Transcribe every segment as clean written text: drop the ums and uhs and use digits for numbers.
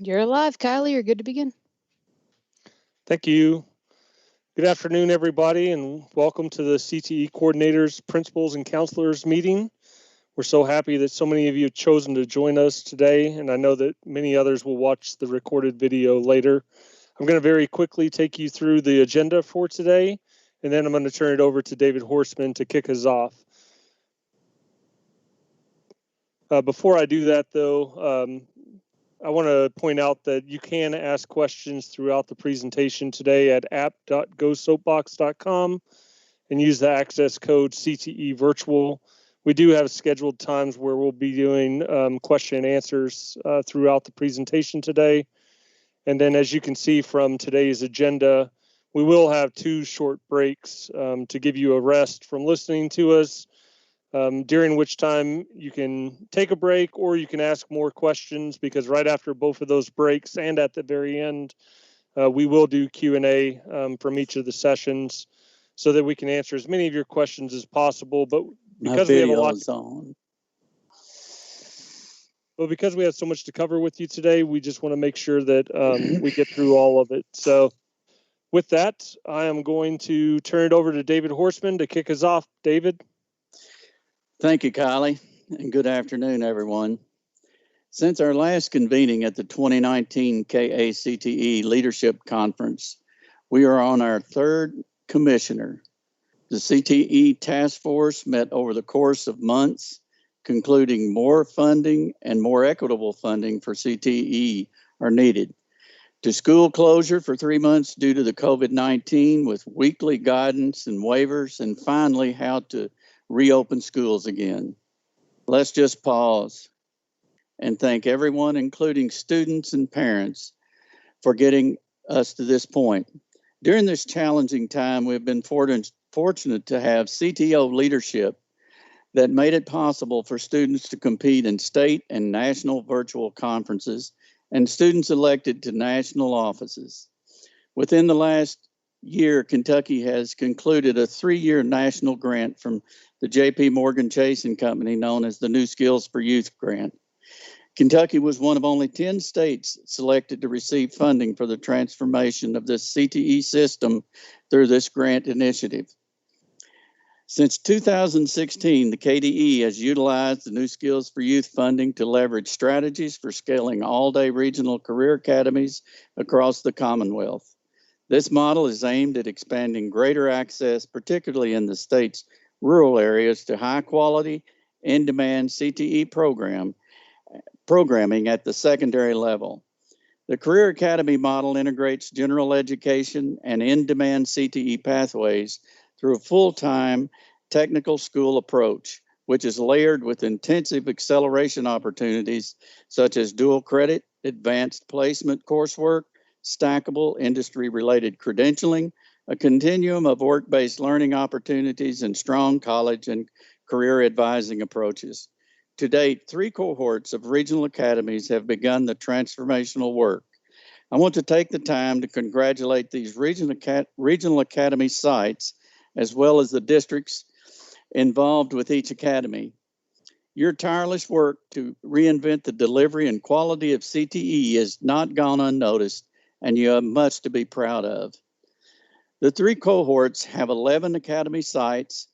You're alive, Kylie. You're good to begin. Thank you. Good afternoon, everybody, and welcome to the CTE Coordinators, Principals, and Counselors meeting. We're so happy that so many of you have chosen to join us today, and I know that many others will watch the recorded video later. I'm going to very quickly take you through the agenda for today, and then I'm going to turn it over to David Horseman to kick us off. Before I do that, though, I want to point out that you can ask questions throughout the presentation today at app.gosoapbox.com and use the access code CTE Virtual. We do have scheduled times where we'll be doing question and answers throughout the presentation today. And then as you can see from today's agenda, we will have 2 short breaks to give you a rest from listening to us. During which time you can take a break or you can ask more questions, because right after both of those breaks and at the very end, we will do Q&A from each of the sessions so that we can answer as many of your questions as possible. But because we have a lot because we have so much to cover with you today, we just want to make sure that we get through all of it. So with that, I am going to turn it over to David Horseman to kick us off. David. Thank you, Kylie, and good afternoon, everyone. Since our last convening at the 2019 KACTE Leadership Conference, we are on our 3rd commissioner. The CTE Task Force met over the course of months, concluding more funding and more equitable funding for CTE are needed. To school closure for 3 months due to the COVID-19 with weekly guidance and waivers, and finally how to reopen schools again. Let's just pause and thank everyone, including students and parents, for getting us to this point. During this challenging time, we've been fortunate to have CTO leadership that made it possible for students to compete in state and national virtual conferences and students elected to national offices. Within the last year, Kentucky has concluded a 3-year national grant from the J.P. Morgan Chase & Company, known as the New Skills for Youth Grant. Kentucky was one of only 10 states selected to receive funding for the transformation of this CTE system through this grant initiative. Since 2016, the KDE has utilized the New Skills for Youth funding to leverage strategies for scaling all-day regional career academies across the Commonwealth. This model is aimed at expanding greater access, particularly in the state's rural areas, to high-quality, in-demand CTE programming at the secondary level. The Career Academy model integrates general education and in-demand CTE pathways through a full-time technical school approach, which is layered with intensive acceleration opportunities such as dual credit, advanced placement coursework, stackable industry-related credentialing, a continuum of work-based learning opportunities, and strong college and career advising approaches. To date, 3 cohorts of regional academies have begun the transformational work. I want to take the time to congratulate these regional academy sites, as well as the districts involved with each academy. Your tireless work to reinvent the delivery and quality of CTE has not gone unnoticed, and you have much to be proud of. The 3 cohorts have 11 academy sites,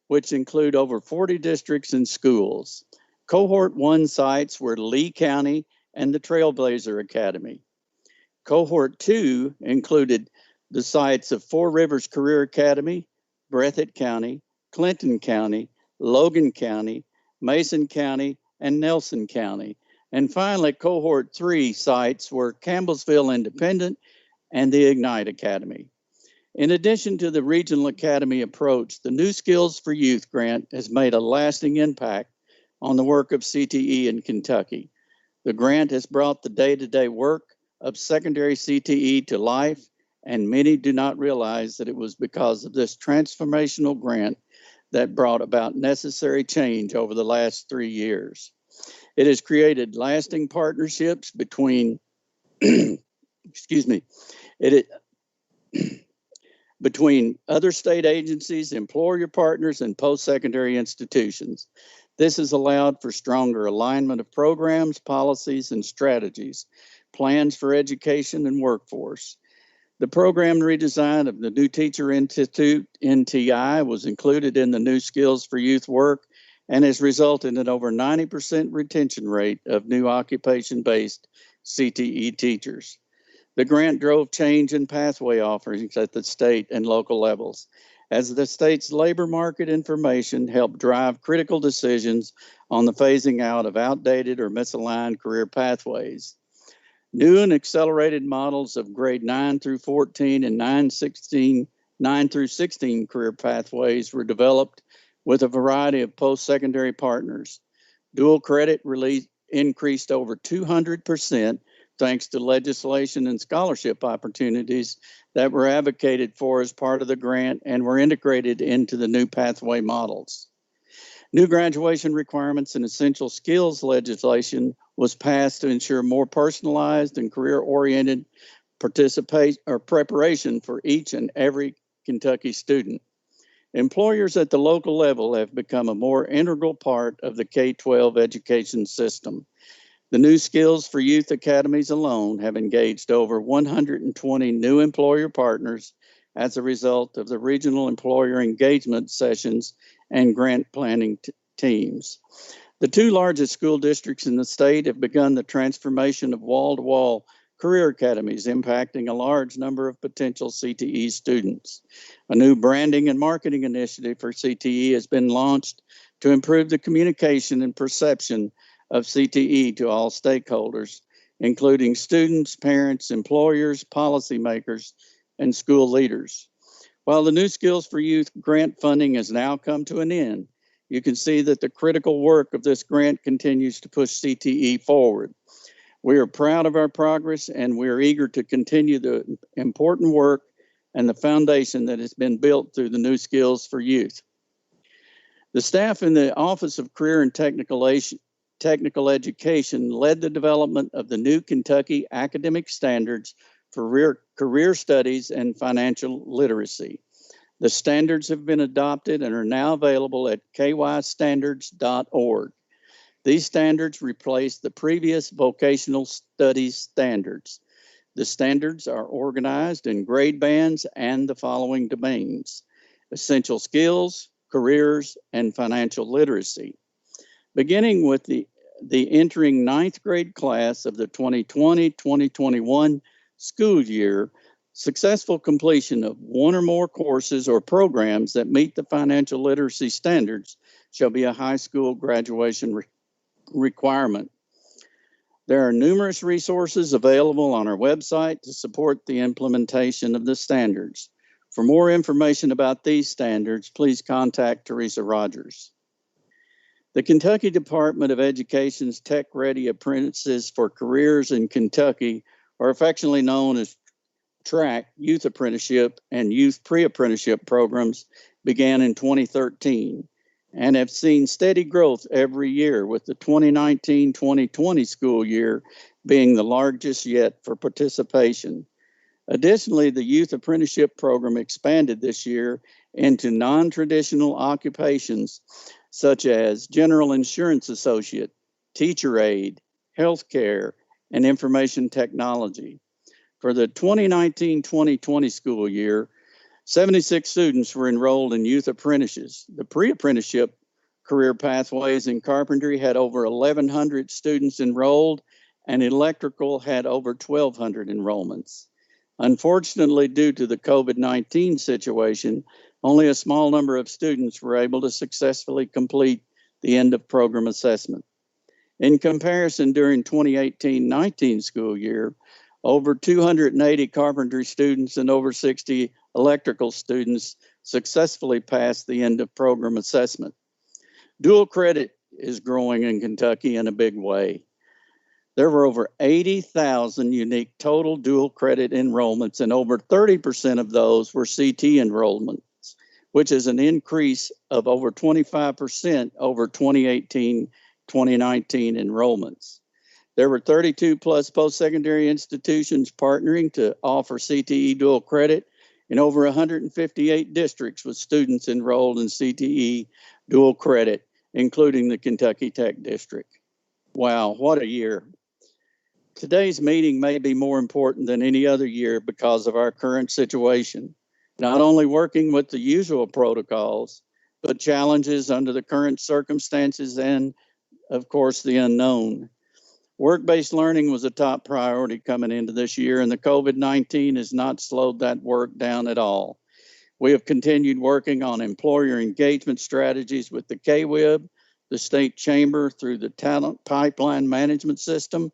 which include over 40 districts and schools. Cohort 1 sites were Lee County and the Trailblazer Academy. Cohort 2 included the sites of Four Rivers Career Academy, Breathitt County, Clinton County, Logan County, Mason County, and Nelson County. And finally, Cohort 3 sites were Campbellsville Independent and the Ignite Academy. In addition to the Regional Academy approach, the New Skills for Youth grant has made a lasting impact on the work of CTE in Kentucky. The grant has brought the day-to-day work of secondary CTE to life, and many do not realize that it was because of this transformational grant that brought about necessary change over the last 3 years. It has created lasting partnerships between, between other state agencies, employer partners, and post-secondary institutions. This has allowed for stronger alignment of programs, policies, and strategies, plans for education and workforce. The program redesign of the New Teacher Institute, NTI, was included in the New Skills for Youth work and has resulted in over 90% retention rate of new occupation-based CTE teachers. The grant drove change in pathway offerings at the state and local levels, as the state's labor market information helped drive critical decisions on the phasing out of outdated or misaligned career pathways. New and accelerated models of grade 9 through 14 and 9 through 16 career pathways were developed with a variety of post-secondary partners. Dual credit release increased over 200% thanks to legislation and scholarship opportunities that were advocated for as part of the grant and were integrated into the new pathway models. New graduation requirements and essential skills legislation was passed to ensure more personalized and career-oriented preparation for each and every Kentucky student. Employers at the local level have become a more integral part of the K-12 education system. The New Skills for Youth Academies alone have engaged over 120 new employer partners as a result of the regional employer engagement sessions and grant planning teams. The two largest school districts in the state have begun the transformation of wall-to-wall career academies, impacting a large number of potential CTE students. A new branding and marketing initiative for CTE has been launched to improve the communication and perception of CTE to all stakeholders, including students, parents, employers, policymakers, and school leaders. While the New Skills for Youth grant funding has now come to an end, you can see that the critical work of this grant continues to push CTE forward. We are proud of our progress, and we are eager to continue the important work and the foundation that has been built through the New Skills for Youth. The staff in the Office of Career and Technical Education led the development of the new Kentucky Academic Standards for Career Studies and Financial Literacy. The standards have been adopted and are now available at kystandards.org. These standards replace the previous vocational studies standards. The standards are organized in grade bands and the following domains: essential skills, careers, and financial literacy. Beginning with the entering ninth grade class of the 2020-2021 school year, successful completion of one or more courses or programs that meet the financial literacy standards shall be a high school graduation requirement. There are numerous resources available on our website to support the implementation of the standards. For more information about these standards, please contact Teresa Rogers. The Kentucky Department of Education's Tech Ready Apprentices for Careers in Kentucky, or affectionately known as TRAC, Youth Apprenticeship and Youth Pre-Apprenticeship programs, began in 2013 and have seen steady growth every year, with the 2019-2020 school year being the largest yet for participation. Additionally, the Youth Apprenticeship program expanded this year into non-traditional occupations such as general insurance associate, teacher aide, healthcare, and information technology. For the 2019-2020 school year, 76 students were enrolled in youth apprentices. The pre-apprenticeship career pathways in carpentry had over 1,100 students enrolled, and electrical had over 1,200 enrollments. Unfortunately, due to the COVID-19 situation, only a small number of students were able to successfully complete the end of program assessment. In comparison, during 2018-19 school year, over 280 carpentry students and over 60 electrical students successfully passed the end of program assessment. Dual credit is growing in Kentucky in a big way. There were over 80,000 unique total dual credit enrollments, and over 30% of those were CT enrollments, which is an increase of over 25% over 2018-2019 enrollments. There were 32 plus post-secondary institutions partnering to offer CTE dual credit in over 158 districts with students enrolled in CTE dual credit, including the Kentucky Tech District. Wow, what a year. Today's meeting may be more important than any other year because of our current situation, not only working with the usual protocols, but challenges under the current circumstances and, of course, the unknown. Work-based learning was a top priority coming into this year, and the COVID-19 has not slowed that work down at all. We have continued working on employer engagement strategies with the KWIB, the state chamber through the talent pipeline management system.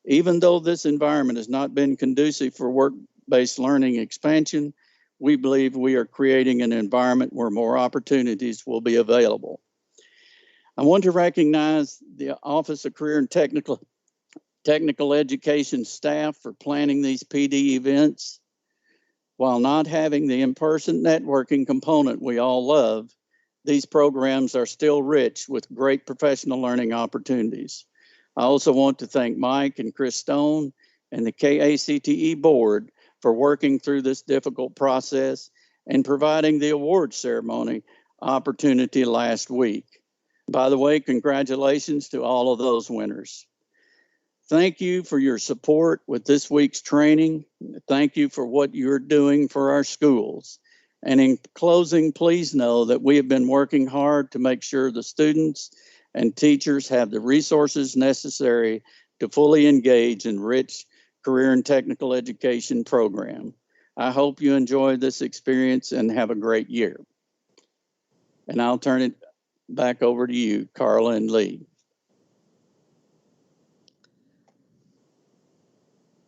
Even though this environment has not been conducive for work-based learning expansion, we believe we are creating an environment where more opportunities will be available. I want to recognize the Office of Career and Technical Education staff for planning these PD events. While not having the in-person networking component we all love, these programs are still rich with great professional learning opportunities. I also want to thank Mike and Chris Stone and the KACTE board for working through this difficult process and providing the awards ceremony opportunity last week. By the way, congratulations to all of those winners. Thank you for your support with this week's training. Thank you for what you're doing for our schools. And in closing, please know that we have been working hard to make sure the students and teachers have the resources necessary to fully engage in rich career and technical education program. I hope you enjoy this experience and have a great year. And I'll turn it back over to you, Carla and Lee.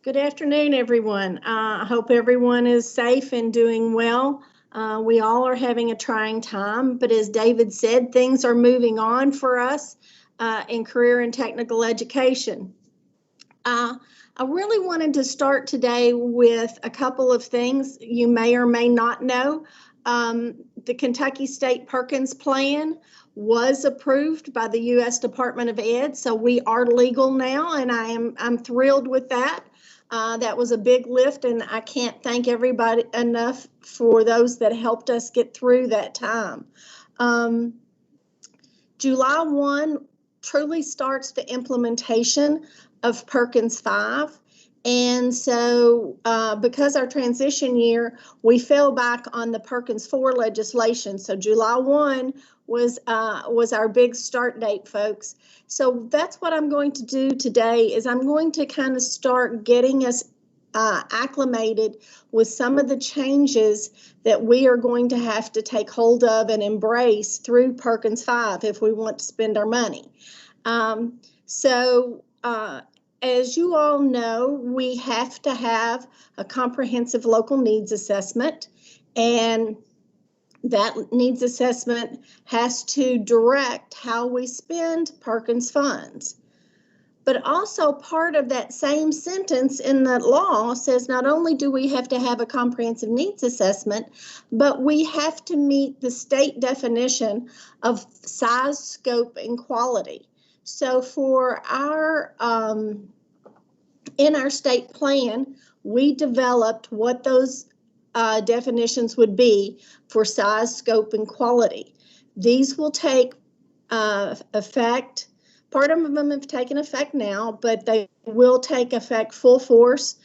Good afternoon, everyone. I hope everyone is safe and doing well. We all are having a trying time, but as David said, things are moving on for us in career and technical education. I really wanted to start today with a couple of things you may or may not know. The Kentucky State Perkins Plan was approved by the U.S. Department of Ed, so we are legal now, and I'm thrilled with that. That was a big lift, and I can't thank everybody enough for those that helped us get through that time. July 1 truly starts the implementation of Perkins 5. And so because our transition year, we fell back on the Perkins 4 legislation. So July 1 was our big start date, folks. So that's what I'm going to do today is I'm going to kind of start getting us acclimated with some of the changes that we are going to have to take hold of and embrace through Perkins 5 if we want to spend our money. As you all know, we have to have a comprehensive local needs assessment, and that needs assessment has to direct how we spend Perkins funds. But also part of that same sentence in the law says not only do we have to have a comprehensive needs assessment, but we have to meet the state definition of size, scope, and quality. So for our, in our state plan, we developed what those definitions would be for size, scope, and quality. These will take effect. Part of them have taken effect now, but they will take effect full force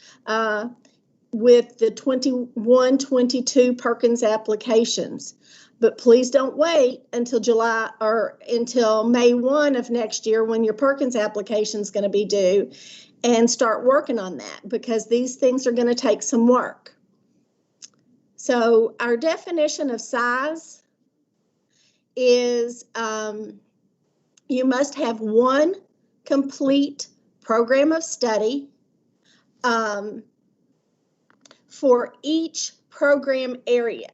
with the 21-22 Perkins applications. But please don't wait until July or until May 1 of next year when your Perkins application is going to be due and start working on that because these things are going to take some work. So our definition of size is you must have one complete program of study for each program area.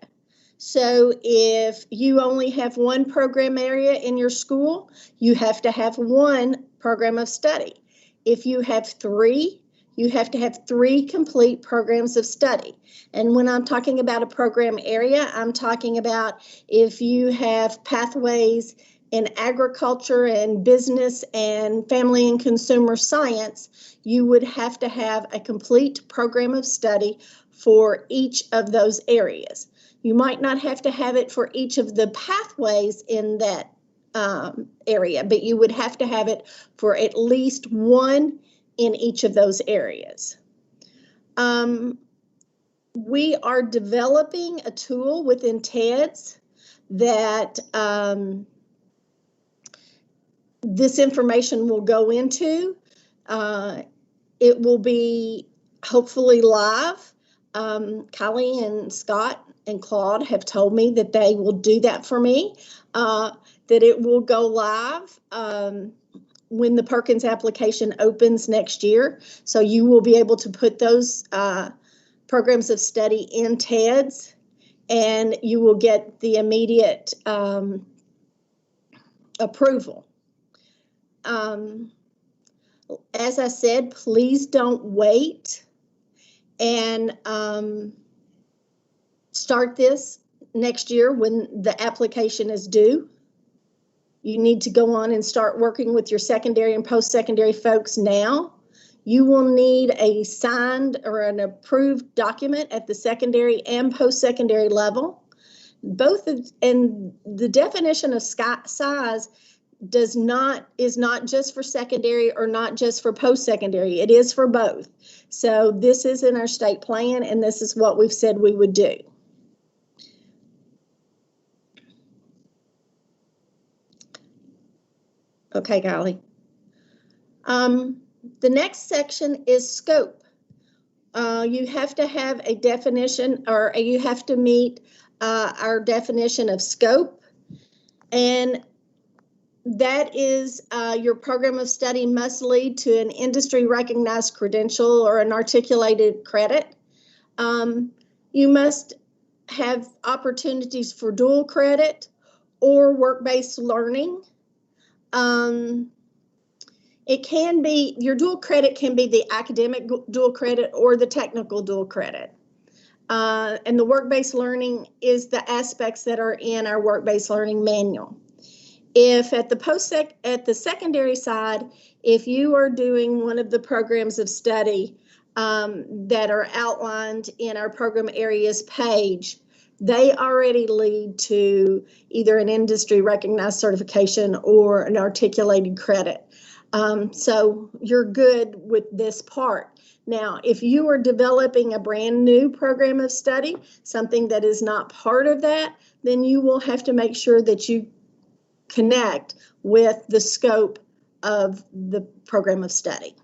So if you only have one program area in your school, you have to have one program of study. If you have three, you have to have three complete programs of study. And when I'm talking about a program area, I'm talking about if you have pathways in agriculture and business and family and consumer science, you would have to have a complete program of study for each of those areas. You might not have to have it for each of the pathways in that area, but you would have to have it for at least one in each of those areas. We are developing a tool within TEDS that this information will go into. It will be hopefully live. Kylie and Scott and Claude have told me that they will do that for me, that it will go live when the Perkins application opens next year. So you will be able to put those programs of study in TEDS, and you will get the immediate approval. As I said, please don't wait and start this next year when the application is due. You need to go on and start working with your secondary and post-secondary folks now. You will need a signed or an approved document at the secondary and post-secondary level. And the definition of size is not just for secondary or not just for post-secondary. It is for both. So this is in our state plan, and this is what we've said we would do. Okay, Kylie. The next section is scope. You have to have a definition, or you have to meet our definition of scope. And that is your program of study must lead to an industry recognized credential or an articulated credit. You must have opportunities for dual credit or work-based learning. It can be, your dual credit can be the academic dual credit or the technical dual credit. And the work-based learning is the aspects that are in our work-based learning manual. If at the secondary side, if you are doing one of the programs of study that are outlined in our program areas page, they already lead to either an industry recognized certification or an articulated credit. So you're good with this part. Now, if you are developing a brand new program of study, something that is not part of that, then you will have to make sure that you connect with the scope of the program of study.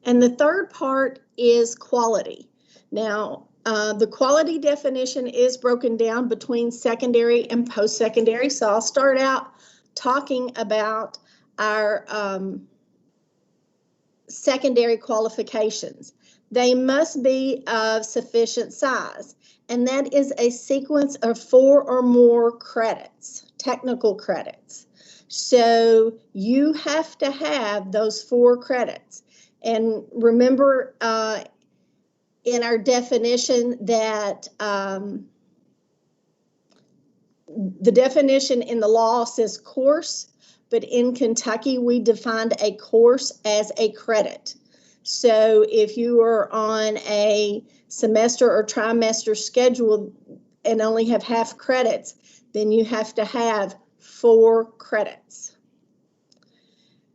And the third part is quality. Now, the quality definition is broken down between secondary and post-secondary. So I'll start out talking about our secondary qualifications. They must be of sufficient size, and that is a sequence of 4 or more credits, technical credits. So you have to have those 4 credits. And remember, in our definition that the definition in the law says course, but in Kentucky, we defined a course as a credit. So if you are on a semester or trimester schedule and only have half credits, then you have to have 4 credits.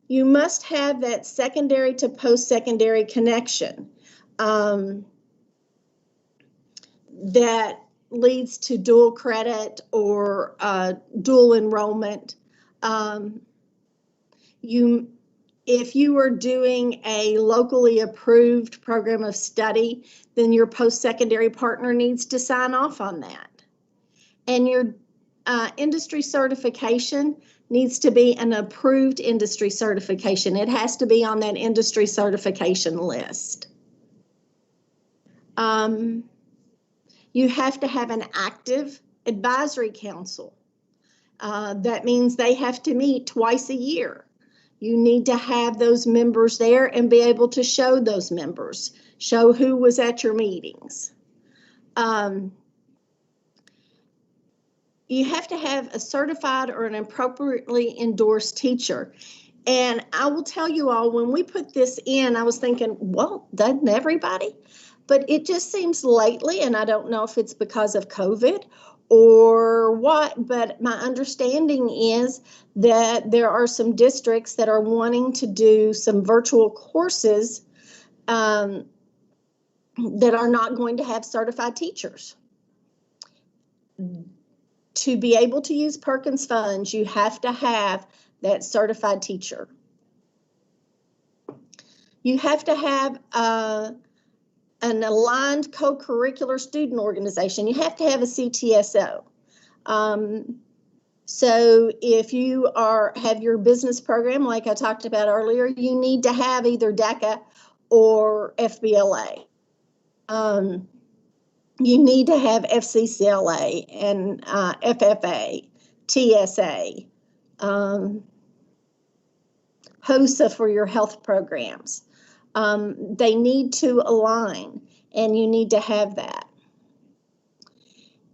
You must have that secondary to post-secondary connection that leads to dual credit or dual enrollment. If you are doing a locally approved program of study, then your post-secondary partner needs to sign off on that. And your industry certification needs to be an approved industry certification. It has to be on that industry certification list. You have to have an active advisory council. That means they have to meet twice a year. You need to have those members there and be able to show those members, show who was at your meetings. You have to have a certified or an appropriately endorsed teacher. And I will tell you all, when we put this in, I was thinking, well, doesn't everybody? but it just seems lately, and I don't know if it's because of COVID or what, but my understanding is that there are some districts that are wanting to do some virtual courses that are not going to have certified teachers. To be able to use Perkins funds, you have to have that certified teacher. You have to have an aligned co-curricular student organization. You have to have a CTSO. So if you have your business program, like I talked about earlier, you need to have either DACA or FBLA. You need to have FCCLA and FFA, TSA, HOSA for your health programs. They need to align, and you need to have that.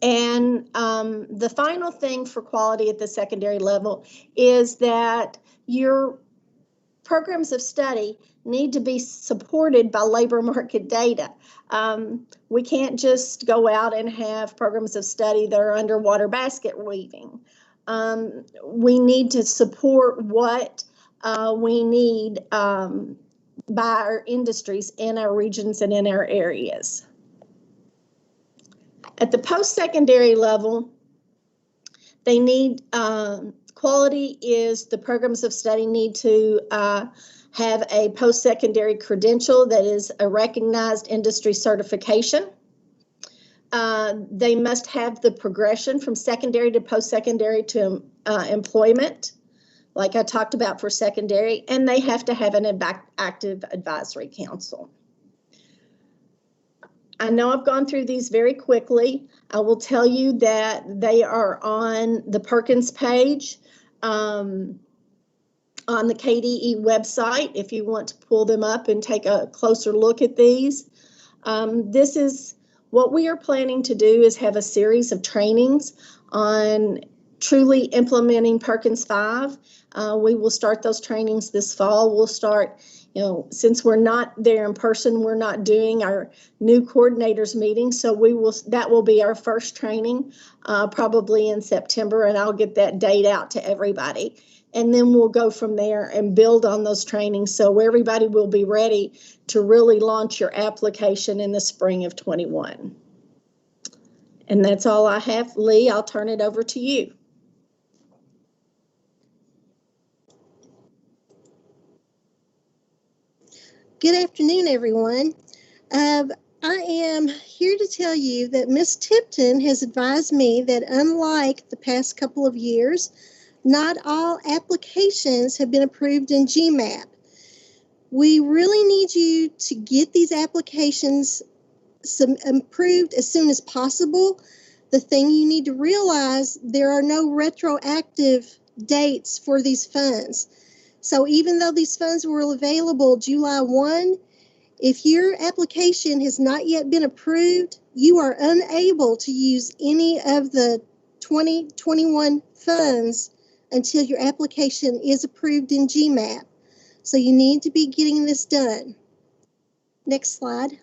And the final thing for quality at the secondary level is that your programs of study need to be supported by labor market data. We can't just go out and have programs of study that are underwater basket weaving. We need to support what we need by our industries in our regions and in our areas. At the post-secondary level, they need quality is the programs of study need to have a post-secondary credential that is a recognized industry certification. They must have the progression from secondary to post-secondary to employment, like I talked about for secondary, and they have to have an active advisory council. I know I've gone through these very quickly. I will tell you that they are on the Perkins page on the KDE website if you want to pull them up and take a closer look at these. This is what we are planning to do, is have a series of trainings on truly implementing Perkins 5. We will start those trainings this fall. We'll start, since we're not there in person, we're not doing our new coordinators meeting. So that will be our first training probably in September, and I'll get that date out to everybody. And then we'll go from there and build on those trainings so everybody will be ready to really launch your application in the spring of 21. And that's all I have. Lee, I'll turn it over to you. Good afternoon, everyone. I am here to tell you that Ms. Tipton has advised me that unlike the past couple of years, not all applications have been approved in GMAP. We really need you to get these applications approved as soon as possible. The thing you need to realize, there are no retroactive dates for these funds. So even though these funds were available July 1, if your application has not yet been approved, you are unable to use any of the 2021 funds until your application is approved in GMAP. So you need to be getting this done. Next slide.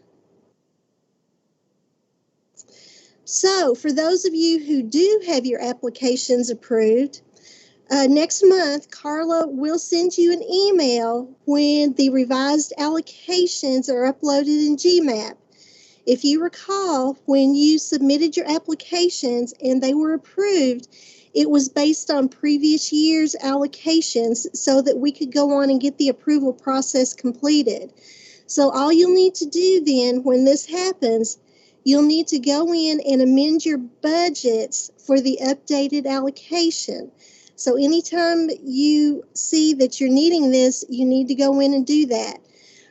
So for those of you who do have your applications approved, next month, Carla will send you an email when the revised allocations are uploaded in GMAP. If you recall, when you submitted your applications and they were approved, it was based on previous year's allocations so that we could go on and get the approval process completed. So all you'll need to do then when this happens, you'll need to go in and amend your budgets for the updated allocation. So anytime you see that you're needing this, you need to go in and do that.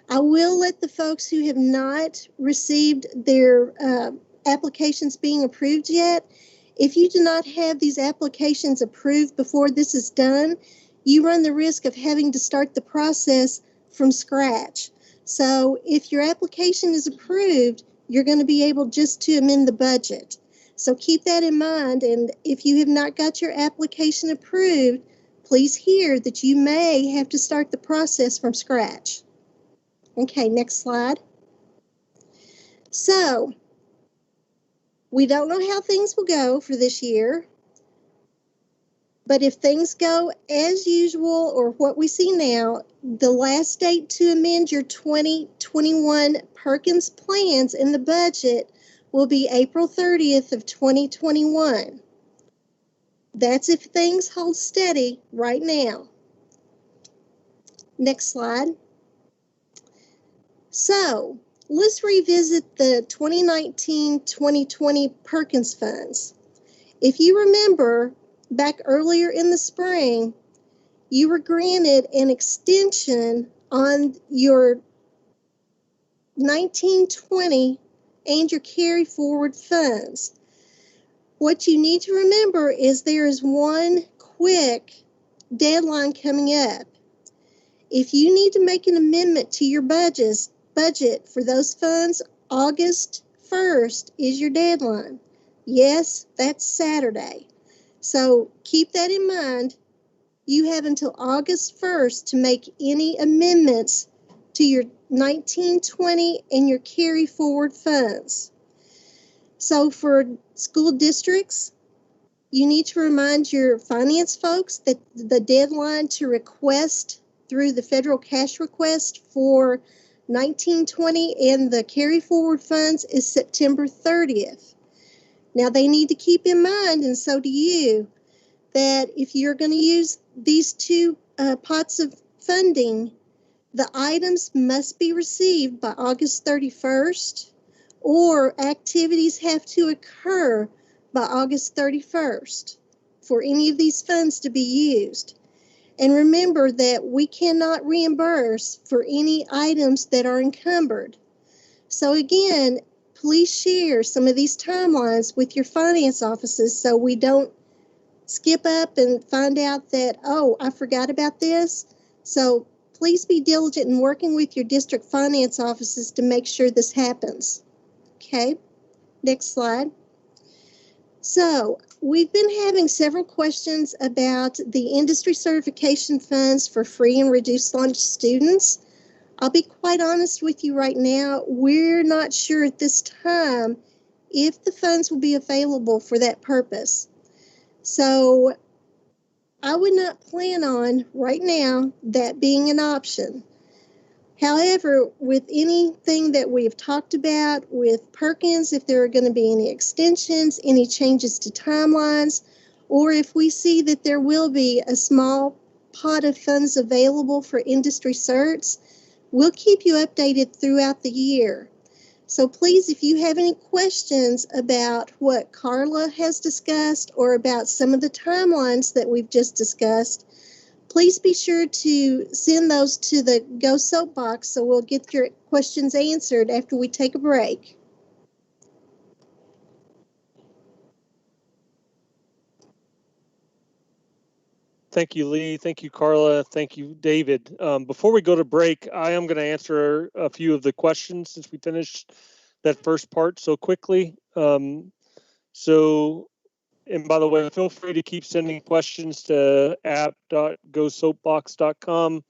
I will let the folks who have not received their applications being approved yet, if you do not have these applications approved before this is done, you run the risk of having to start the process from scratch. So if your application is approved, you're going to be able just to amend the budget. So keep that in mind, and if you have not got your application approved, please hear that you may have to start the process from scratch. Okay, next slide. So we don't know how things will go for this year, but if things go as usual or what we see now, the last date to amend your 2021 Perkins plans in the budget will be April 30th of 2021. That's if things hold steady right now. Next slide. So let's revisit the 2019-2020 Perkins funds. If you remember, back earlier in the spring, you were granted an extension on your 1920 and your carry forward funds. What you need to remember is there is one quick deadline coming up. If you need to make an amendment to your budget for those funds, August 1st is your deadline. Yes, that's Saturday. So keep that in mind. You have until August 1st to make any amendments to your 1920 and your carry forward funds. So for school districts, you need to remind your finance folks that the deadline to request through the federal cash request for 1920 and the carry forward funds is September 30th. Now they need to keep in mind, and so do you, that if you're going to use these two pots of funding, the items must be received by August 31st, or activities have to occur by August 31st for any of these funds to be used. And remember that we cannot reimburse for any items that are encumbered. So again, please share some of these timelines with your finance offices so we don't skip up and find out that, oh, I forgot about this. So please be diligent in working with your district finance offices to make sure this happens. Okay, next slide. So we've been having several questions about the industry certification funds for free and reduced lunch students. I'll be quite honest with you right now, we're not sure at this time if the funds will be available for that purpose. So I would not plan on right now that being an option. However, with anything that we've talked about with Perkins, if there are going to be any extensions, any changes to timelines, or if we see that there will be a small pot of funds available for industry certs, we'll keep you updated throughout the year. So please, if you have any questions about what Carla has discussed or about some of the timelines that we've just discussed, please be sure to send those to the Go Soapbox so we'll get your questions answered after we take a break. Thank you, Lee. Thank you, Carla. Thank you, David. Before we go to break, I am going to answer a few of the questions since we finished that first part so quickly. And by the way, feel free to keep sending questions to app.gosoapbox.com.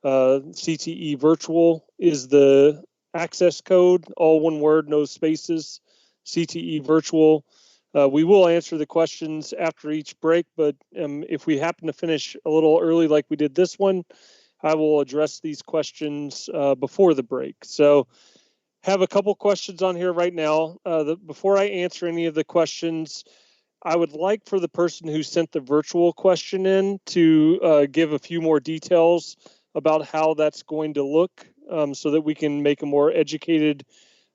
CTE Virtual is the access code, all one word, no spaces, CTE Virtual. We will answer the questions after each break, but if we happen to finish a little early like we did this one, I will address these questions before the break. So have a couple questions on here right now. Before I answer any of the questions, I would like for the person who sent the virtual question in to give a few more details about how that's going to look so that we can make a more educated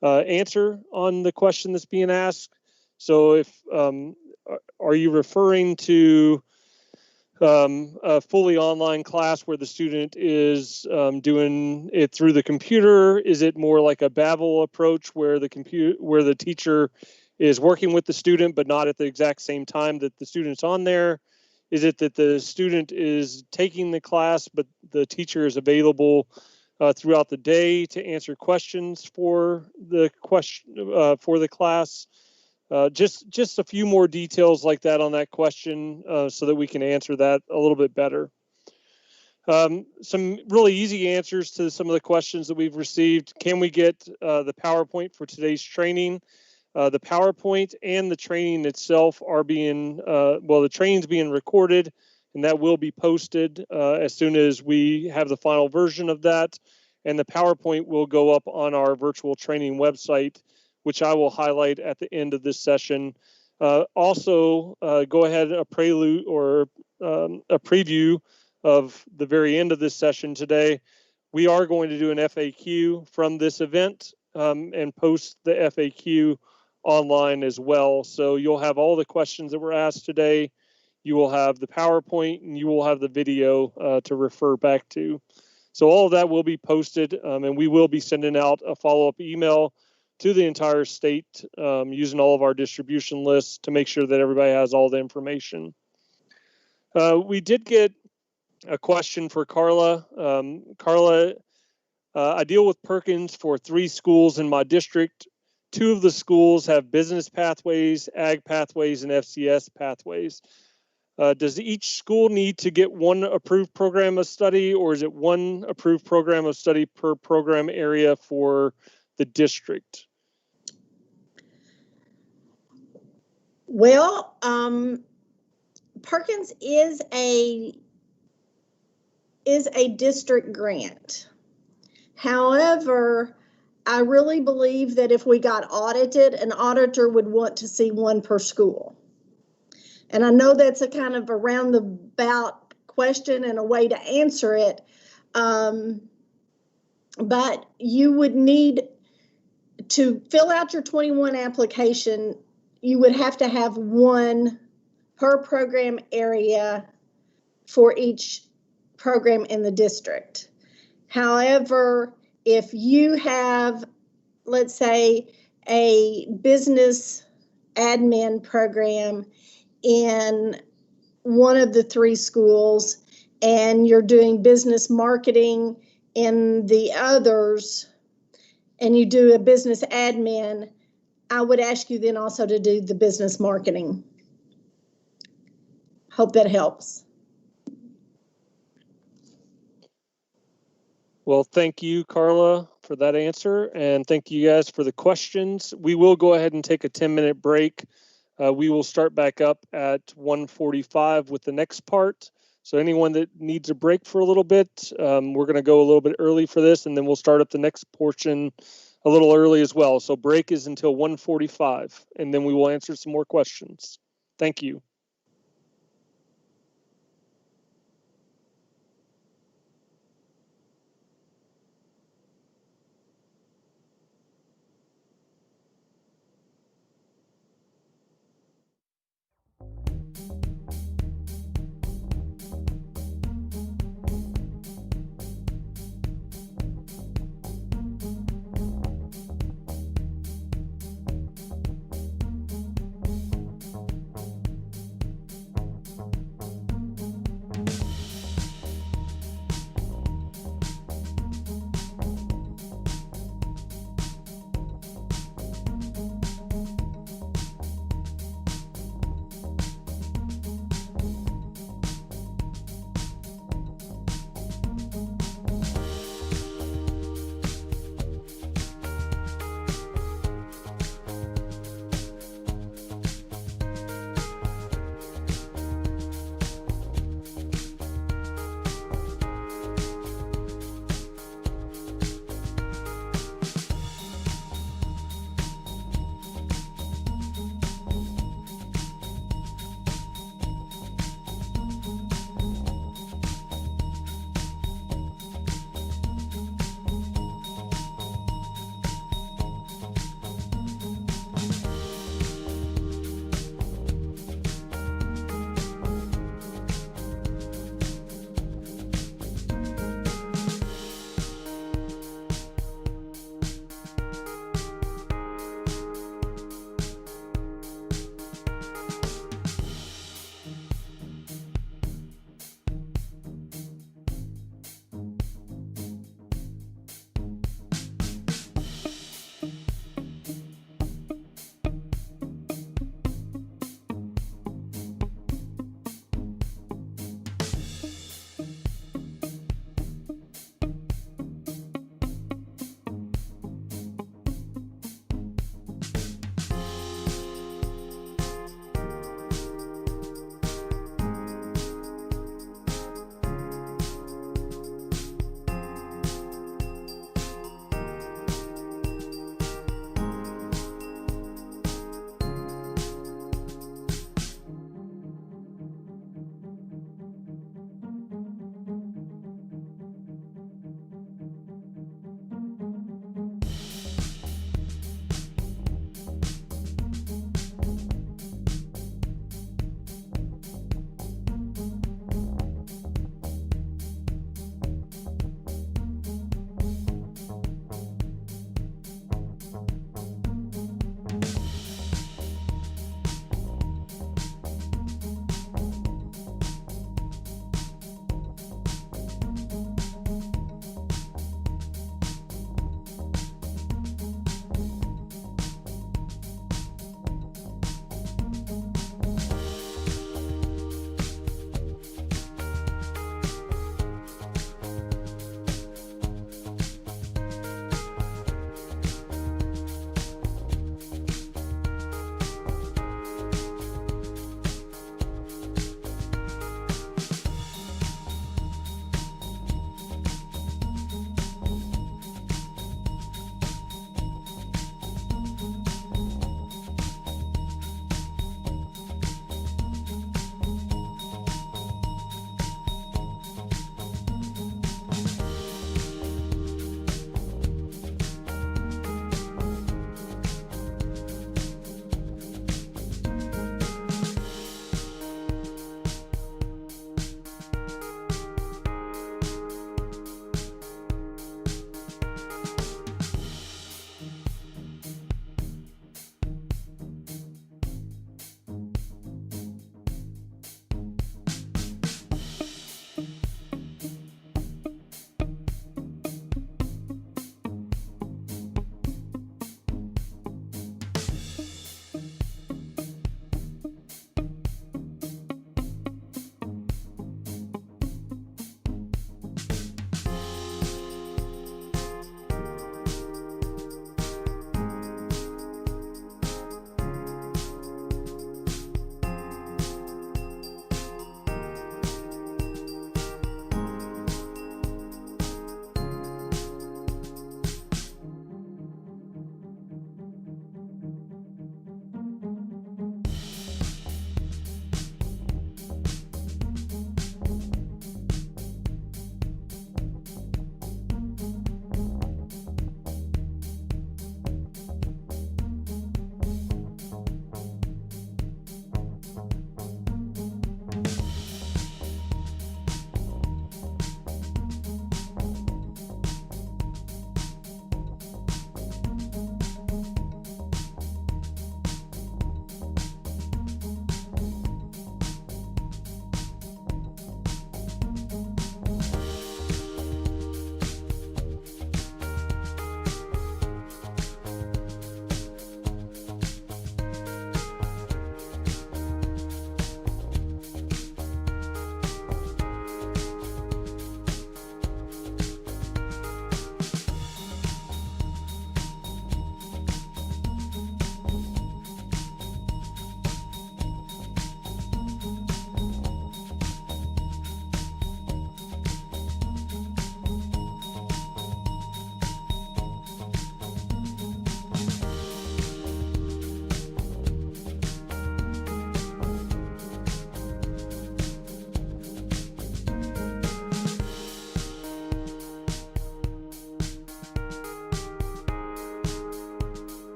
answer on the question that's being asked. So if are you referring to a fully online class where the student is doing it through the computer? Is it more like a Babel approach where the teacher is working with the student but not at the exact same time that the student's on there? Is it that the student is taking the class but the teacher is available throughout the day to answer questions for the class? Just a few more details like that on that question so that we can answer that a little bit better. Some really easy answers to some of the questions that we've received. Can we get the PowerPoint for today's training? The PowerPoint and the training itself are being, the training's being recorded, and that will be posted as soon as we have the final version of that. And the PowerPoint will go up on our virtual training website, which I will highlight at the end of this session. Also, go ahead, a prelude or a preview of the very end of this session today. We are going to do an FAQ from this event and post the FAQ online as well. So you'll have all the questions that were asked today. You will have the PowerPoint and you will have the video to refer back to. So all of that will be posted and we will be sending out a follow-up email to the entire state using all of our distribution lists to make sure that everybody has all the information. We did get a question for Carla. Carla, I deal with Perkins for 3 schools in my district. 2 of the schools have business pathways, ag pathways, and FCS pathways. Does each school need to get 1 approved program of study, or is it 1 approved program of study per program area for the district? Well, Perkins is a district grant. However, I really believe that if we got audited, an auditor would want to see 1 per school. And I know that's a kind of a roundabout question and a way to answer it. But you would need to fill out your 21 application. You would have to have 1 per program area for each program in the district. However, if you have, let's say, a business admin program in one of the 3 schools and you're doing business marketing in the others and you do a business admin, I would ask you then also to do the business marketing. Hope that helps. Well, thank you, Carla, for that answer. And thank you guys for the questions. We will go ahead and take a 10-minute break. We will start back up at 1:45 with the next part. So anyone that needs a break for a little bit, we're going to go a little bit early for this, and then we'll start up the next portion a little early as well. So break is until 1:45, and then we will answer some more questions. Thank you.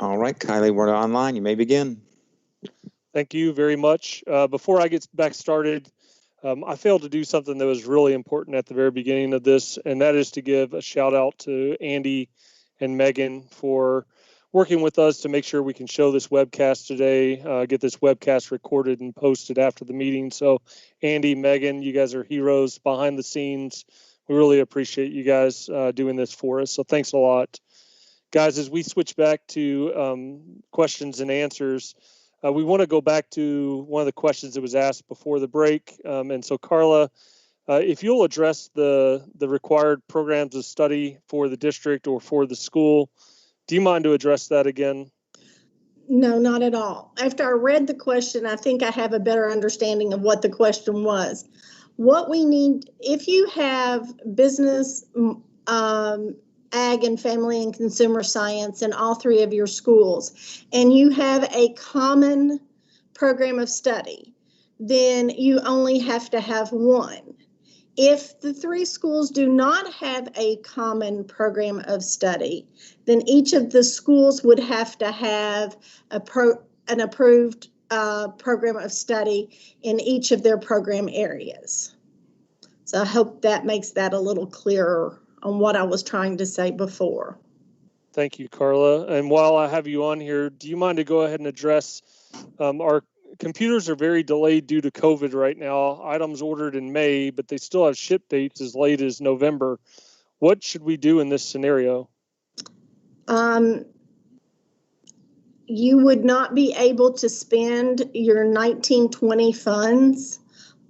All right, Kylie, we're online. You may begin. Thank you very much. Before I get back started, I failed to do something that was really important at the very beginning of this, and that is to give a shout out to Andy and Megan for working with us to make sure we can show this webcast today, get this webcast recorded and posted after the meeting. So Andy, Megan, you guys are heroes behind the scenes. We really appreciate you guys doing this for us. So thanks a lot. Guys, as we switch back to questions and answers, we want to go back to one of the questions that was asked before the break. And so Carla, if you'll address the required programs of study for the district or for the school, do you mind to address that again? No, not at all. After I read the question, I think I have a better understanding of what the question was. What we need, if you have business, ag and family and consumer science in all three of your schools, and you have a common program of study, then you only have to have one. If the three schools do not have a common program of study, then each of the schools would have to have an approved program of study in each of their program areas. So I hope that makes that a little clearer on what I was trying to say before. Thank you, Carla. And while I have you on here, do you mind to go ahead and address our computers are very delayed due to COVID right now. Items ordered in May, but they still have ship dates as late as November. What should we do in this scenario? You would not be able to spend your 1920 funds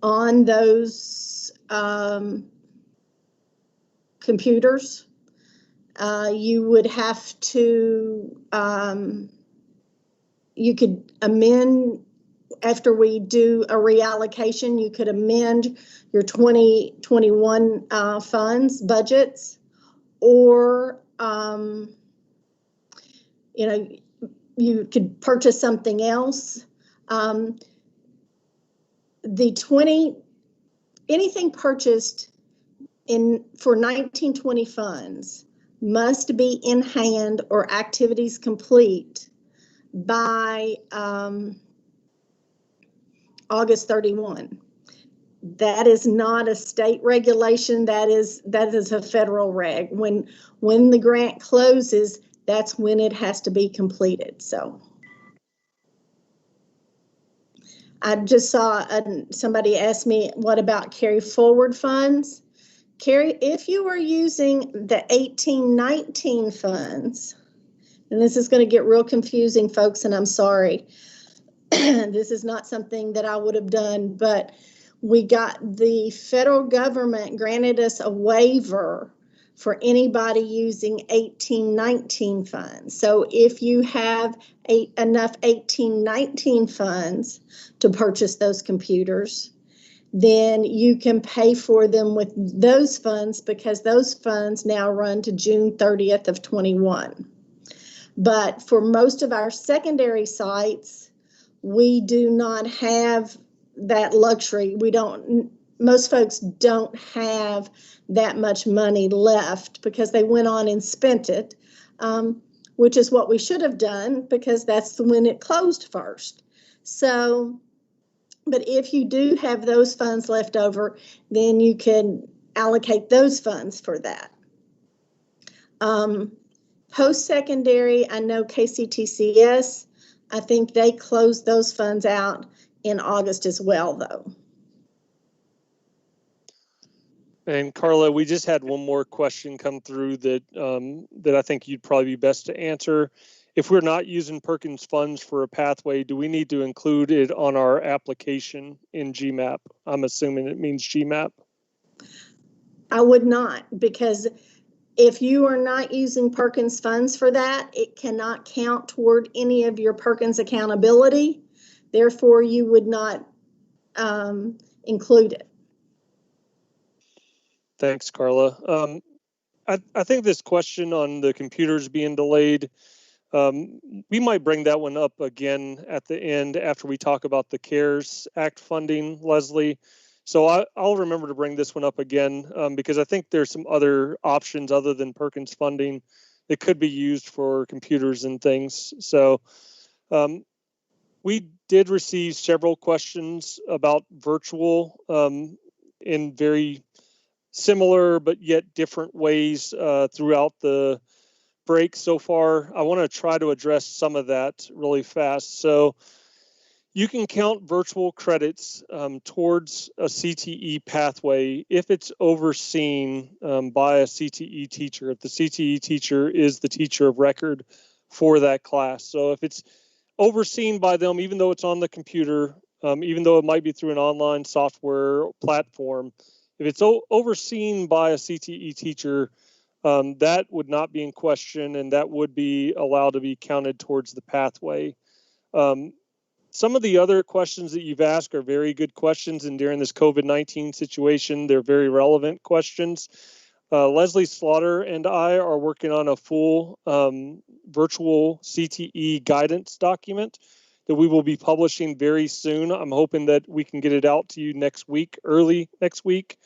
on those computers. You would have to, you could amend, after we do a reallocation, you could amend your 2021 funds budgets, or you know, you could purchase something else. Anything purchased for 1920 funds must be in hand or activities complete by August 31. That is not a state regulation. That is a federal reg. When the grant closes, that's when it has to be completed. So I just saw somebody ask me, what about carry forward funds? If you are using the 1819 funds, and this is going to get real confusing, folks, and I'm sorry. This is not something that I would have done, but the federal government granted us a waiver for anybody using 1819 funds. So if you have enough 1819 funds to purchase those computers, then you can pay for them with those funds, because those funds now run to June 30th of 21. But for most of our secondary sites, we do not have that luxury. Most folks don't have that much money left because they went on and spent it, which is what we should have done, because that's when it closed first. So, but if you do have those funds left over, then you can allocate those funds for that. Post-secondary, I know KCTCS, I think they closed those funds out in August as well, though. And Carla, we just had one more question come through that that I think you'd probably be best to answer. If we're not using Perkins funds for a pathway, do we need to include it on our application in GMAP? I'm assuming it means GMAP. I would not, because if you are not using Perkins funds for that, it cannot count toward any of your Perkins accountability. Therefore, you would not include it. Thanks, Carla. I think this question on the computers being delayed, we might bring that one up again at the end after we talk about the CARES Act funding, Leslie. So I'll remember to bring this one up again, because I think there's some other options other than Perkins funding that could be used for computers and things. So we did receive several questions about virtual in very similar but yet different ways throughout the break so far. I want to try to address some of that really fast. So you can count virtual credits towards a CTE pathway if it's overseen by a CTE teacher, if the CTE teacher is the teacher of record for that class. So if it's overseen by them, even though it's on the computer, even though it might be through an online software platform, if it's overseen by a CTE teacher, that would not be in question, and that would be allowed to be counted towards the pathway. Some of the other questions that you've asked are very good questions, and during this COVID-19 situation, they're very relevant questions. Leslie Slaughter and I are working on a full virtual CTE guidance document that we will be publishing very soon. I'm hoping that we can get it out to you next week, early next week,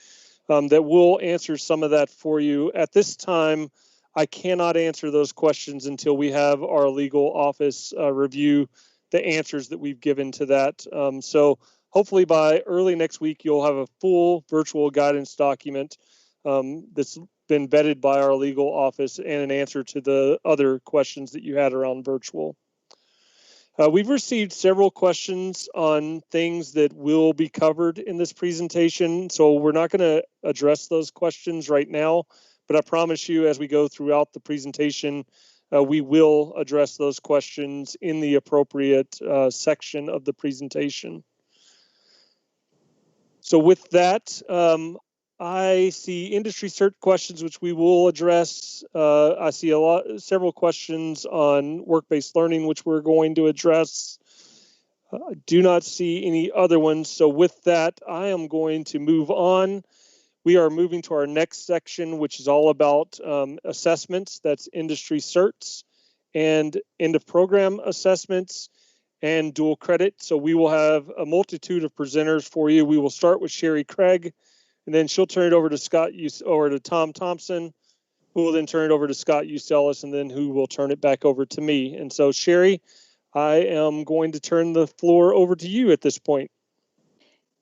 that will answer some of that for you. At this time, I cannot answer those questions until we have our legal office review the answers that we've given to that. So hopefully by early next week, you'll have a full virtual guidance document that's been vetted by our legal office and an answer to the other questions that you had around virtual. We've received several questions on things that will be covered in this presentation, so we're not going to address those questions right now, but I promise you as we go throughout the presentation, we will address those questions in the appropriate section of the presentation. So with that, I see industry cert questions, which we will address. I see several questions on work-based learning, which we're going to address. I do not see any other ones. So with that, I am going to move on. We are moving to our next section, which is all about assessments. That's industry certs and end of program assessments and dual credit. So we will have a multitude of presenters for you. We will start with Sherry Craig, and then she'll turn it over to Tom Thompson, who will then turn it over to Scott Usellis, and then who will turn it back over to me. And so Sherry, I am going to turn the floor over to you at this point.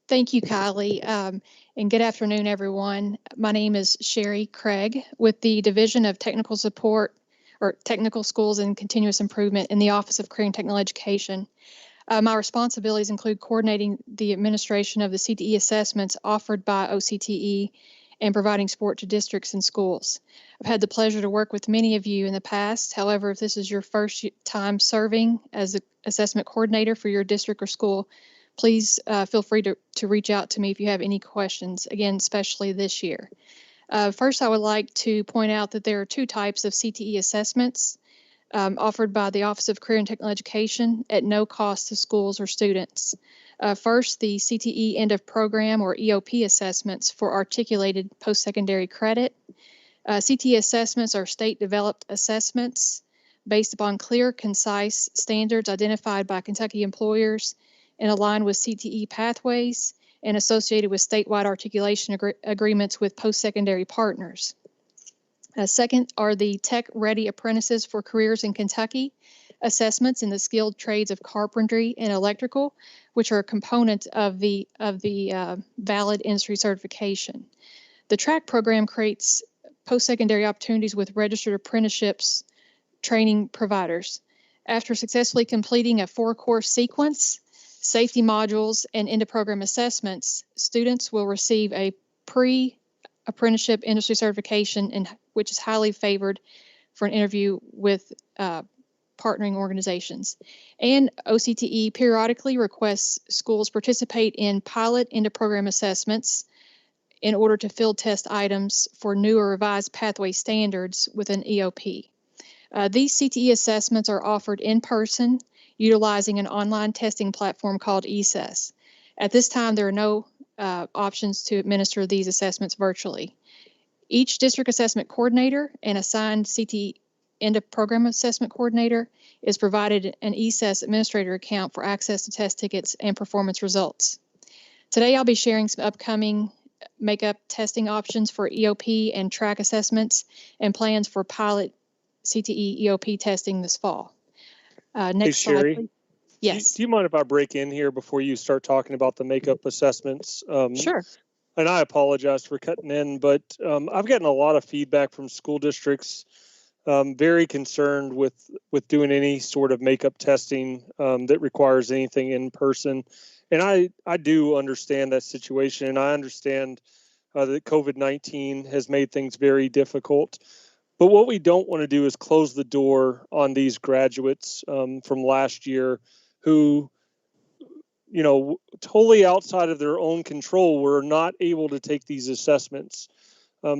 Thank you, Kylie, and good afternoon, everyone. My name is Sherry Craig with the Division of Technical Support or Technical Schools and Continuous Improvement in the Office of Career and Technical Education. My responsibilities include coordinating the administration of the CTE assessments offered by OCTE and providing support to districts and schools. I've had the pleasure to work with many of you in the past. However, if this is your first time serving as an assessment coordinator for your district or school, please feel free to reach out to me if you have any questions, again, especially this year. First, I would like to point out that there are two types of CTE assessments offered by the Office of Career and Technical Education at no cost to schools or students. First, the CTE end of program or EOP assessments for articulated post-secondary credit. CTE assessments are state-developed assessments based upon clear, concise standards identified by Kentucky employers and aligned with CTE pathways and associated with statewide articulation agreements with post-secondary partners. Second are the Tech-Ready Apprentices for Careers in Kentucky assessments in the skilled trades of carpentry and electrical, which are a component of the valid industry certification. The TRACK program creates post-secondary opportunities with registered apprenticeships training providers. After successfully completing a 4-course sequence, safety modules, and end-of-program assessments, students will receive a pre-apprenticeship industry certification, which is highly favored for an interview with partnering organizations. And OCTE periodically requests schools participate in pilot end-of-program assessments in order to field test items for new or revised pathway standards with an EOP. These CTE assessments are offered in person, utilizing an online testing platform called ESAS. At this time, there are no options to administer these assessments virtually. Each district assessment coordinator and assigned CTE end-of-program assessment coordinator is provided an ESAS administrator account for access to test tickets and performance results. Today, I'll be sharing some upcoming makeup testing options for EOP and TRACK assessments and plans for pilot CTE EOP testing this fall. Next Hey, slide, Sherry. please. Yes. Do you mind if I break in here before you start talking about the makeup assessments? Sure. And I apologize for cutting in, but I've gotten a lot of feedback from school districts, very concerned with doing any sort of makeup testing that requires anything in person. And I do understand that situation, and I understand that COVID-19 has made things very difficult. But what we don't want to do is close the door on these graduates from last year who, totally outside of their own control, were not able to take these assessments.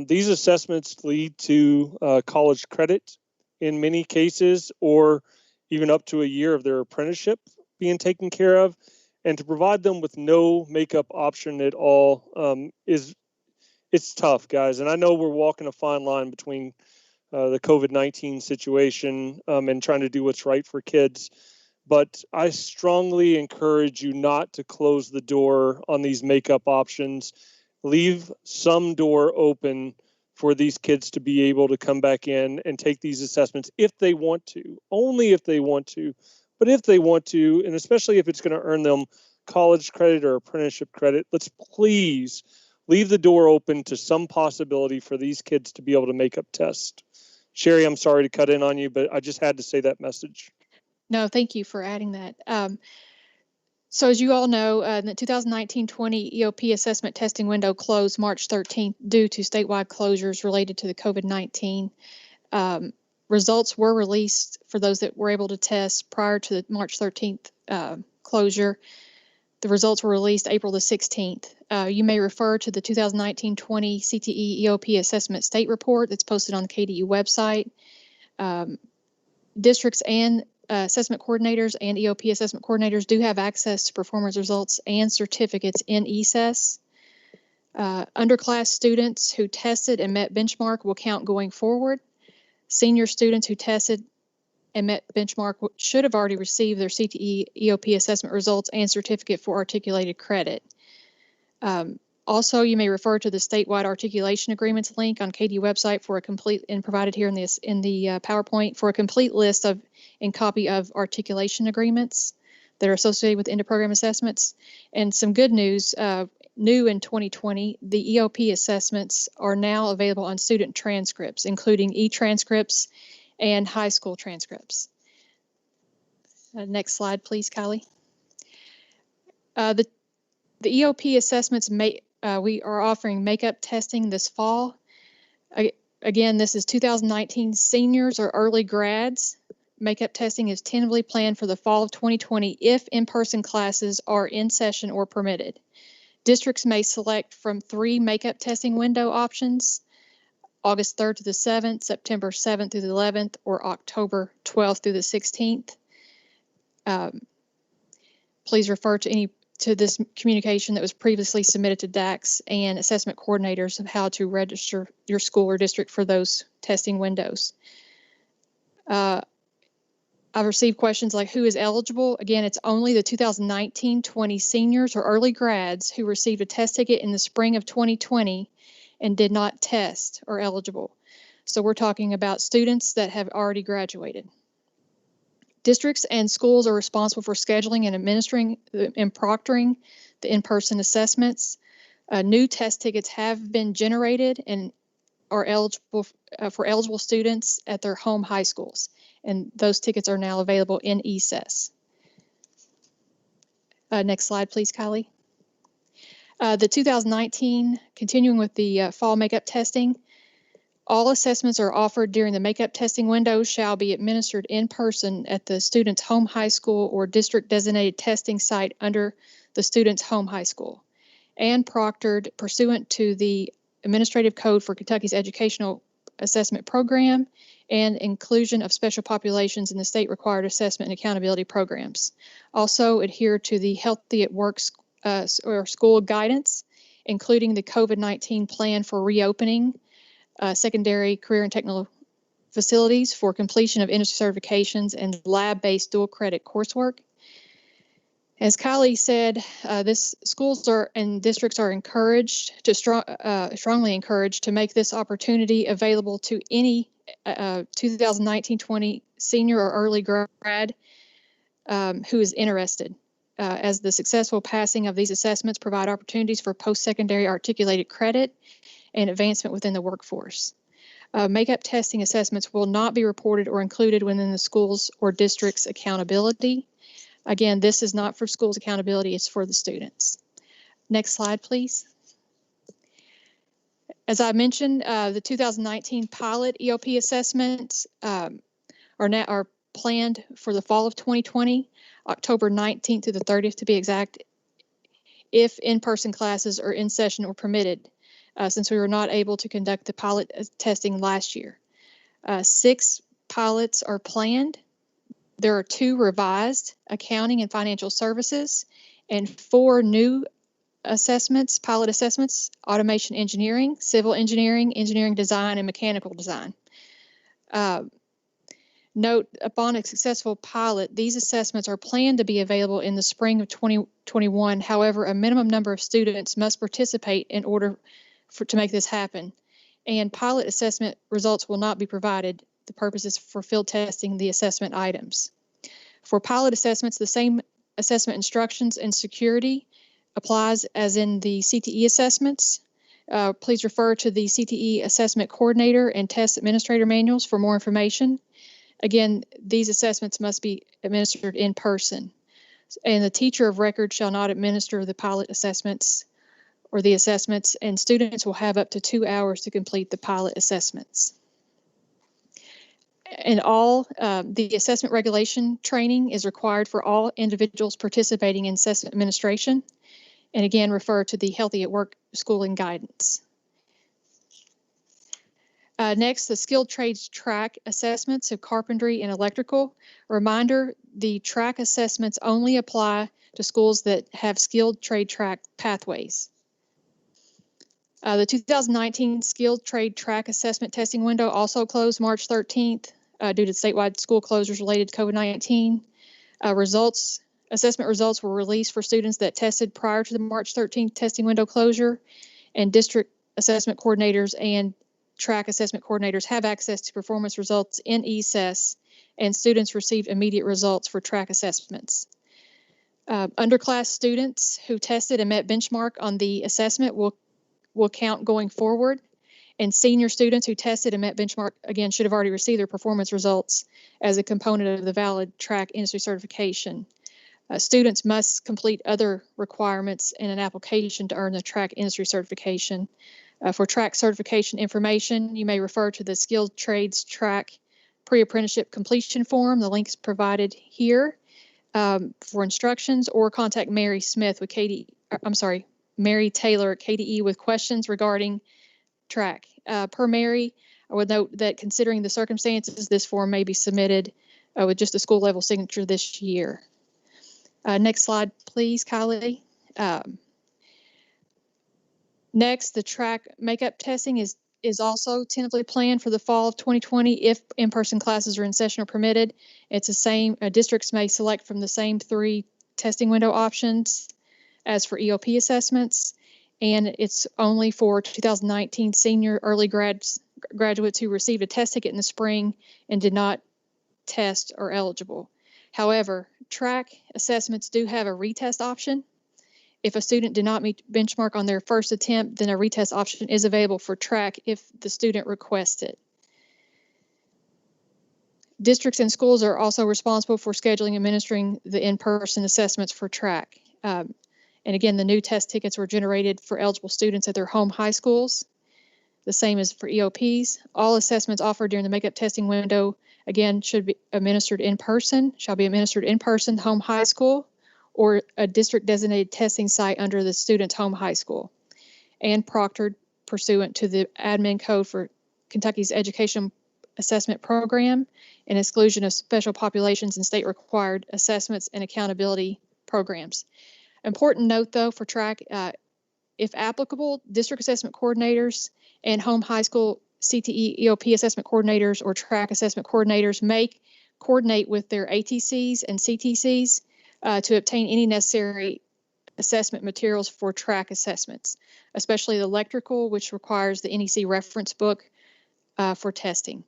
These assessments lead to college credit in many cases, or even up to a year of their apprenticeship being taken care of. And to provide them with no makeup option at all it's tough, guys. And I know we're walking a fine line between the COVID-19 situation and trying to do what's right for kids. But I strongly encourage you not to close the door on these makeup options. Leave some door open for these kids to be able to come back in and take these assessments if they want to, only if they want to. But if they want to, and especially if it's going to earn them college credit or apprenticeship credit, let's please leave the door open to some possibility for these kids to be able to make up tests. Sherry, I'm sorry to cut in on you, but I just had to say that message. No, thank you for adding that. So as you all know, the 2019-20 EOP assessment testing window closed March 13th due to statewide closures related to the COVID-19. Results were released for those that were able to test prior to the March 13th closure. The results were released April the 16th. You may refer to the 2019-20 CTE EOP assessment state report that's posted on the KDU website. Districts and assessment coordinators and EOP assessment coordinators do have access to performance results and certificates in ESES. Underclass students who tested and met benchmark will count going forward. Senior students who tested and met benchmark should have already received their CTE EOP assessment results and certificate for articulated credit. Also, you may refer to the statewide articulation agreements link on KDU website for a complete, and provided here in the PowerPoint, for a complete list of and copy of articulation agreements that are associated with end-of-program assessments. And some good news, new in 2020, the EOP assessments are now available on student transcripts, including e-transcripts and high school transcripts. Next slide, please, Kylie. The EOP assessments we are offering makeup testing this fall. Again, this is 2019 seniors or early grads. Makeup testing is tentatively planned for the fall of 2020 if in-person classes are in session or permitted. Districts may select from 3 makeup testing window options: August 3rd to the 7th, September 7th through the 11th, or October 12th through the 16th. Please refer to this communication that was previously submitted to DACs and assessment coordinators of how to register your school or district for those testing windows. I've received questions like, who is eligible? Again, it's only the 2019-20 seniors or early grads who received a test ticket in the spring of 2020 and did not test are eligible. So we're talking about students that have already graduated. Districts and schools are responsible for scheduling and administering and proctoring the in-person assessments. New test tickets have been generated and are eligible for eligible students at their home high schools, and those tickets are now available in ESES. Next slide, please, Kylie. The 2019, continuing with the fall makeup testing, all assessments are offered during the makeup testing window shall be administered in person at the student's home high school or district designated testing site under the student's home high school, and proctored pursuant to the Administrative Code for Kentucky's Educational Assessment Program and inclusion of special populations in the state required assessment and accountability programs. Also adhere to the Healthy at Work or school guidance, including the COVID-19 plan for reopening secondary career and technical facilities for completion of industry certifications and lab-based dual credit coursework. As Kylie said, schools and districts are encouraged to strongly encouraged to make this opportunity available to any 2019-20 senior or early grad who is interested, as the successful passing of these assessments provide opportunities for post-secondary articulated credit and advancement within the workforce. Makeup testing assessments will not be reported or included within the schools or district's accountability. Again, this is not for schools' accountability, it's for the students. Next slide, please. As I mentioned, the 2019 pilot EOP assessments are planned for the fall of 2020, October 19th to the 30th to be exact, if in-person classes are in session or permitted, since we were not able to conduct the pilot testing last year. 6 pilots are planned. There are 2 revised, accounting and financial services, and 4 new assessments, pilot assessments, automation engineering, civil engineering, engineering design, and mechanical design. Note, upon a successful pilot, these assessments are planned to be available in the spring of 2021. However, a minimum number of students must participate in order to make this happen. And pilot assessment results will not be provided. The purpose is for field testing the assessment items. For pilot assessments, the same assessment instructions and security applies as in the CTE assessments. Please refer to the CTE assessment coordinator and test administrator manuals for more information. Again, these assessments must be administered in person, and the teacher of record shall not administer the pilot assessments or the assessments, and students will have up to 2 hours to complete the pilot assessments. And all the assessment regulation training is required for all individuals participating in assessment administration. And again, refer to the Healthy at Work schooling guidance. Next, the skilled trades track assessments of carpentry and electrical. A reminder, the track assessments only apply to schools that have skilled trade track pathways. The 2019 skilled trade track assessment testing window also closed March 13th due to statewide school closures related to COVID-19. Assessment results were released for students that tested prior to the March 13th testing window closure, and district assessment coordinators and track assessment coordinators have access to performance results in ESES, and students received immediate results for track assessments. Underclass students who tested and met benchmark on the assessment will count going forward, and senior students who tested and met benchmark, again, should have already received their performance results as a component of the valid track industry certification. Students must complete other requirements in an application to earn the track industry certification. For track certification information, you may refer to the Skilled Trades Track Pre-Apprenticeship Completion Form. The link is provided here for instructions, or contact Mary Taylor at KDE with questions regarding track. Per Mary, I would note that considering the circumstances, this form may be submitted with just a school level signature this year. Next slide, please, Kylie. Next, the track makeup testing is also tentatively planned for the fall of 2020 if in-person classes are in session or permitted. It's the same, districts may select from the same 3 testing window options as for EOP assessments, and it's only for 2019 senior early graduates who received a test ticket in the spring and did not test are eligible. However, track assessments do have a retest option. If a student did not meet benchmark on their first attempt, then a retest option is available for track if the student requests it. Districts and schools are also responsible for scheduling and administering the in-person assessments for track. And again, the new test tickets were generated for eligible students at their home high schools. The same as for EOPs. All assessments offered during the makeup testing window, again, shall be administered in person, home high school, or a district designated testing site under the student's home high school, and proctored pursuant to the admin code for Kentucky's Education Assessment Program and exclusion of special populations and state required assessments and accountability programs. Important note though for track, if applicable, district assessment coordinators and home high school CTE EOP assessment coordinators or track assessment coordinators may coordinate with their ATCs and CTCs to obtain any necessary assessment materials for track assessments, especially the electrical, which requires the NEC reference book for testing.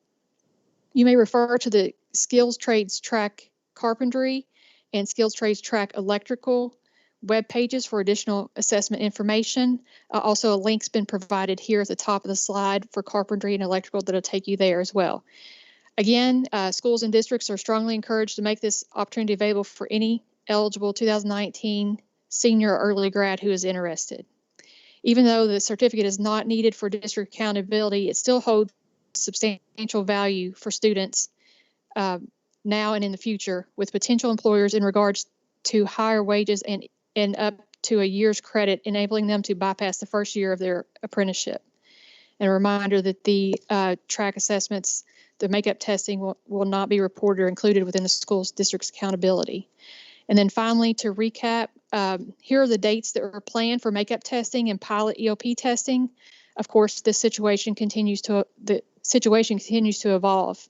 You may refer to the Skills Trades Track Carpentry and Skills Trades Track Electrical web pages for additional assessment information. Also, a link's been provided here at the top of the slide for carpentry and electrical that'll take you there as well. Again, schools and districts are strongly encouraged to make this opportunity available for any eligible 2019 senior or early grad who is interested. Even though the certificate is not needed for district accountability, it still holds substantial value for students now and in the future, with potential employers in regards to higher wages and up to a year's credit, enabling them to bypass the first year of their apprenticeship. And a reminder that the track assessments, the makeup testing will not be reported or included within the school's district's accountability. And then finally, to recap, here are the dates that are planned for makeup testing and pilot EOP testing. Of course, the situation continues to evolve.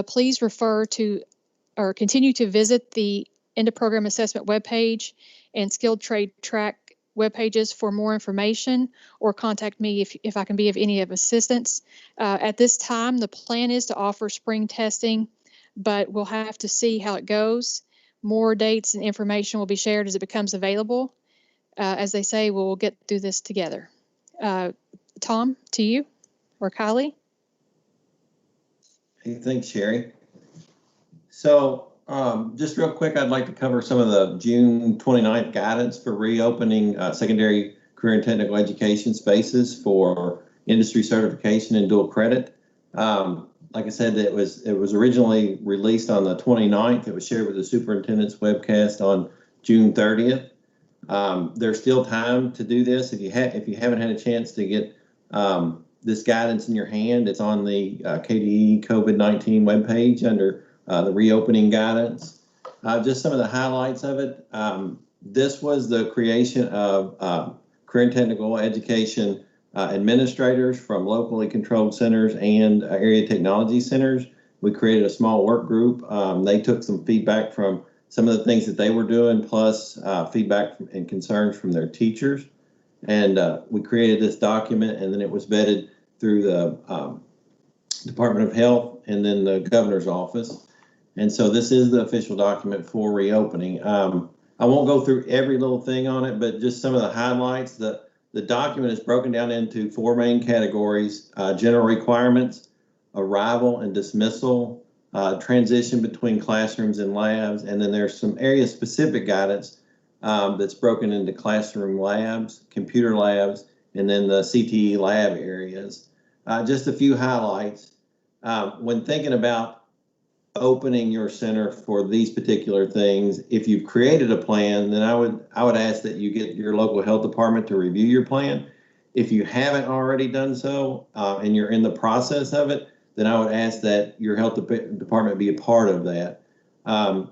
Please refer to or continue to visit the end of program assessment webpage and skilled trade track web pages for more information, or contact me if I can be of any of assistance. At this time, the plan is to offer spring testing, but we'll have to see how it goes. More dates and information will be shared as it becomes available. As they say, we'll get through this together. Tom, to you, or Kylie. Hey, thanks, Sherry. So just real quick, I'd like to cover some of the June 29th guidance for reopening secondary career and technical education spaces for industry certification and dual credit. Like I said, it was originally released on the 29th. It was shared with the superintendent's webcast on June 30th. There's still time to do this. If you haven't had a chance to get this guidance in your hand, it's on the KDE COVID-19 webpage under the reopening guidance. Just some of the highlights of it. This was the creation of career and technical education administrators from locally controlled centers and area technology centers. We created a small work group. They took some feedback from some of the things that they were doing, plus feedback and concerns from their teachers. And we created this document, and then it was vetted through the Department of Health and then the governor's office. And so this is the official document for reopening. I won't go through every little thing on it, but just some of the highlights. The document is broken down into four main categories: general requirements, arrival and dismissal, transition between classrooms and labs, and then there's some area-specific guidance that's broken into classroom labs, computer labs, and then the CTE lab areas. Just a few highlights. When thinking about opening your center for these particular things, if you've created a plan, then I would ask that you get your local health department to review your plan. If you haven't already done so and you're in the process of it, then I would ask that your health department be a part of that. Of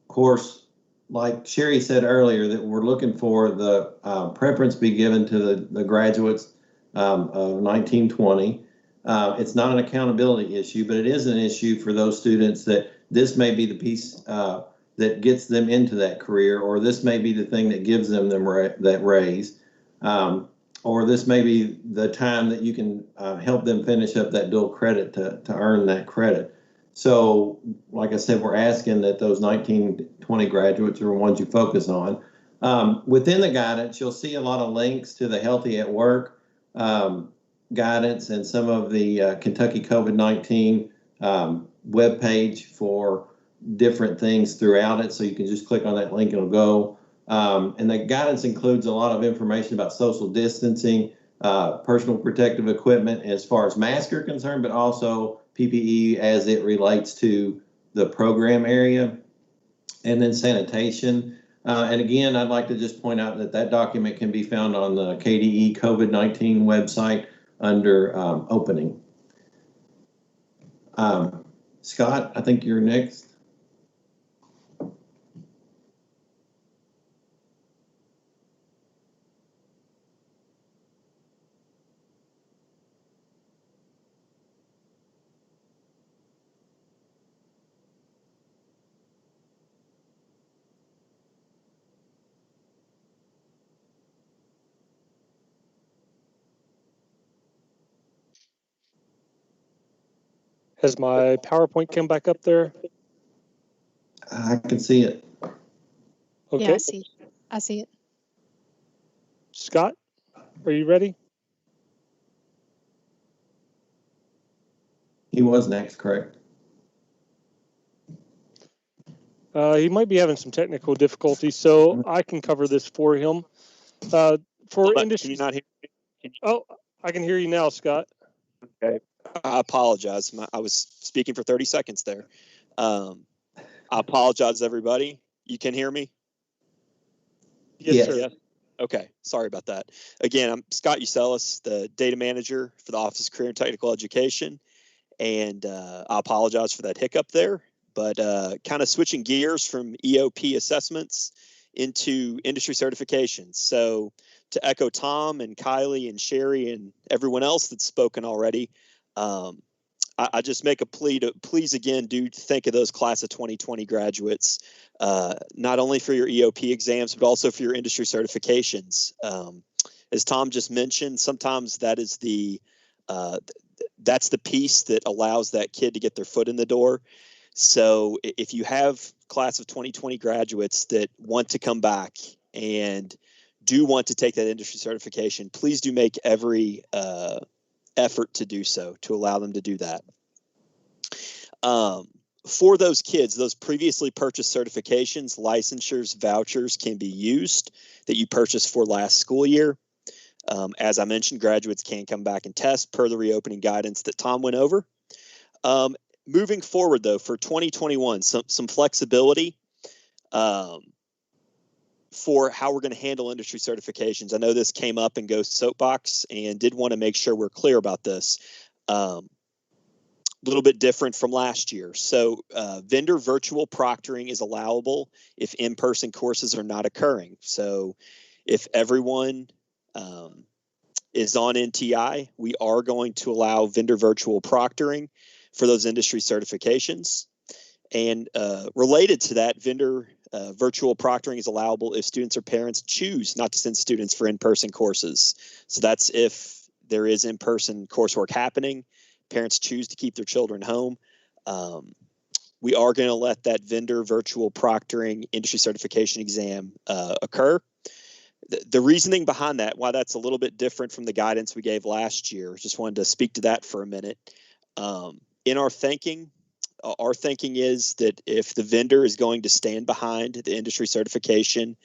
course, like Sherry said earlier, that we're looking for the preference be given to the graduates of 1920. It's not an accountability issue, but it is an issue for those students that this may be the piece that gets them into that career, or this may be the thing that gives them that raise, or this may be the time that you can help them finish up that dual credit to earn that credit. So, like I said, we're asking that those 1920 graduates are the ones you focus on. Within the guidance, you'll see a lot of links to the Healthy at Work guidance and some of the Kentucky COVID-19 webpage for different things throughout it. So you can just click on that link and it'll go. And the guidance includes a lot of information about social distancing, personal protective equipment as far as masks are concerned, but also PPE as it relates to the program area, and then sanitation. And again, I'd like to just point out that document can be found on the KDE COVID-19 website under opening. Scott, I think you're next. Has my PowerPoint come back up there? I can see it. Okay. Yeah, I see it. Scott, are you ready? He was next, correct? He might be having some technical difficulties, so I can cover this for him. For industry, Can you not hear me? oh, I can hear you now, Scott. Okay. I apologize. I was speaking for 30 seconds there. I apologize, everybody. You can hear me? Yes, Yes. sir. Yes. Okay. Sorry about that. Again, I'm Scott Uselis, the data manager for the Office of Career and Technical Education. And I apologize for that hiccup there. But kind of switching gears from EOP assessments into industry certifications. So to echo Tom and Kylie and Sherry and everyone else that's spoken already, I just make a plea to please again do think of those class of 2020 graduates, not only for your EOP exams, but also for your industry certifications. As Tom just mentioned, sometimes that is that's the piece that allows that kid to get their foot in the door. So if you have class of 2020 graduates that want to come back and do want to take that industry certification, please do make every effort to do so, to allow them to do that. For those kids, those previously purchased certifications, licensures, vouchers can be used that you purchased for last school year. As I mentioned, graduates can come back and test per the reopening guidance that Tom went over. Moving forward, though, for 2021, some flexibility for how we're going to handle industry certifications. I know this came up in Ghost Soapbox and did want to make sure we're clear about this. A little bit different from last year. So vendor virtual proctoring is allowable if in-person courses are not occurring. So if everyone is on NTI, we are going to allow vendor virtual proctoring for those industry certifications. And related to that, vendor virtual proctoring is allowable if students or parents choose not to send students for in-person courses. So that's if there is in-person coursework happening, parents choose to keep their children home. We are going to let that vendor virtual proctoring industry certification exam occur. The reasoning behind that, why that's a little bit different from the guidance we gave last year, just wanted to speak to that for a minute. In our thinking is that if the vendor is going to stand behind the industry certification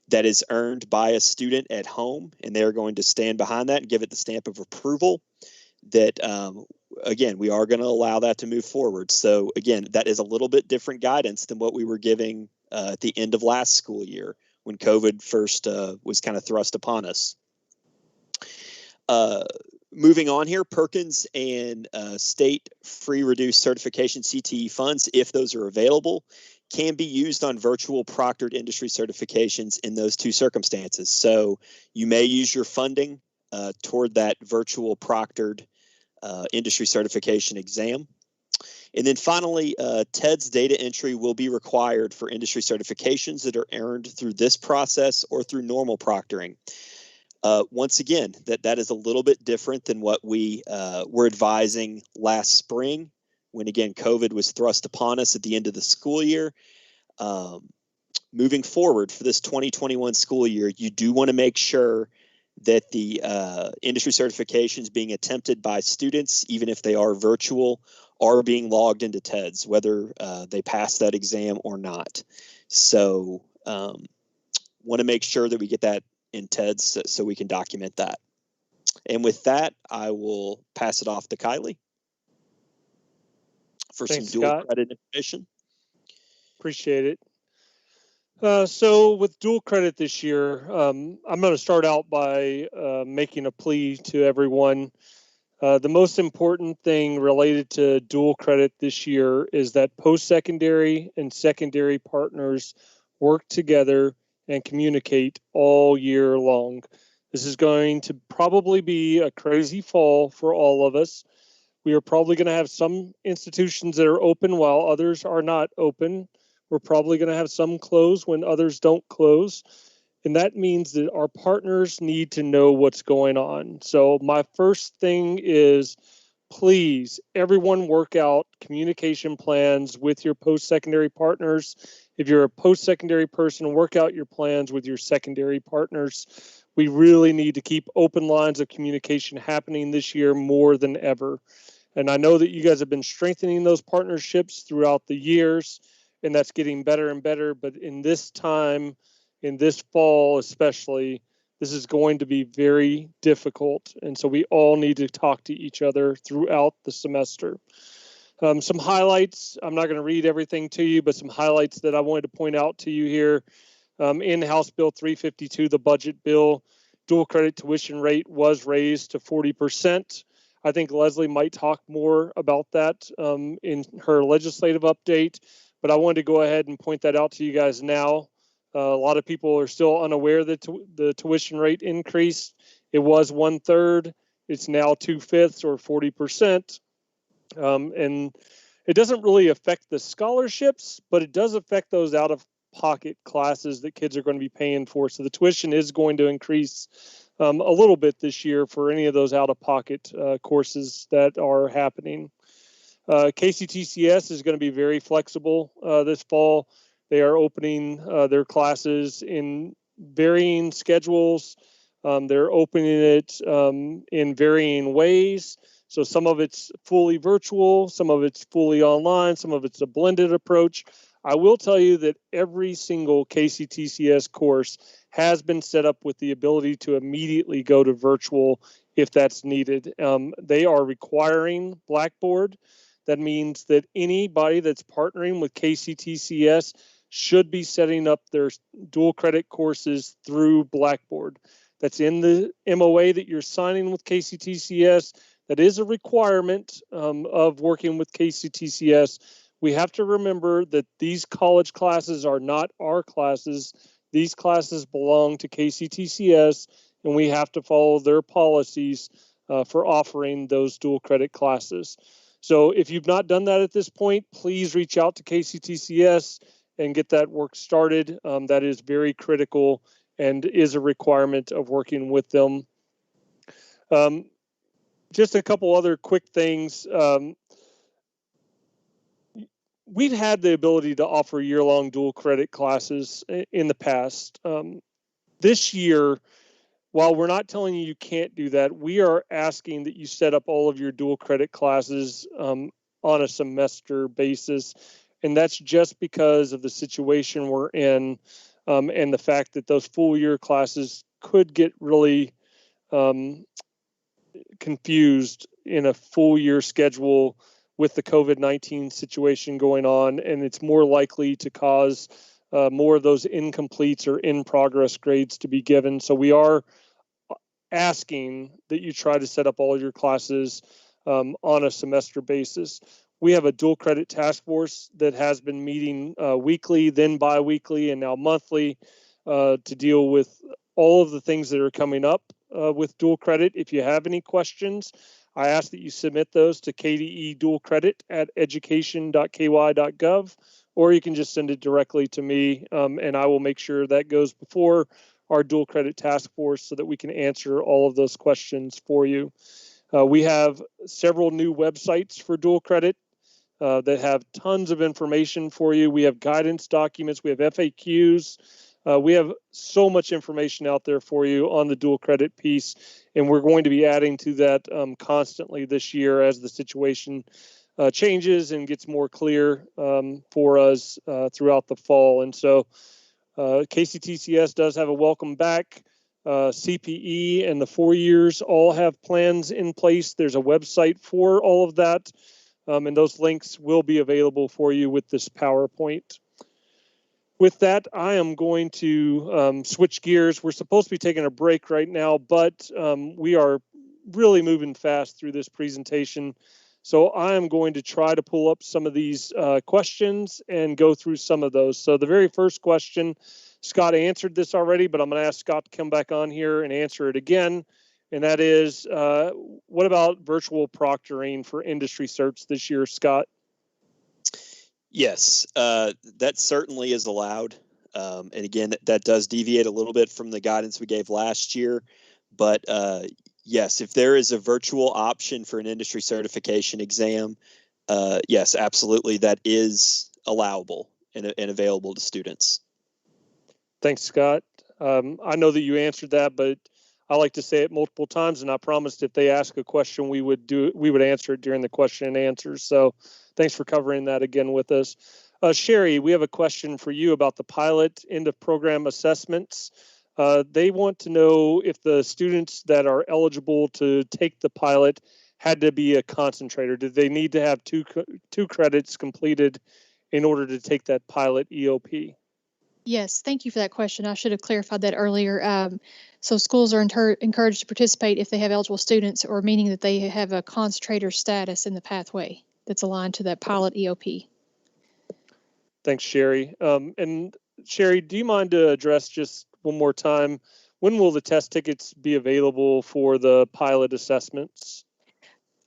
that is earned by a student at home, and they're going to stand behind that and give it the stamp of approval, that, again, we are going to allow that to move forward. So, again, that is a little bit different guidance than what we were giving at the end of last school year when COVID first was kind of thrust upon us. Moving on here, Perkins and state free reduced certification CTE funds, if those are available, can be used on virtual proctored industry certifications in those two circumstances. So you may use your funding toward that virtual proctored industry certification exam. And then finally, TEDS data entry will be required for industry certifications that are earned through this process or through normal proctoring. Once again, that is a little bit different than what we were advising last spring when, again, COVID was thrust upon us at the end of the school year. Moving forward for this 2021 school year, you do want to make sure that the industry certifications being attempted by students, even if they are virtual, are being logged into TEDS, whether they pass that exam or not. So want to make sure that we get that in TEDS so we can document that. And with that, I will pass it off to Kylie for Thanks, some dual Scott. credit information. Appreciate it. So with dual credit this year, I'm going to start out by making a plea to everyone. The most important thing related to dual credit this year is that post-secondary and secondary partners work together and communicate all year long. This is going to probably be a crazy fall for all of us. We are probably going to have some institutions that are open while others are not open. We're probably going to have some close when others don't close. And that means that our partners need to know what's going on. So my first thing is please, everyone work out communication plans with your post-secondary partners. If you're a post-secondary person, work out your plans with your secondary partners. We really need to keep open lines of communication happening this year more than ever. And I know that you guys have been strengthening those partnerships throughout the years, and that's getting better and better. But in this time, in this fall especially, this is going to be very difficult. And so we all need to talk to each other throughout the semester. Some highlights, I'm not going to read everything to you, but some highlights that I wanted to point out to you here. In House Bill 352, the budget bill, dual credit tuition rate was raised to 40%. I think Leslie might talk more about that in her legislative update, but I wanted to go ahead and point that out to you guys now. A lot of people are still unaware that the tuition rate increased. It was 1/3. It's now 2/5 or 40%. And it doesn't really affect the scholarships, but it does affect those out-of-pocket classes that kids are going to be paying for. So the tuition is going to increase a little bit this year for any of those out-of-pocket courses that are happening. KCTCS is going to be very flexible this fall. They are opening their classes in varying schedules. They're opening it in varying ways. So some of it's fully virtual, some of it's fully online, some of it's a blended approach. I will tell you that every single KCTCS course has been set up with the ability to immediately go to virtual if that's needed. They are requiring Blackboard. That means that anybody that's partnering with KCTCS should be setting up their dual credit courses through Blackboard. That's in the MOA that you're signing with KCTCS. That is a requirement of working with KCTCS. We have to remember that these college classes are not our classes. These classes belong to KCTCS, and we have to follow their policies for offering those dual credit classes. So if you've not done that at this point, please reach out to KCTCS and get that work started. That is very critical and is a requirement of working with them. Just a couple other quick things. We've had the ability to offer year-long dual credit classes in the past. This year, while we're not telling you you can't do that, we are asking that you set up all of your dual credit classes on a semester basis. And that's just because of the situation we're in and the fact that those full year classes could get really confused in a full year schedule with the COVID-19 situation going on, and it's more likely to cause more of those incompletes or in progress grades to be given. So we are asking that you try to set up all your classes on a semester basis. We have a dual credit task force that has been meeting weekly, then bi-weekly, and now monthly to deal with all of the things that are coming up with dual credit. If you have any questions, I ask that you submit those to kdedualcredit@education.ky.gov, or you can just send it directly to me, and I will make sure that goes before our dual credit task force so that we can answer all of those questions for you. We have several new websites for dual credit that have tons of information for you. We have guidance documents, we have FAQs. We have so much information out there for you on the dual credit piece, and we're going to be adding to that constantly this year as the situation changes and gets more clear for us throughout the fall. And so KCTCS does have a welcome back. CPE and the 4 years all have plans in place. There's a website for all of that, and those links will be available for you with this PowerPoint. With that, I am going to switch gears. We're supposed to be taking a break right now, but we are really moving fast through this presentation. So I am going to try to pull up some of these questions and go through some of those. So the very first question, Scott answered this already, but I'm going to ask Scott to come back on here and answer it again. And that is, what about virtual proctoring for industry certs this year, Scott? Yes, that certainly is allowed. And again, that does deviate a little bit from the guidance we gave last year. But yes, if there is a virtual option for an industry certification exam, yes, absolutely, that is allowable and available to students. Thanks, Scott. I know that you answered that, but I like to say it multiple times, and I promised if they ask a question, we would answer it during the question and answers. So thanks for covering that again with us. Sherry, we have a question for you about the pilot end of program assessments. They want to know if the students that are eligible to take the pilot had to be a concentrator. Did they need to have two credits completed in order to take that pilot EOP? Yes, thank you for that question. I should have clarified that earlier. So schools are encouraged to participate if they have eligible students, or meaning that they have a concentrator status in the pathway that's aligned to that pilot EOP. Thanks, Sherry. And Sherry, do you mind to address just one more time, when will the test tickets be available for the pilot assessments?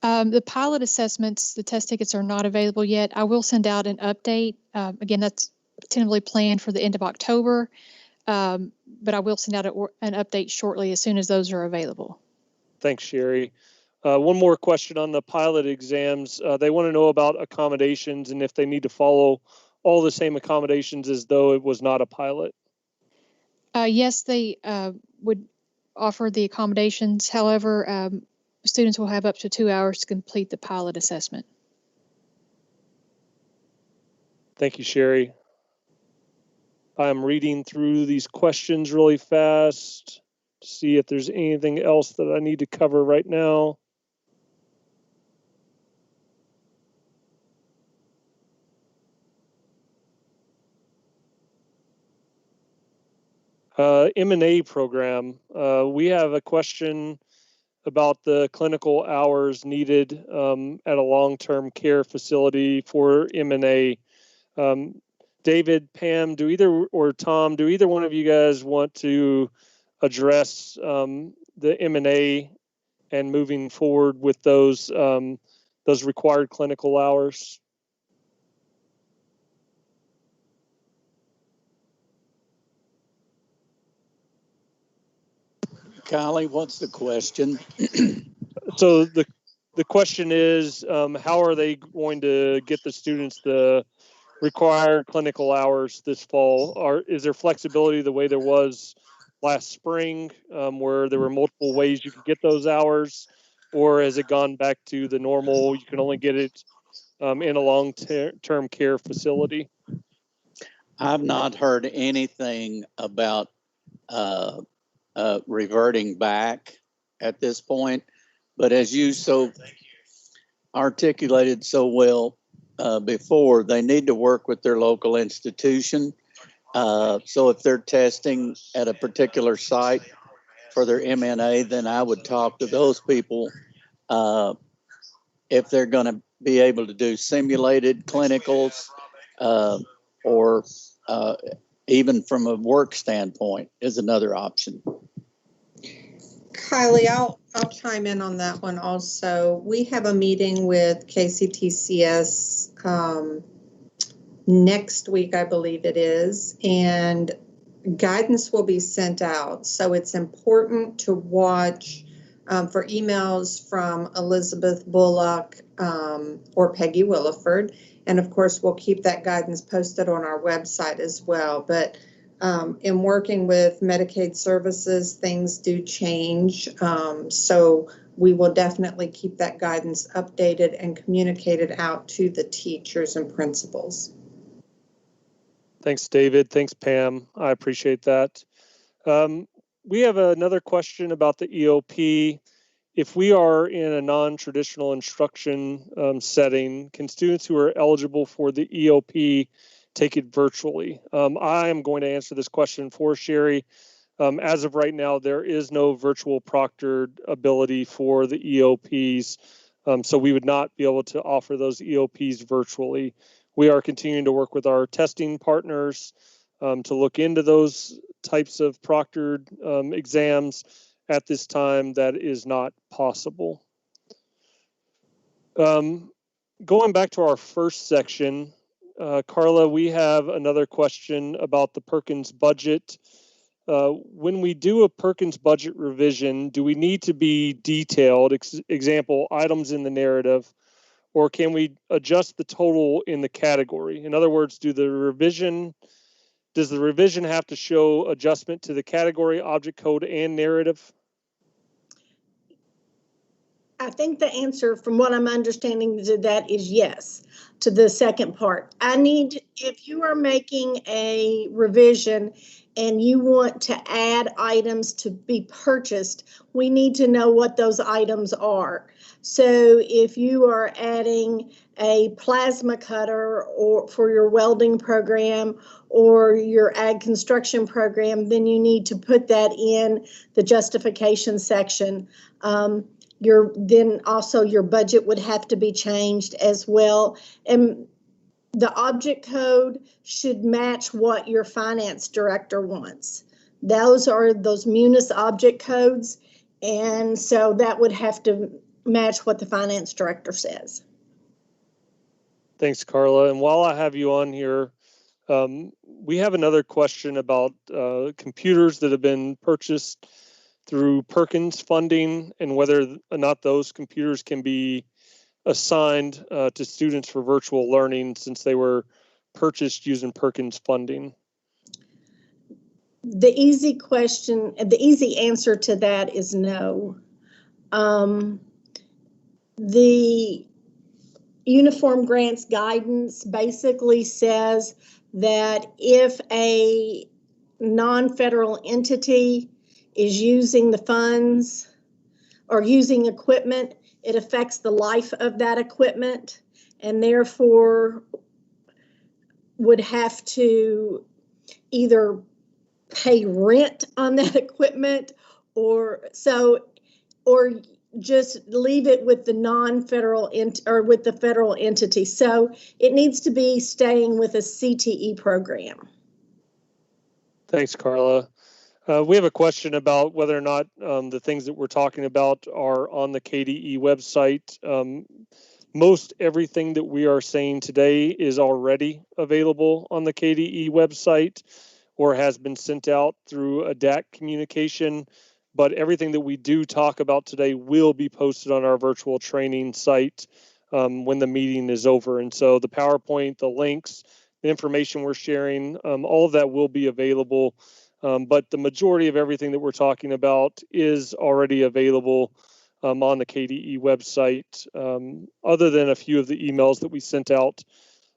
The pilot assessments, the test tickets are not available yet. I will send out an update. Again, that's tentatively planned for the end of October, but I will send out an update shortly as soon as those are available. Thanks, Sherry. One more question on the pilot exams. They want to know about accommodations and if they need to follow all the same accommodations as though it was not a pilot. Yes, they would offer the accommodations. However, students will have up to 2 hours to complete the pilot assessment. Thank you, Sherry. I'm reading through these questions really fast to see if there's anything else that I need to cover right now. M&A program. We have a question about the clinical hours needed at a long-term care facility for M&A. David, Pam, or Tom, do either one of you guys want to address the M&A and moving forward with those required clinical hours? Kylie, what's the question? So the question is, how are they going to get the students the required clinical hours this fall? Is there flexibility the way there was last spring, where there were multiple ways you could get those hours, or has it gone back to the normal, you can only get it in a long-term care facility? I've not heard anything about reverting back at this point, but as you so articulated so well before, they need to work with their local institution. So if they're testing at a particular site for their M&A, then I would talk to those people if they're going to be able to do simulated clinicals or even from a work standpoint is another option. Kylie, I'll chime in on that one also. We have a meeting with KCTCS next week, I believe it is, and guidance will be sent out. So it's important to watch for emails from Elizabeth Bullock or Peggy Williford. And of course, we'll keep that guidance posted on our website as well. But in working with Medicaid services, things do change. So we will definitely keep that guidance updated and communicated out to the teachers and principals. Thanks, David. Thanks, Pam. I appreciate that. We have another question about the EOP. If we are in a non-traditional instruction setting, can students who are eligible for the EOP take it virtually? I am going to answer this question for Sherry. As of right now, there is no virtual proctored ability for the EOPs, so we would not be able to offer those EOPs virtually. We are continuing to work with our testing partners to look into those types of proctored exams. At this time, that is not possible. Going back to our first section, Carla, we have another question about the Perkins budget. when we do a Perkins budget revision, do we need to be detailed, example, items in the narrative, or can we adjust the total in the category? In other words, does the revision have to show adjustment to the category, object code, and narrative? I think the answer, from what I'm understanding to that, is yes, to the second part. If you are making a revision and you want to add items to be purchased, we need to know what those items are. So if you are adding a plasma cutter or for your welding program or your ag construction program, then you need to put that in the justification section. Then also your budget would have to be changed as well. And the object code should match what your finance director wants. Those are those Munis object codes. And so that would have to match what the finance director says. Thanks, Carla. And while I have you on here, we have another question about computers that have been purchased through Perkins funding and whether or not those computers can be assigned to students for virtual learning since they were purchased using Perkins funding. The easy answer to that is no. The Uniform Grants Guidance basically says that if a non-federal entity is using the funds or using equipment, it affects the life of that equipment and therefore would have to either pay rent on that equipment or just leave it with the non-federal or with the federal entity. So it needs to be staying with a CTE program. Thanks, Carla. We have a question about whether or not the things that we're talking about are on the KDE website. Most everything that we are saying today is already available on the KDE website or has been sent out through a DAC communication, but everything that we do talk about today will be posted on our virtual training site when the meeting is over. And so the PowerPoint, the links, the information we're sharing, all of that will be available. But the majority of everything that we're talking about is already available on the KDE website, other than a few of the emails that we sent out.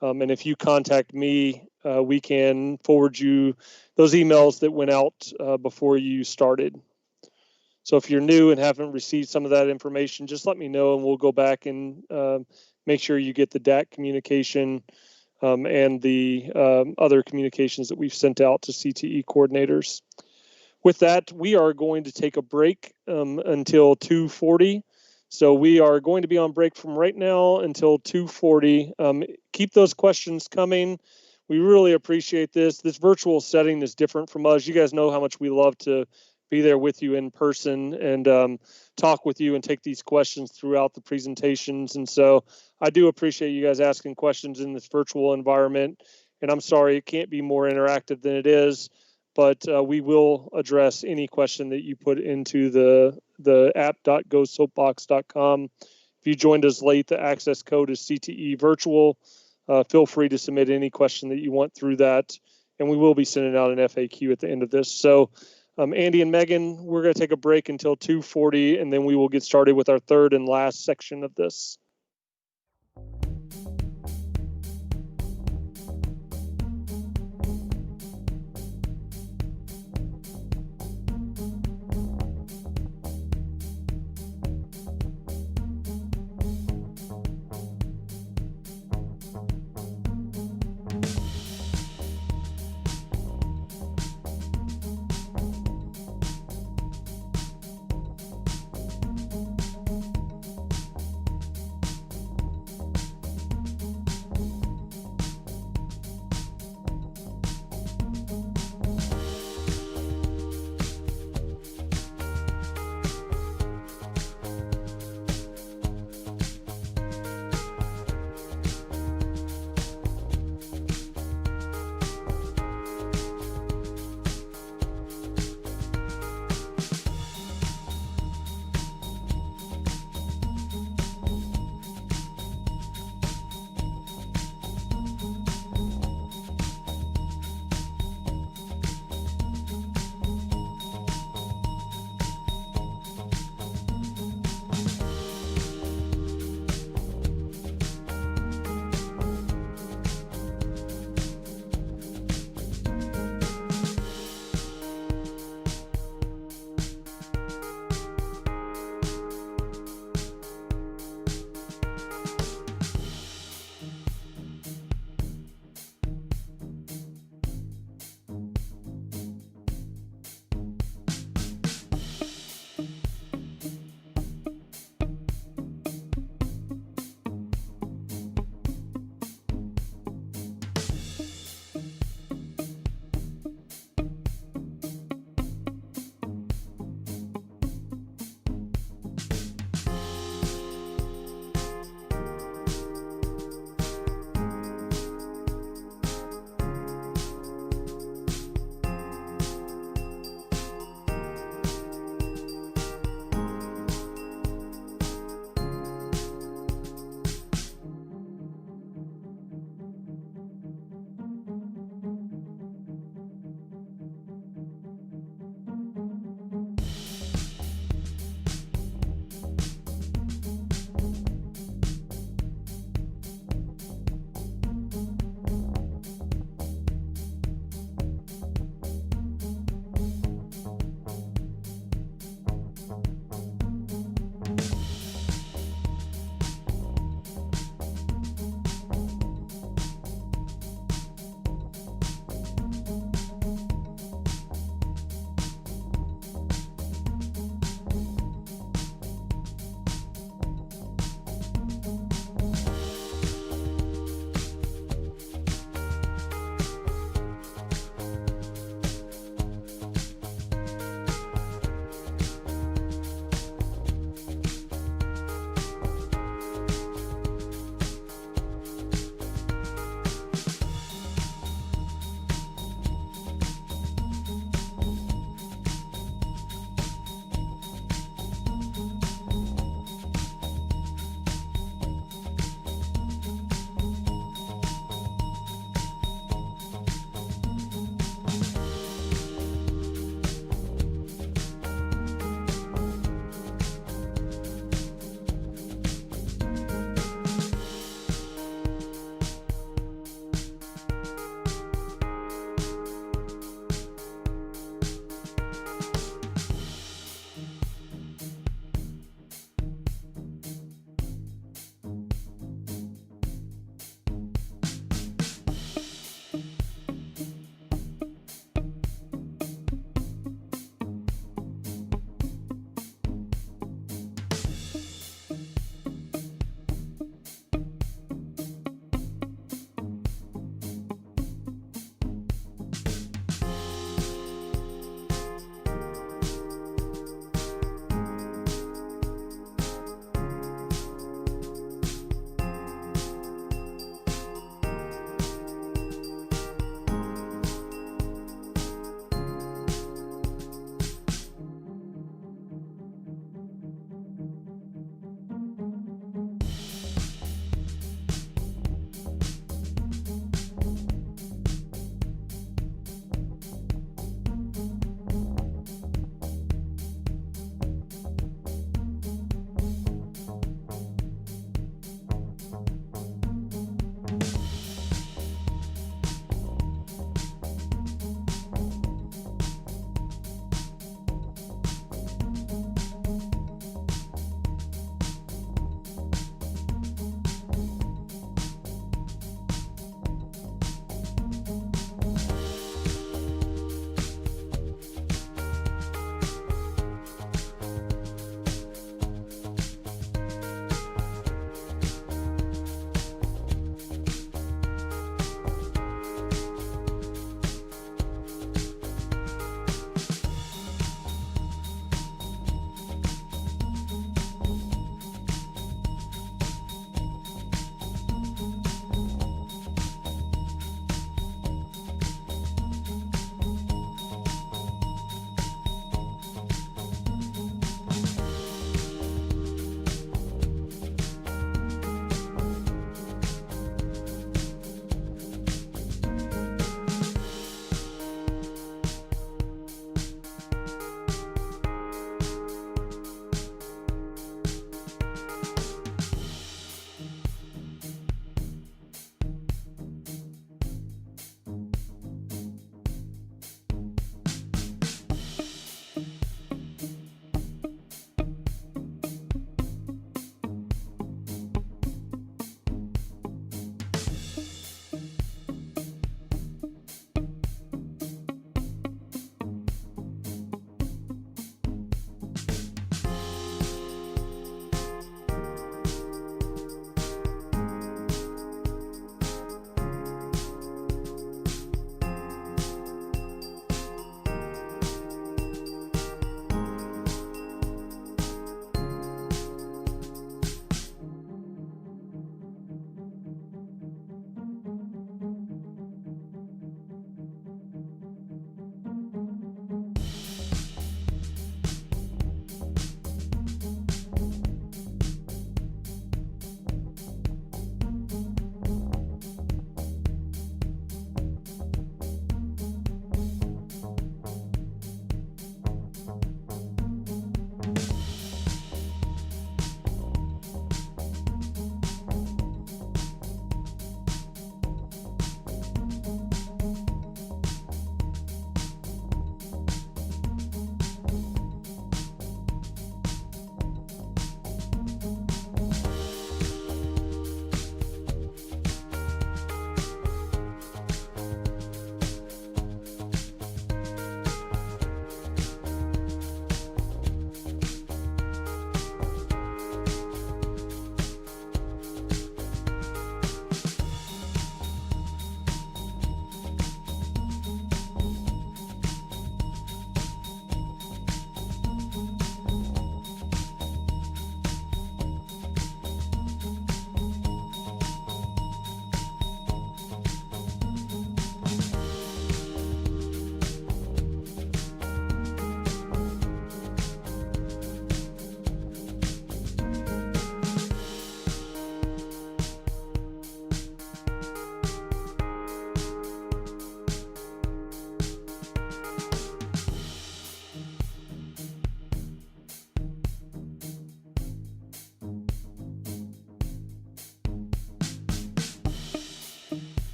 And if you contact me, we can forward you those emails that went out before you started. So if you're new and haven't received some of that information, just let me know and we'll go back and make sure you get the DAC communication and the other communications that we've sent out to CTE coordinators. With that, we are going to take a break until 2:40. So we are going to be on break from right now until 2:40. Keep those questions coming. We really appreciate this. This virtual setting is different from us. You guys know how much we love to be there with you in person and talk with you and take these questions throughout the presentations. And so I do appreciate you guys asking questions in this virtual environment. And I'm sorry it can't be more interactive than it is, but we will address any question that you put into the app.gosoapbox.com. If you joined us late, the access code is CTE virtual. Feel free to submit any question that you want through that. And we will be sending out an FAQ at the end of this. So Andy and Megan, we're going to take a break until 2:40, and then we will get started with our third and last section of this.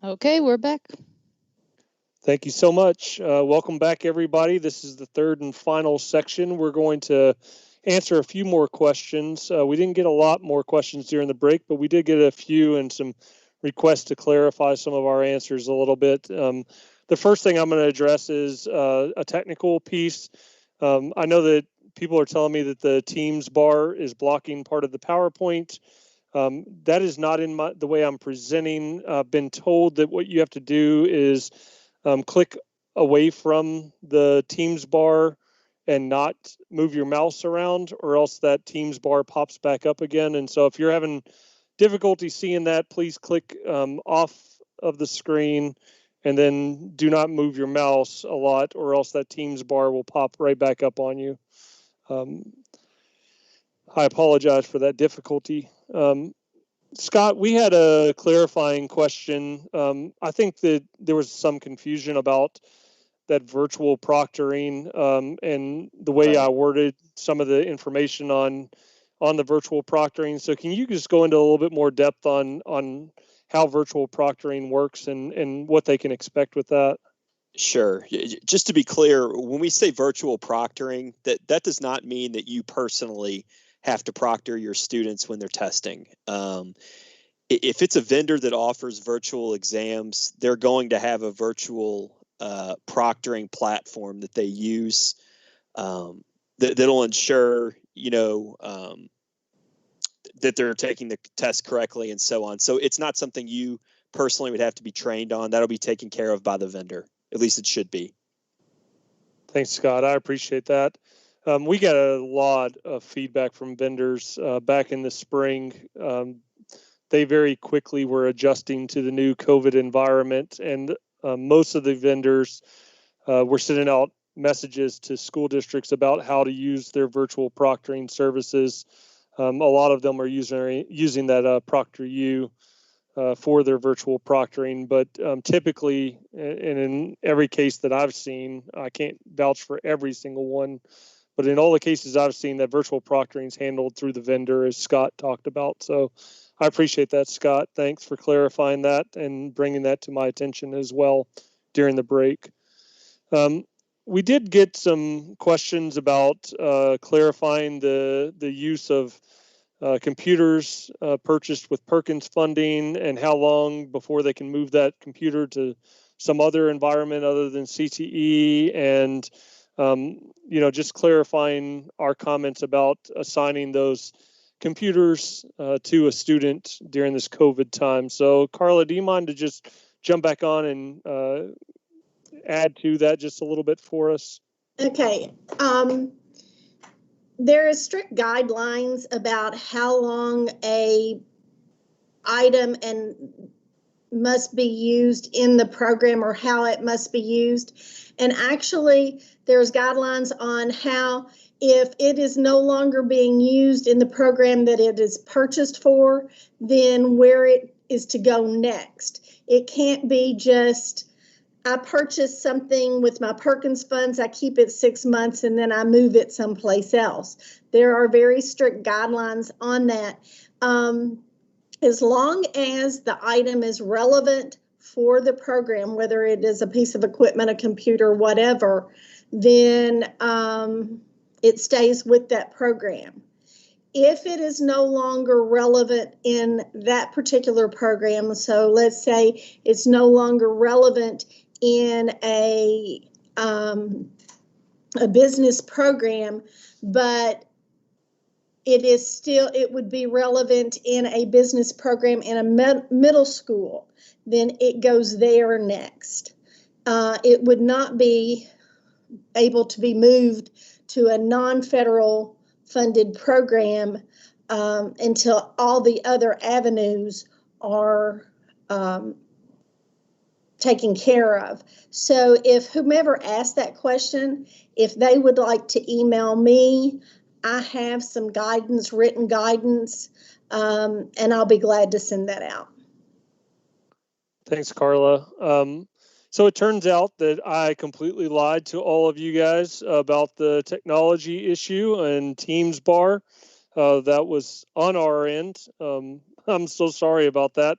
Okay, we're back. Thank you so much. Welcome back, everybody. This is the third and final section. We're going to answer a few more questions. We didn't get a lot more questions during the break, but we did get a few and some requests to clarify some of our answers a little bit. The first thing I'm going to address is a technical piece. I know that people are telling me that the Teams bar is blocking part of the PowerPoint. That is not in the way I'm presenting. I've been told that what you have to do is click away from the Teams bar and not move your mouse around, or else that Teams bar pops back up again. And so if you're having difficulty seeing that, please click off of the screen and then do not move your mouse a lot, or else that Teams bar will pop right back up on you. I apologize for that difficulty. Scott, we had a clarifying question. I think that there was some confusion about that virtual proctoring and the way I worded some of the information on the virtual proctoring. So can you just go into a little bit more depth on how virtual proctoring works and what they can expect with that? Sure. Just to be clear, when we say virtual proctoring, that does not mean that you personally have to proctor your students when they're testing. If it's a vendor that offers virtual exams, they're going to have a virtual proctoring platform that they use that'll ensure, that they're taking the test correctly and so on. So it's not something you personally would have to be trained on. That'll be taken care of by the vendor. At least it should be. Thanks, Scott. I appreciate that. We got a lot of feedback from vendors back in the spring. They very quickly were adjusting to the new COVID environment, and most of the vendors were sending out messages to school districts about how to use their virtual proctoring services. A lot of them are using that ProctorU for their virtual proctoring, but typically, and in every case that I've seen, I can't vouch for every single one, but in all the cases I've seen, that virtual proctoring is handled through the vendor, as Scott talked about. So I appreciate that, Scott. Thanks for clarifying that and bringing that to my attention as well during the break. We did get some questions about clarifying the use of computers purchased with Perkins funding and how long before they can move that computer to some other environment other than CTE, and just clarifying our comments about assigning those computers to a student during this COVID time. So Carla, do you mind to just jump back on and add to that just a little bit for us? Okay. There is strict guidelines about how long a item must be used in the program, or how it must be used. And actually, there's guidelines on how, if it is no longer being used in the program that it is purchased for, then where it is to go next. It can't be just, I purchased something with my Perkins funds, I keep it 6 months, and then I move it someplace else. There are very strict guidelines on that. As long as the item is relevant for the program, whether it is a piece of equipment, a computer, whatever, then it stays with that program. If it is no longer relevant in that particular program, so let's say it's no longer relevant in a business program, but it would be relevant in a business program in a middle school, then it goes there next. It would not be able to be moved to a non-federal funded program until all the other avenues are taken care of. So if whomever asked that question, if they would like to email me, I have some guidance, written guidance, and I'll be glad to send that out. Thanks, Carla. So it turns out that I completely lied to all of you guys about the technology issue and Teams bar. That was on our end. I'm so sorry about that.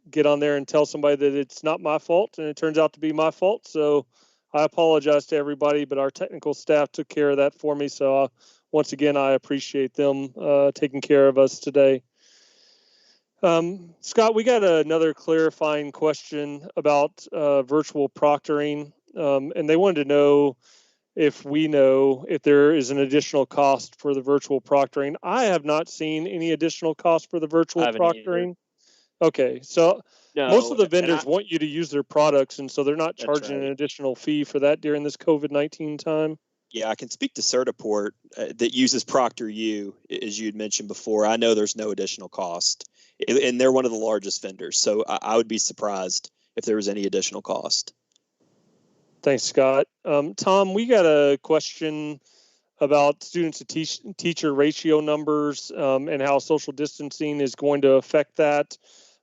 get on there and tell somebody that it's not my fault, and it turns out to be my fault. So I apologize to everybody, but our technical staff took care of that for me. So once again, I appreciate them taking care of us today. Scott, we got another clarifying question about virtual proctoring, and they wanted to know if we know if there is an additional cost for the virtual proctoring. I have not seen any additional cost for the virtual proctoring. Okay, so most of the vendors want you to use their products, and so they're not charging an additional fee for that during this COVID-19 time. Yeah, I can speak to Certiport that uses ProctorU, as you had mentioned before. I know there's no additional cost, and they're one of the largest vendors. So I would be surprised if there was any additional cost. Thanks, Scott. Tom, we got a question about student to teacher ratio numbers and how social distancing is going to affect that.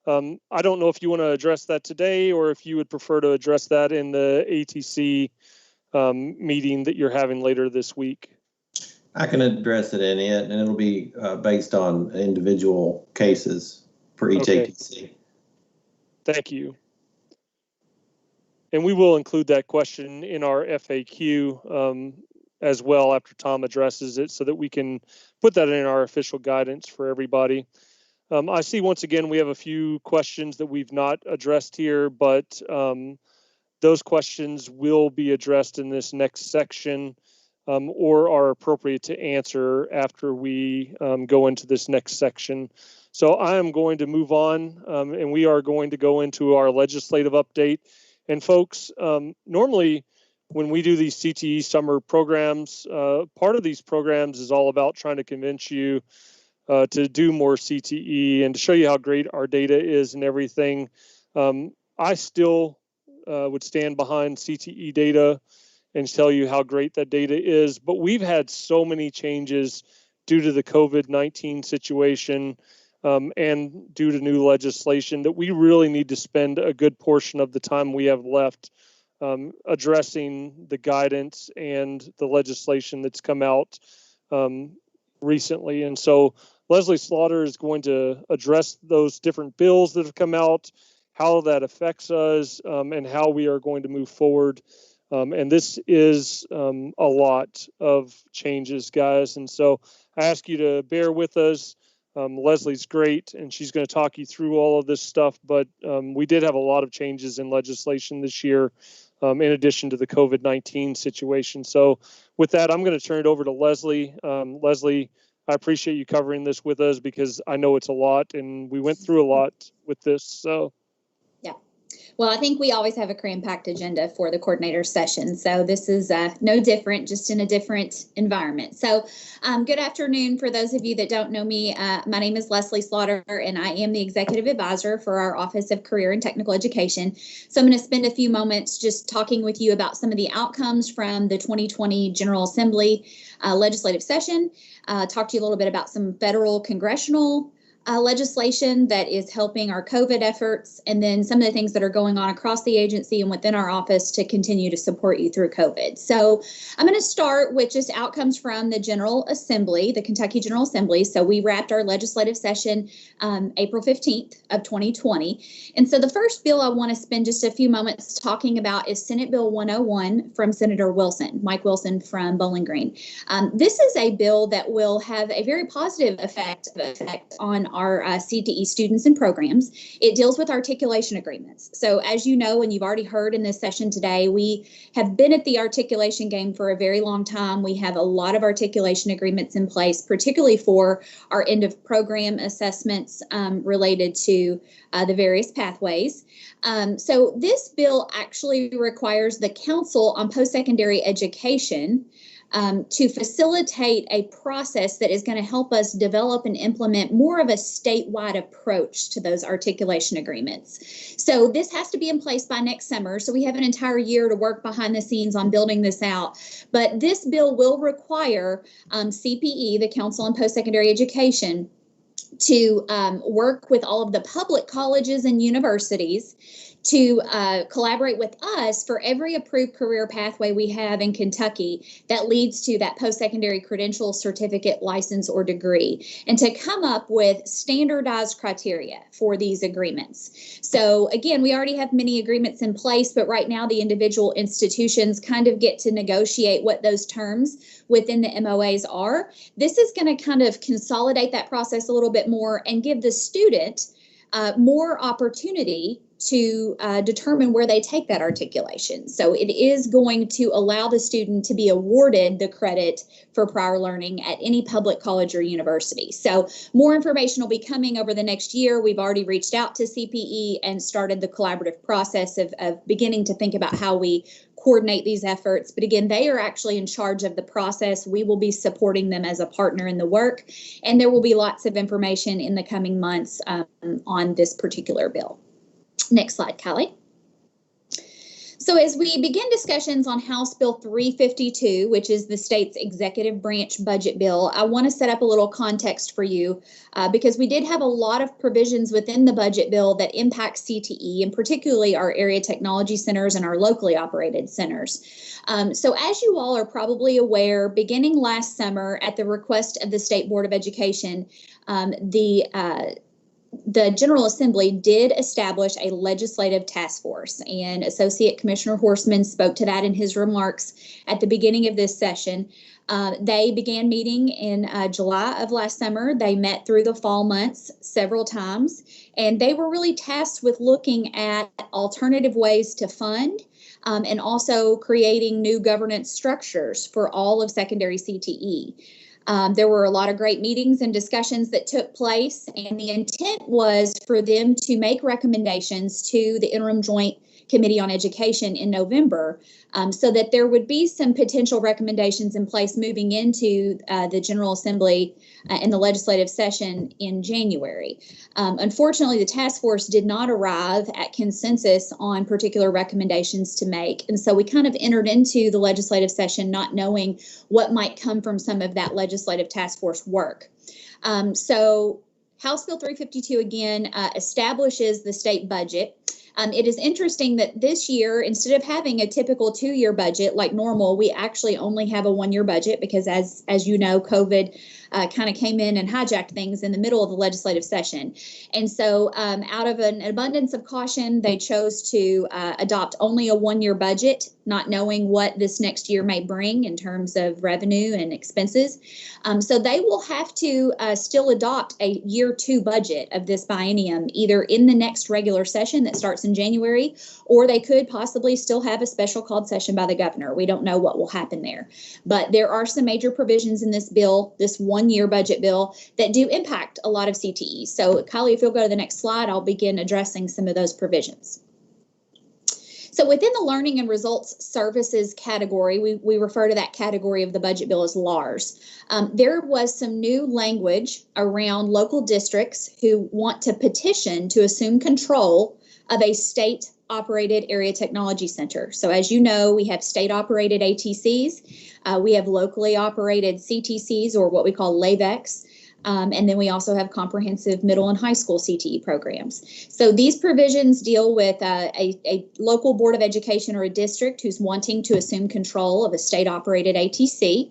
I don't know if you want to address that today or if you would prefer to address that in the ATC meeting that you're having later this week. I can address it in it, and it'll be based on individual cases for each ATC. Thank you. And we will include that question in our FAQ as well after Tom addresses it so that we can put that in our official guidance for everybody. I see once again we have a few questions that we've not addressed here, but those questions will be addressed in this next section or are appropriate to answer after we go into this next section. So I am going to move on and we are going to go into our legislative update. And folks, normally when we do these CTE summer programs, part of these programs is all about trying to convince you to do more CTE and to show you how great our data is and everything. I still would stand behind CTE data and tell you how great that data is, but we've had so many changes due to the COVID-19 situation and due to new legislation that we really need to spend a good portion of the time we have left addressing the guidance and the legislation that's come out recently. And so Leslie Slaughter is going to address those different bills that have come out, how that affects us, and how we are going to move forward. And this is a lot of changes, guys. And so I ask you to bear with us. Leslie's great, and she's going to talk you through all of this stuff. But we did have a lot of changes in legislation this year, in addition to the COVID-19 situation. So with that, I'm going to turn it over to Leslie. Leslie, I appreciate you covering this with us because I know it's a lot, and we went through a lot with this. So. Well, I think we always have a cram-packed agenda for the coordinator session. So this is no different, just in a different environment. So good afternoon. For those of you that don't know me, my name is Leslie Slaughter, and I am the executive advisor for our Office of Career and Technical Education. So I'm going to spend a few moments just talking with you about some of the outcomes from the 2020 General Assembly legislative session, talk to you a little bit about some federal congressional legislation that is helping our COVID efforts, and then some of the things that are going on across the agency and within our office to continue to support you through COVID. So I'm going to start with just outcomes from the General Assembly, the Kentucky General Assembly. So we wrapped our legislative session April 15th of 2020. And so the first bill I want to spend just a few moments talking about is Senate Bill 101 from Senator Wilson, Mike Wilson from Bowling Green. This is a bill that will have a very positive effect on our CTE students and programs. It deals with articulation agreements. So as you know, and you've already heard in this session today, we have been at the articulation game for a very long time. We have a lot of articulation agreements in place, particularly for our end of program assessments related to the various pathways. So this bill actually requires the Council on Post-Secondary Education to facilitate a process that is going to help us develop and implement more of a statewide approach to those articulation agreements. So this has to be in place by next summer. So we have an entire year to work behind the scenes on building this out. But this bill will require CPE, the Council on Post-Secondary Education, to work with all of the public colleges and universities to collaborate with us for every approved career pathway we have in Kentucky that leads to that post-secondary credential, certificate, license, or degree, and to come up with standardized criteria for these agreements. So again, we already have many agreements in place, but right now the individual institutions kind of get to negotiate what those terms within the MOAs are. This is going to kind of consolidate that process a little bit more and give the student more opportunity to determine where they take that articulation. So it is going to allow the student to be awarded the credit for prior learning at any public college or university. So more information will be coming over the next year. We've already reached out to CPE and started the collaborative process of beginning to think about how we coordinate these efforts. But again, they are actually in charge of the process. We will be supporting them as a partner in the work, and there will be lots of information in the coming months on this particular bill. Next slide, Callie. So as we begin discussions on House Bill 352, which is the state's executive branch budget bill, I want to set up a little context for you because we did have a lot of provisions within the budget bill that impact CTE, and particularly our area technology centers and our locally operated centers. So as you all are probably aware, beginning last summer at the request of the State Board of Education, the General Assembly did establish a legislative task force, and Associate Commissioner Horstman spoke to that in his remarks at the beginning of this session. They began meeting in July of last summer. They met through the fall months several times, and they were really tasked with looking at alternative ways to fund and also creating new governance structures for all of secondary CTE. There were a lot of great meetings and discussions that took place, and the intent was for them to make recommendations to the Interim Joint Committee on Education in November, so that there would be some potential recommendations in place moving into the General Assembly and the legislative session in January. Unfortunately, the task force did not arrive at consensus on particular recommendations to make, and so we kind of entered into the legislative session not knowing what might come from some of that legislative task force work. So House Bill 352 again establishes the state budget. It is interesting that this year, instead of having a typical 2-year budget like normal, we actually only have a 1-year budget because, as you know, COVID kind of came in and hijacked things in the middle of the legislative session. And so out of an abundance of caution, they chose to adopt only a 1-year budget, not knowing what this next year may bring in terms of revenue and expenses. So they will have to still adopt a year 2 budget of this biennium, either in the next regular session that starts in January, or they could possibly still have a special called session by the governor. We don't know what will happen there. But there are some major provisions in this bill, this 1-year budget bill, that do impact a lot of CTE. So Kylie, if you'll go to the next slide, I'll begin addressing some of those provisions. So within the learning and results services category, we refer to that category of the budget bill as LARS. There was some new language around local districts who want to petition to assume control of a state-operated area technology center. So as you know, we have state-operated ATCs, we have locally operated CTCs, or what we call LAVECs, and then we also have comprehensive middle and high school CTE programs. So these provisions deal with a local board of education or a district who's wanting to assume control of a state-operated ATC.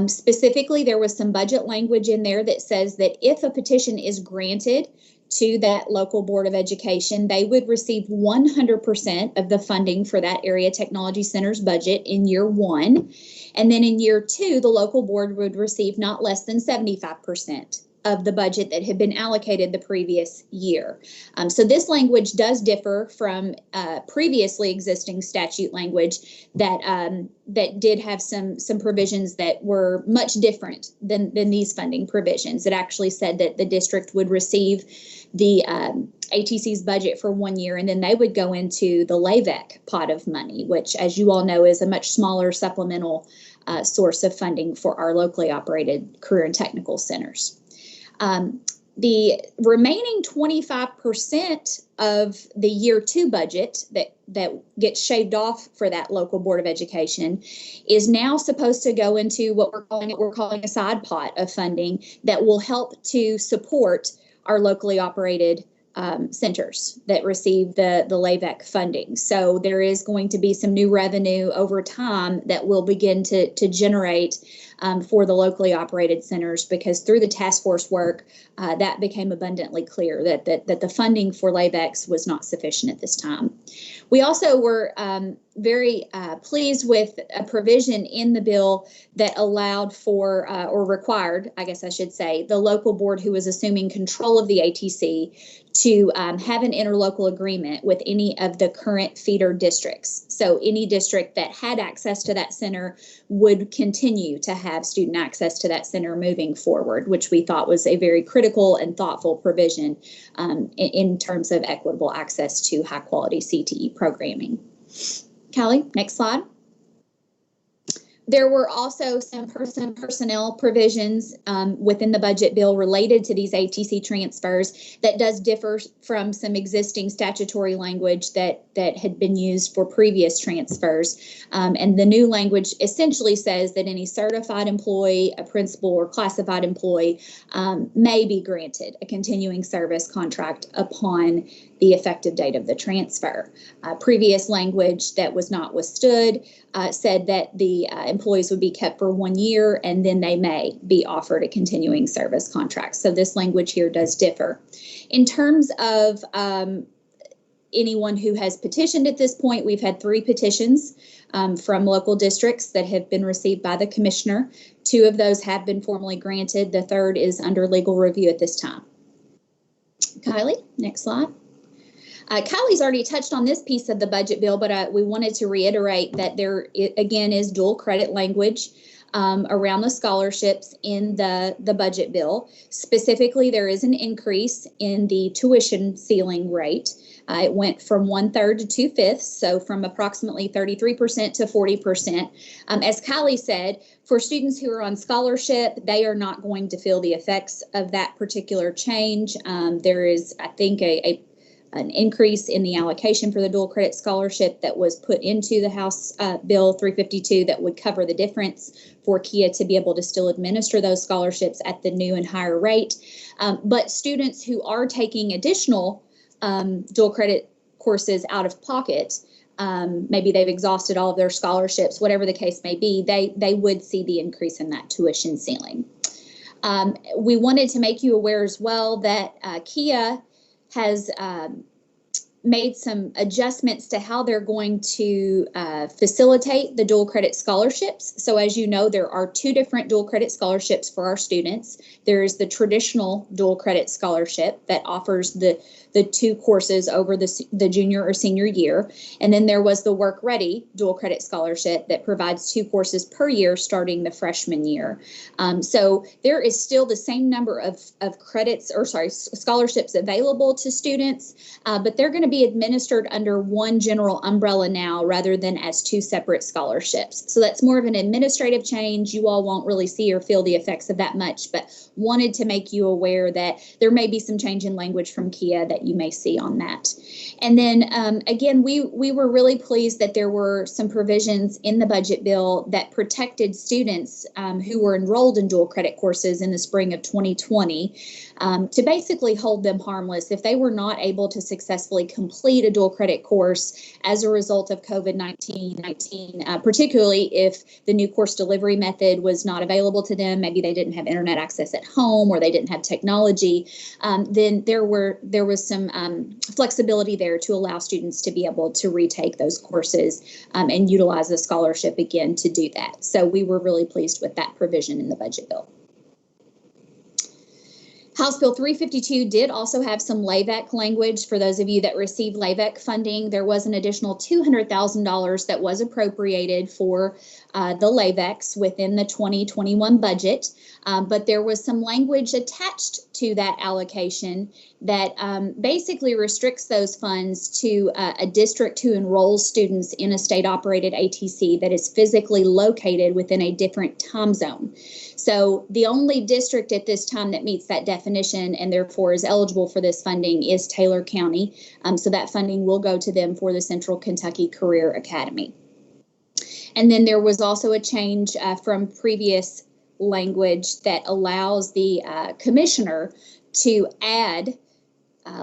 Specifically, there was some budget language in there that says that if a petition is granted to that local board of education, they would receive 100% of the funding for that area technology center's budget in year 1. And then in year 2, the local board would receive not less than 75% of the budget that had been allocated the previous year. So this language does differ from previously existing statute language that did have some provisions that were much different than these funding provisions. It actually said that the district would receive the ATC's budget for 1 year, and then they would go into the LAVEC pot of money, which, as you all know, is a much smaller supplemental source of funding for our locally operated career and technical centers. The remaining 25% of the year 2 budget that gets shaved off for that local board of education is now supposed to go into what we're calling a side pot of funding that will help to support our locally operated centers that receive the LAVEC funding. So there is going to be some new revenue over time that will begin to generate for the locally operated centers, because through the task force work, that became abundantly clear that the funding for LAVEX was not sufficient at this time. We also were very pleased with a provision in the bill that allowed for, or required, I guess I should say, the local board who was assuming control of the ATC to have an interlocal agreement with any of the current feeder districts. So any district that had access to that center would continue to have student access to that center moving forward, which we thought was a very critical and thoughtful provision in terms of equitable access to high quality CTE programming. Callie, next slide. There were also some personnel provisions within the budget bill related to these ATC transfers that does differ from some existing statutory language that had been used for previous transfers. And the new language essentially says that any certified employee, a principal or classified employee may be granted a continuing service contract upon the effective date of the transfer. Previous language that was not withstood said that the employees would be kept for 1 year and then they may be offered a continuing service contract. So this language here does differ. In terms of anyone who has petitioned at this point, we've had 3 petitions from local districts that have been received by the commissioner. 2 of those have been formally granted. The 3rd is under legal review at this time. Kylie, next slide. Kylie's already touched on this piece of the budget bill, but we wanted to reiterate that there, again, is dual credit language around the scholarships in the budget bill. Specifically, there is an increase in the tuition ceiling rate. It went from 1/3 to 2/5, so from approximately 33% to 40%. As Kylie said, for students who are on scholarship, they are not going to feel the effects of that particular change. There is, I think, an increase in the allocation for the dual credit scholarship that was put into the House Bill 352 that would cover the difference for KIA to be able to still administer those scholarships at the new and higher rate. But students who are taking additional dual credit courses out of pocket, maybe they've exhausted all of their scholarships, whatever the case may be, they would see the increase in that tuition ceiling. We wanted to make you aware as well that KIA has made some adjustments to how they're going to facilitate the dual credit scholarships. So as you know, there are 2 different dual credit scholarships for our students. There is the traditional dual credit scholarship that offers the 2 courses over the junior or senior year. And then there was the Work Ready dual credit scholarship that provides 2 courses per year starting the freshman year. So there is still the same number of credits, or sorry, scholarships available to students, but they're going to be administered under one general umbrella now rather than as 2 separate scholarships. So that's more of an administrative change. You all won't really see or feel the effects of that much, but wanted to make you aware that there may be some change in language from KIA that you may see on that. And then again, we were really pleased that there were some provisions in the budget bill that protected students who were enrolled in dual credit courses in the spring of 2020 to basically hold them harmless if they were not able to successfully complete a dual credit course as a result of COVID-19, particularly if the new course delivery method was not available to them. Maybe they didn't have internet access at home or they didn't have technology. Then there was some flexibility there to allow students to be able to retake those courses and utilize the scholarship again to do that. So we were really pleased with that provision in the budget bill. House Bill 352 did also have some LAVEC language. For those of you that received LAVEC funding, there was an additional $200,000 that was appropriated for the LAVECs within the 2021 budget. But there was some language attached to that allocation that basically restricts those funds to a district who enrolls students in a state-operated ATC that is physically located within a different time zone. So the only district at this time that meets that definition definition and therefore is eligible for this funding is Taylor County. So that funding will go to them for the Central Kentucky Career Academy. And then there was also a change from previous language that allows the commissioner to add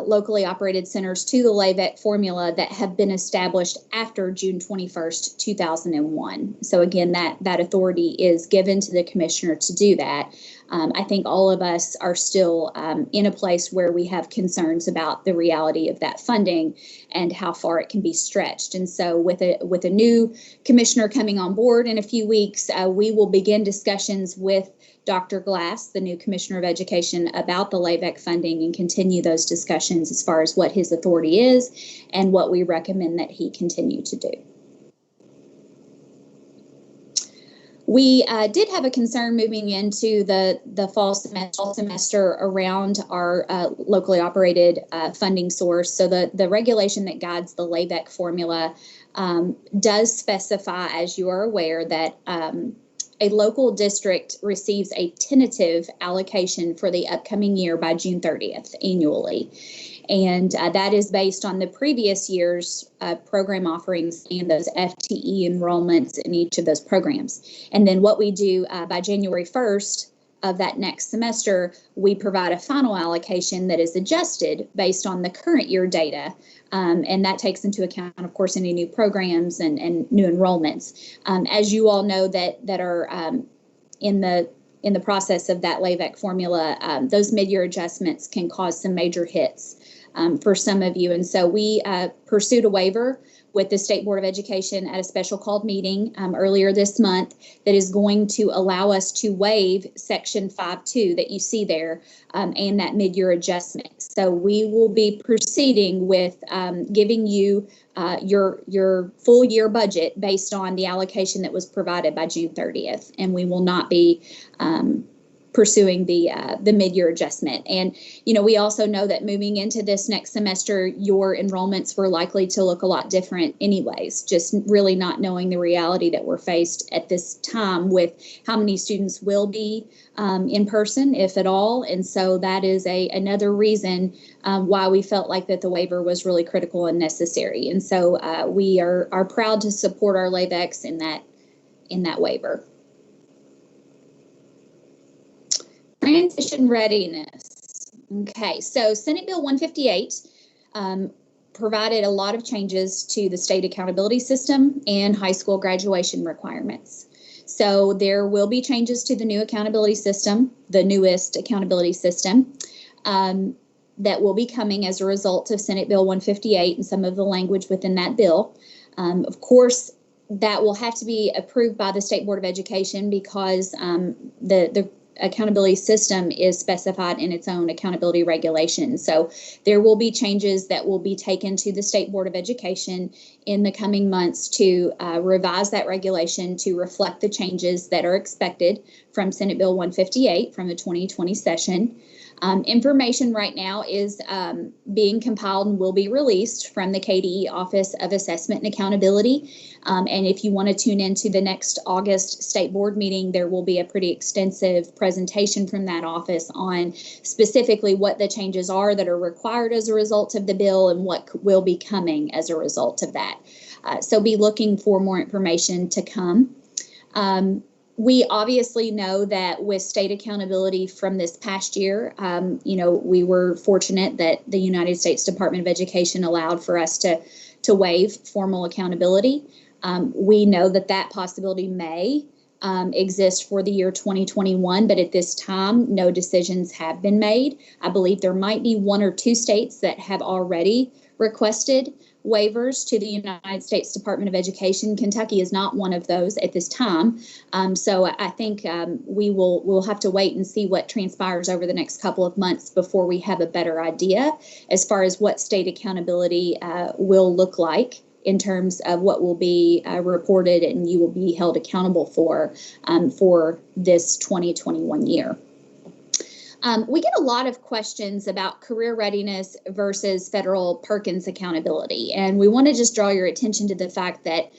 locally operated centers to the LAVEC formula that have been established after June 21st, 2001. So again, that authority is given to the commissioner to do that. I think all of us are still in a place where we have concerns about the reality of that funding and how far it can be stretched. And so with a new commissioner coming on board in a few weeks, we will begin discussions with Dr. Glass, the new Commissioner of Education, about the LAVEC funding and continue those discussions as far as what his authority is and what we recommend that he continue to do. We did have a concern moving into the fall semester around our locally operated funding source. So the regulation that guides the LAVEC formula does specify, as you are aware, that a local district receives a tentative allocation for the upcoming year by June 30th annually. And that is based on the previous year's program offerings and those FTE enrollments in each of those programs. And then what we do by January 1st of that next semester, we provide a final allocation that is adjusted based on the current year data. And that takes into account, of course, any new programs and new enrollments. As you all know that are in the process of that LAVEC formula, those mid-year adjustments can cause some major hits for some of you. And so we pursued a waiver with the State Board of Education at a special called meeting earlier this month that is going to allow us to waive Section 5.2 that you see there and that mid-year adjustment. So we will be proceeding with giving you your full year budget based on the allocation that was provided by June 30th, and we will not be pursuing the mid-year adjustment. And, you know, we also know that moving into this next semester, your enrollments were likely to look a lot different anyways, just really not knowing the reality that we're faced at this time with how many students will be in person, if at all. And so that is another reason why we felt like that the waiver was really critical and necessary. And so we are proud to support our LAVECs in that waiver. Transition readiness. Okay, so Senate Bill 158 provided a lot of changes to the state accountability system and high school graduation requirements. So there will be changes to the new accountability system, the newest accountability system, that will be coming as a result of Senate Bill 158 and some of the language within that bill. Of course, that will have to be approved by the State Board of Education because the accountability system is specified in its own accountability regulation. So there will be changes that will be taken to the State Board of Education in the coming months to revise that regulation to reflect the changes that are expected from Senate Bill 158 from the 2020 session. Information right now is being compiled and will be released from the KDE Office of Assessment and Accountability. And if you want to tune into the next August State Board meeting, there will be a pretty extensive presentation from that office on specifically what the changes are that are required as a result of the bill and what will be coming as a result of that. So be looking for more information to come. We obviously know that with state accountability from this past year, we were fortunate that the United States Department of Education allowed for us to waive formal accountability. We know that possibility may exist for the year 2021, but at this time, no decisions have been made. I believe there might be one or two states that have already requested waivers to the United States Department of Education. Kentucky is not one of those at this time. So I think we'll have to wait and see what transpires over the next couple of months before we have a better idea as far as what state accountability will look like in terms of what will be reported and you will be held accountable for this 2021 year. We get a lot of questions about career readiness versus federal Perkins accountability. And we want to just draw your attention to the fact that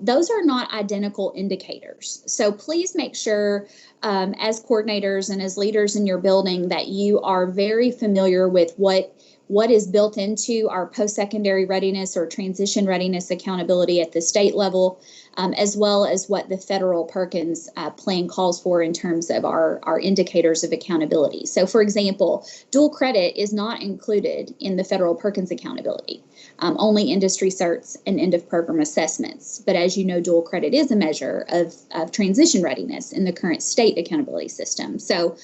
those are not identical indicators. So please make sure as coordinators and as leaders in your building that you are very familiar with what is built into our post-secondary readiness or transition readiness accountability at the state level, as well as what the federal Perkins plan calls for in terms of our indicators of accountability. So, for example, dual credit is not included in the federal Perkins accountability, only industry certs and end of program assessments. But as you know, dual credit is a measure of transition readiness in the current state accountability system. So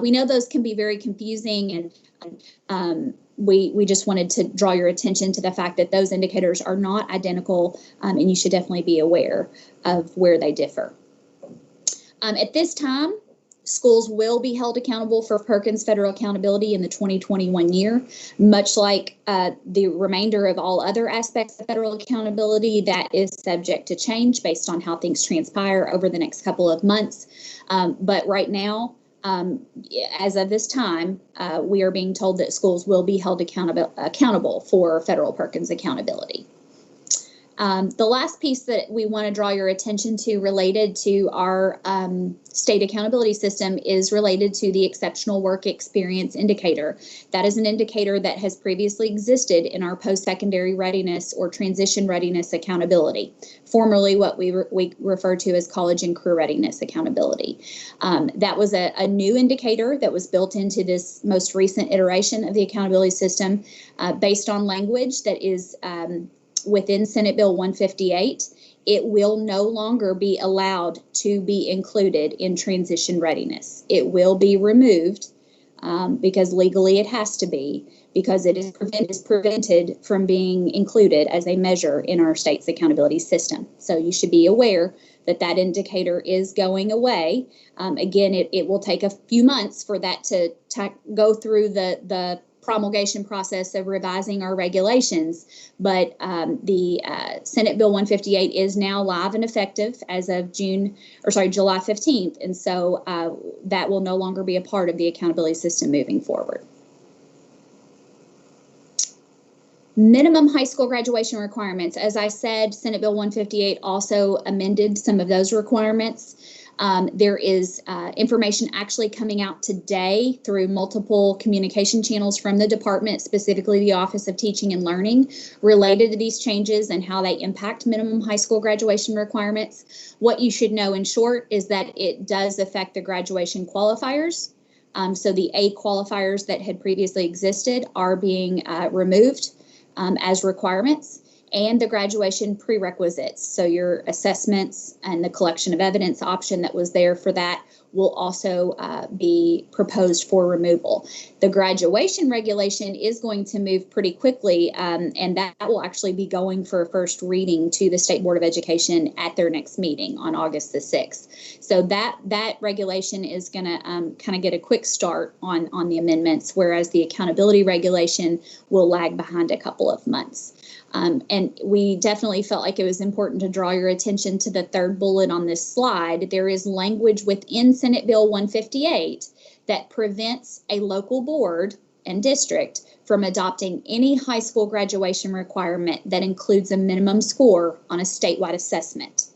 we know those can be very confusing, and we just wanted to draw your attention to the fact that those indicators are not identical, and you should definitely be aware of where they differ. At this time, schools will be held accountable for Perkins federal accountability in the 2021 year, much like the remainder of all other aspects of federal accountability that is subject to change based on how things transpire over the next couple of months. But right now, as of this time, we are being told that schools will be held accountable for federal Perkins accountability. The last piece that we want to draw your attention to related to our state accountability system is related to the exceptional work experience indicator. That is an indicator that has previously existed in our post-secondary readiness or transition readiness accountability, formerly what we refer to as college and career readiness accountability. That was a new indicator that was built into this most recent iteration of the accountability system based on language that is within Senate Bill 158. It will no longer be allowed to be included in transition readiness. It will be removed because legally it has to be, because it is prevented from being included as a measure in our state's accountability system. So you should be aware that that indicator is going away. Again, it will take a few months for that to go through the promulgation process of revising our regulations, but the Senate Bill 158 is now live and effective as of July 15th, and so that will no longer be a part of the accountability system moving forward. Minimum high school graduation requirements. As I said, Senate Bill 158 also amended some of those requirements. There is information actually coming out today through multiple communication channels from the department, specifically the Office of Teaching and Learning, related to these changes and how they impact minimum high school graduation requirements. What you should know in short is that it does affect the graduation qualifiers. So the A qualifiers that had previously existed are being removed as requirements, and the graduation prerequisites. So your assessments and the collection of evidence option that was there for that will also be proposed for removal. The graduation regulation is going to move pretty quickly, and that will actually be going for a first reading to the State Board of Education at their next meeting on August the 6th. So that regulation is going to kind of get a quick start on the amendments, whereas the accountability regulation will lag behind a couple of months. And we definitely felt like it was important to draw your attention to the third bullet on this slide. There is language within Senate Bill 158 that prevents a local board and district from adopting any high school graduation requirement that includes a minimum score on a statewide assessment.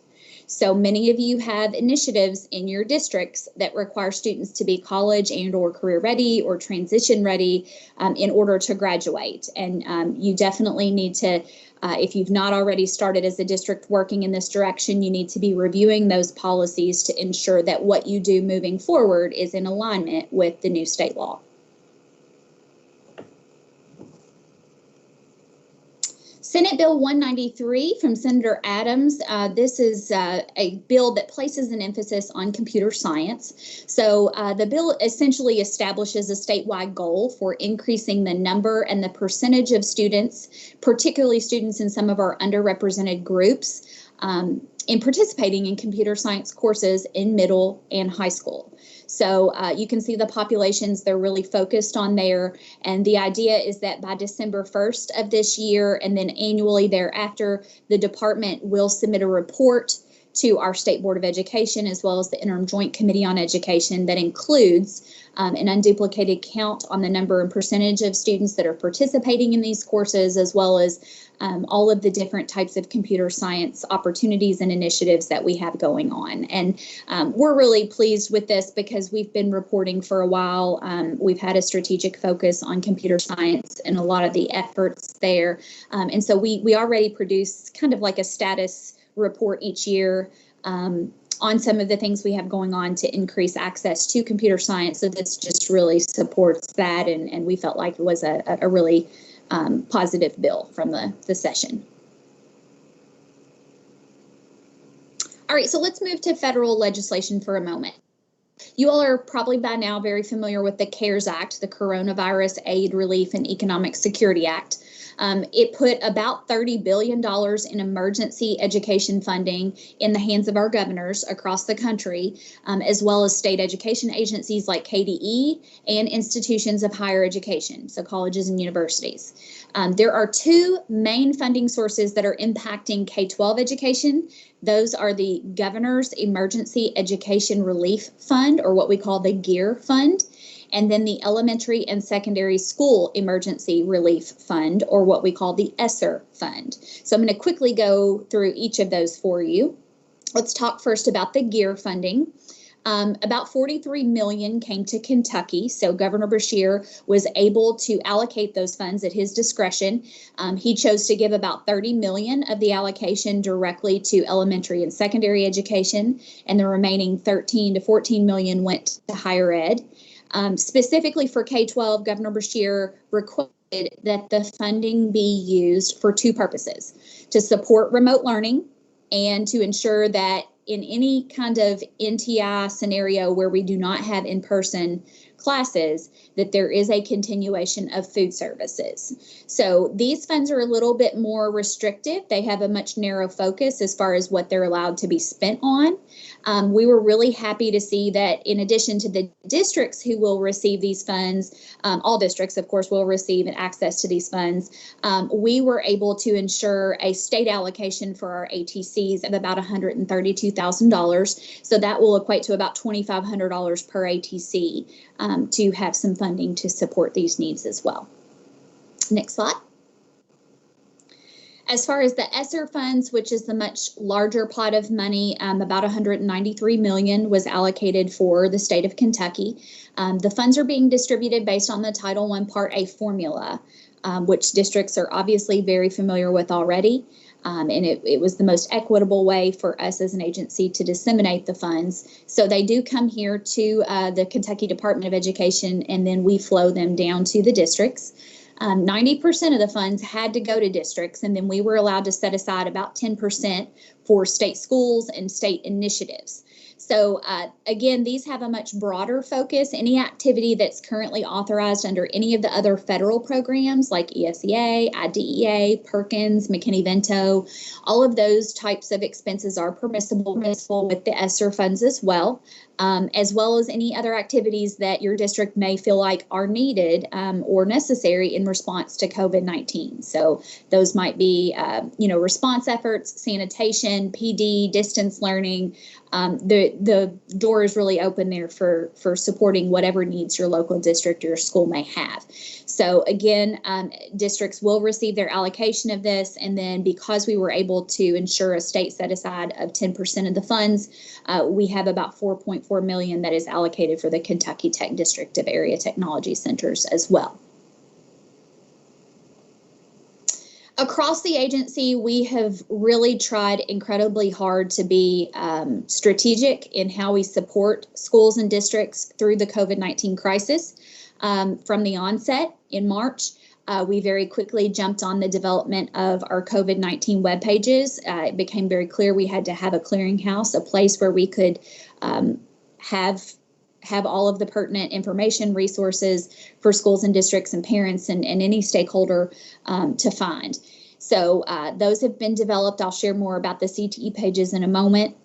So many of you have initiatives in your districts that require students to be college and or career ready or transition ready in order to graduate. And you definitely need to, if you've not already started as a district working in this direction, you need to be reviewing those policies to ensure that what you do moving forward is in alignment with the new state law. Senate Bill 193 from Senator Adams. This is a bill that places an emphasis on computer science. So the bill essentially establishes a statewide goal for increasing the number and the percentage of students, particularly students in some of our underrepresented groups, in participating in computer science courses in middle and high school. So you can see the populations they're really focused on there. And the idea is that by December 1st of this year and then annually thereafter, the department will submit a report to our State Board of Education, as well as the Interim Joint Committee on Education, that includes an unduplicated count on the number and percentage of students that are participating in these courses, as well as all of the different types of computer science opportunities and initiatives that we have going on. And we're really pleased with this because we've been reporting for a while. We've had a strategic focus on computer science and a lot of the efforts there. And so we already produce kind of like a status report each year on some of the things we have going on to increase access to computer science. So this just really supports that, and we felt like it was a really positive bill from the session. All right, so let's move to federal legislation for a moment. You all are probably by now very familiar with the CARES Act, the Coronavirus Aid, Relief, and Economic Security Act. It put about $30 billion in emergency education funding in the hands of our governors across the country, as well as state education agencies like KDE and institutions of higher education, so colleges and universities. There are two main funding sources that are impacting K-12 education. Those are the Governor's Emergency Education Relief Fund, or what we call the GEAR Fund, and then the Elementary and Secondary School Emergency Relief Fund, or what we call the ESSER Fund. So I'm going to quickly go through each of those for you. Let's talk first about the GEAR funding. About $43 million came to Kentucky, so Governor Beshear was able to allocate those funds at his discretion. He chose to give about $30 million of the allocation directly to elementary and secondary education, and the remaining $13 to $14 million went to higher ed. Specifically for K-12, Governor Beshear requested that the funding be used for two purposes: to support remote learning and to ensure that in any kind of NTI scenario where we do not have in-person classes, that there is a continuation of food services. So these funds are a little bit more restrictive. They have a much narrow focus as far as what they're allowed to be spent on. We were really happy to see that in addition to the districts who will receive these funds, all districts, of course, will receive access to these funds. We were able to ensure a state allocation for our ATCs of about $132,000. So that will equate to about $2,500 per ATC to have some funding to support these needs as well. Next slide. As far as the ESSER funds, which is the much larger pot of money, about $193 million was allocated for the state of Kentucky. The funds are being distributed based on the Title I Part A formula, which districts are obviously very familiar with already. And it was the most equitable way for us as an agency to disseminate the funds. So they do come here to the Kentucky Department of Education, and then we flow them down to the districts. 90% of the funds had to go to districts, and then we were allowed to set aside about 10% for state schools and state initiatives. So again, these have a much broader focus. Any activity that's currently authorized under any of the other federal programs like ESEA, IDEA, Perkins, McKinney-Vento, all of those types of expenses are permissible with the ESSER funds as well as any other activities that your district may feel like are needed or necessary in response to COVID-19. So those might be, response efforts, sanitation, PD, distance learning. The door is really open there for supporting whatever needs your local district or your school may have. So again, districts will receive their allocation of this, and then because we were able to ensure a state set aside of 10% of the funds, we have about $4.4 million that is allocated for the Kentucky Tech District of Area Technology Centers as well. Across the agency, we have really tried incredibly hard to be strategic in how we support schools and districts through the COVID-19 crisis. From the onset in March, we very quickly jumped on the development of our COVID-19 web pages. It became very clear we had to have a clearinghouse, a place where we could have all of the pertinent information, resources for schools and districts and parents and any stakeholder to find. So those have been developed. I'll share more about the CTE pages in a moment.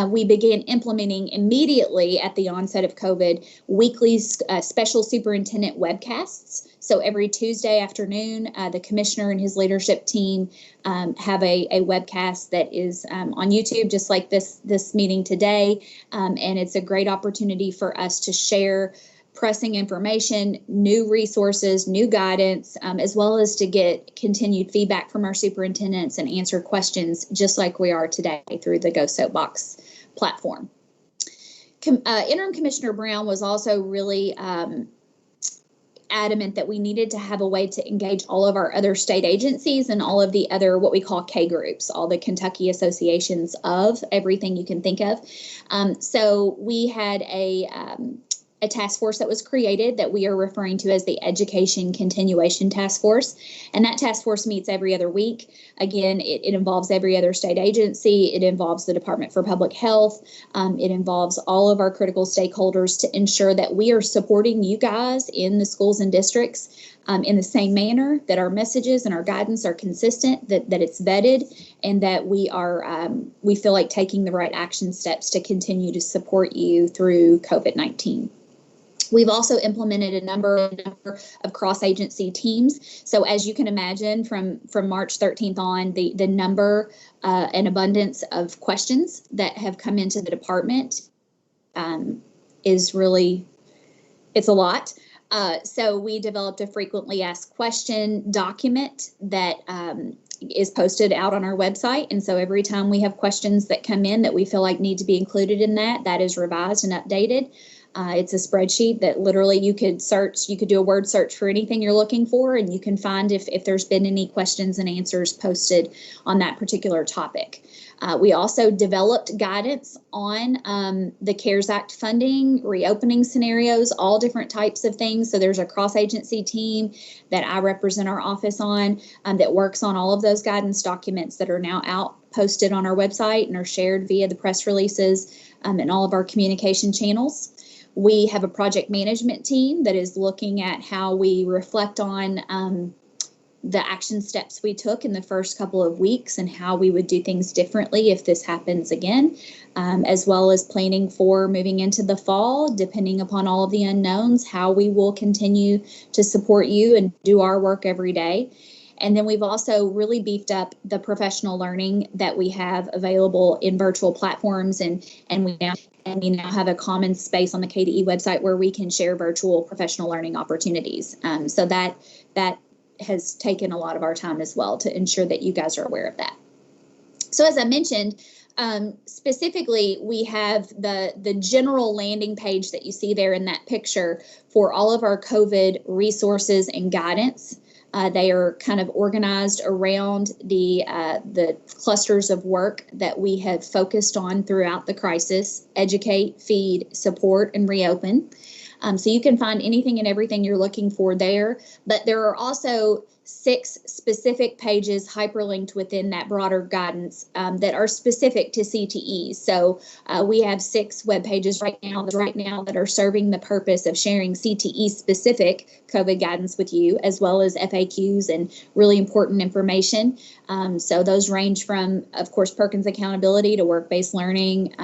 we began implementing immediately at the onset of COVID weekly special superintendent webcasts. So every Tuesday afternoon, the commissioner and his leadership team have a webcast that is on YouTube, just like this meeting today. And it's a great opportunity for us to share pressing information, new resources, new guidance, as well as to get continued feedback from our superintendents and answer questions just like we are today through the Go Soapbox platform. Interim Commissioner Brown was also really adamant that we needed to have a way to engage all of our other state agencies and all of the other what we call K groups, all the Kentucky associations of everything you can think of. So we had a task force that was created that we are referring to as the Education Continuation Task Force. And that task force meets every other week. Again, it involves every other state agency. It involves the Department for Public Health. It involves all of our critical stakeholders to ensure that we are supporting you guys in the schools and districts in the same manner, that our messages and our guidance are consistent, that it's vetted, and that we feel like taking the right action steps to continue to support you through COVID-19. We've also implemented a number of cross-agency teams. So as you can imagine, from March 13th on, the number and abundance of questions that have come into the department is really, it's a lot. So we developed a frequently asked question document that is posted out on our website. And so every time we have questions that come in that we feel like need to be included in that is revised and updated. It's a spreadsheet that literally you could do a word search for anything you're looking for, and you can find if there's been any questions and answers posted on that particular topic. We also developed guidance on the CARES Act funding, reopening scenarios, all different types of things. So there's a cross-agency team that I represent our office on that works on all of those guidance documents that are now out posted on our website and are shared via the press releases and all of our communication channels. We have a project management team that is looking at how we reflect on the action steps we took in the first couple of weeks and how we would do things differently if this happens again, as well as planning for moving into the fall, depending upon all of the unknowns, how we will continue to support you and do our work every day. And then we've also really beefed up the professional learning that we have available in virtual platforms, and we now have a common space on the KDE website where we can share virtual professional learning opportunities. So that has taken a lot of our time as well to ensure that you guys are aware of that. So as I mentioned, specifically, we have the general landing page that you see there in that picture for all of our COVID resources and guidance. They are kind of organized around the clusters of work that we have focused on throughout the crisis: educate, feed, support, and reopen. So you can find anything and everything you're looking for there, but there are also 6 specific pages hyperlinked within that broader guidance that are specific to CTE. So we have 6 web pages right now that are serving the purpose of sharing CTE specific COVID guidance with you, as well as FAQs and really important information. So those range from, of course, Perkins accountability to work-based learning,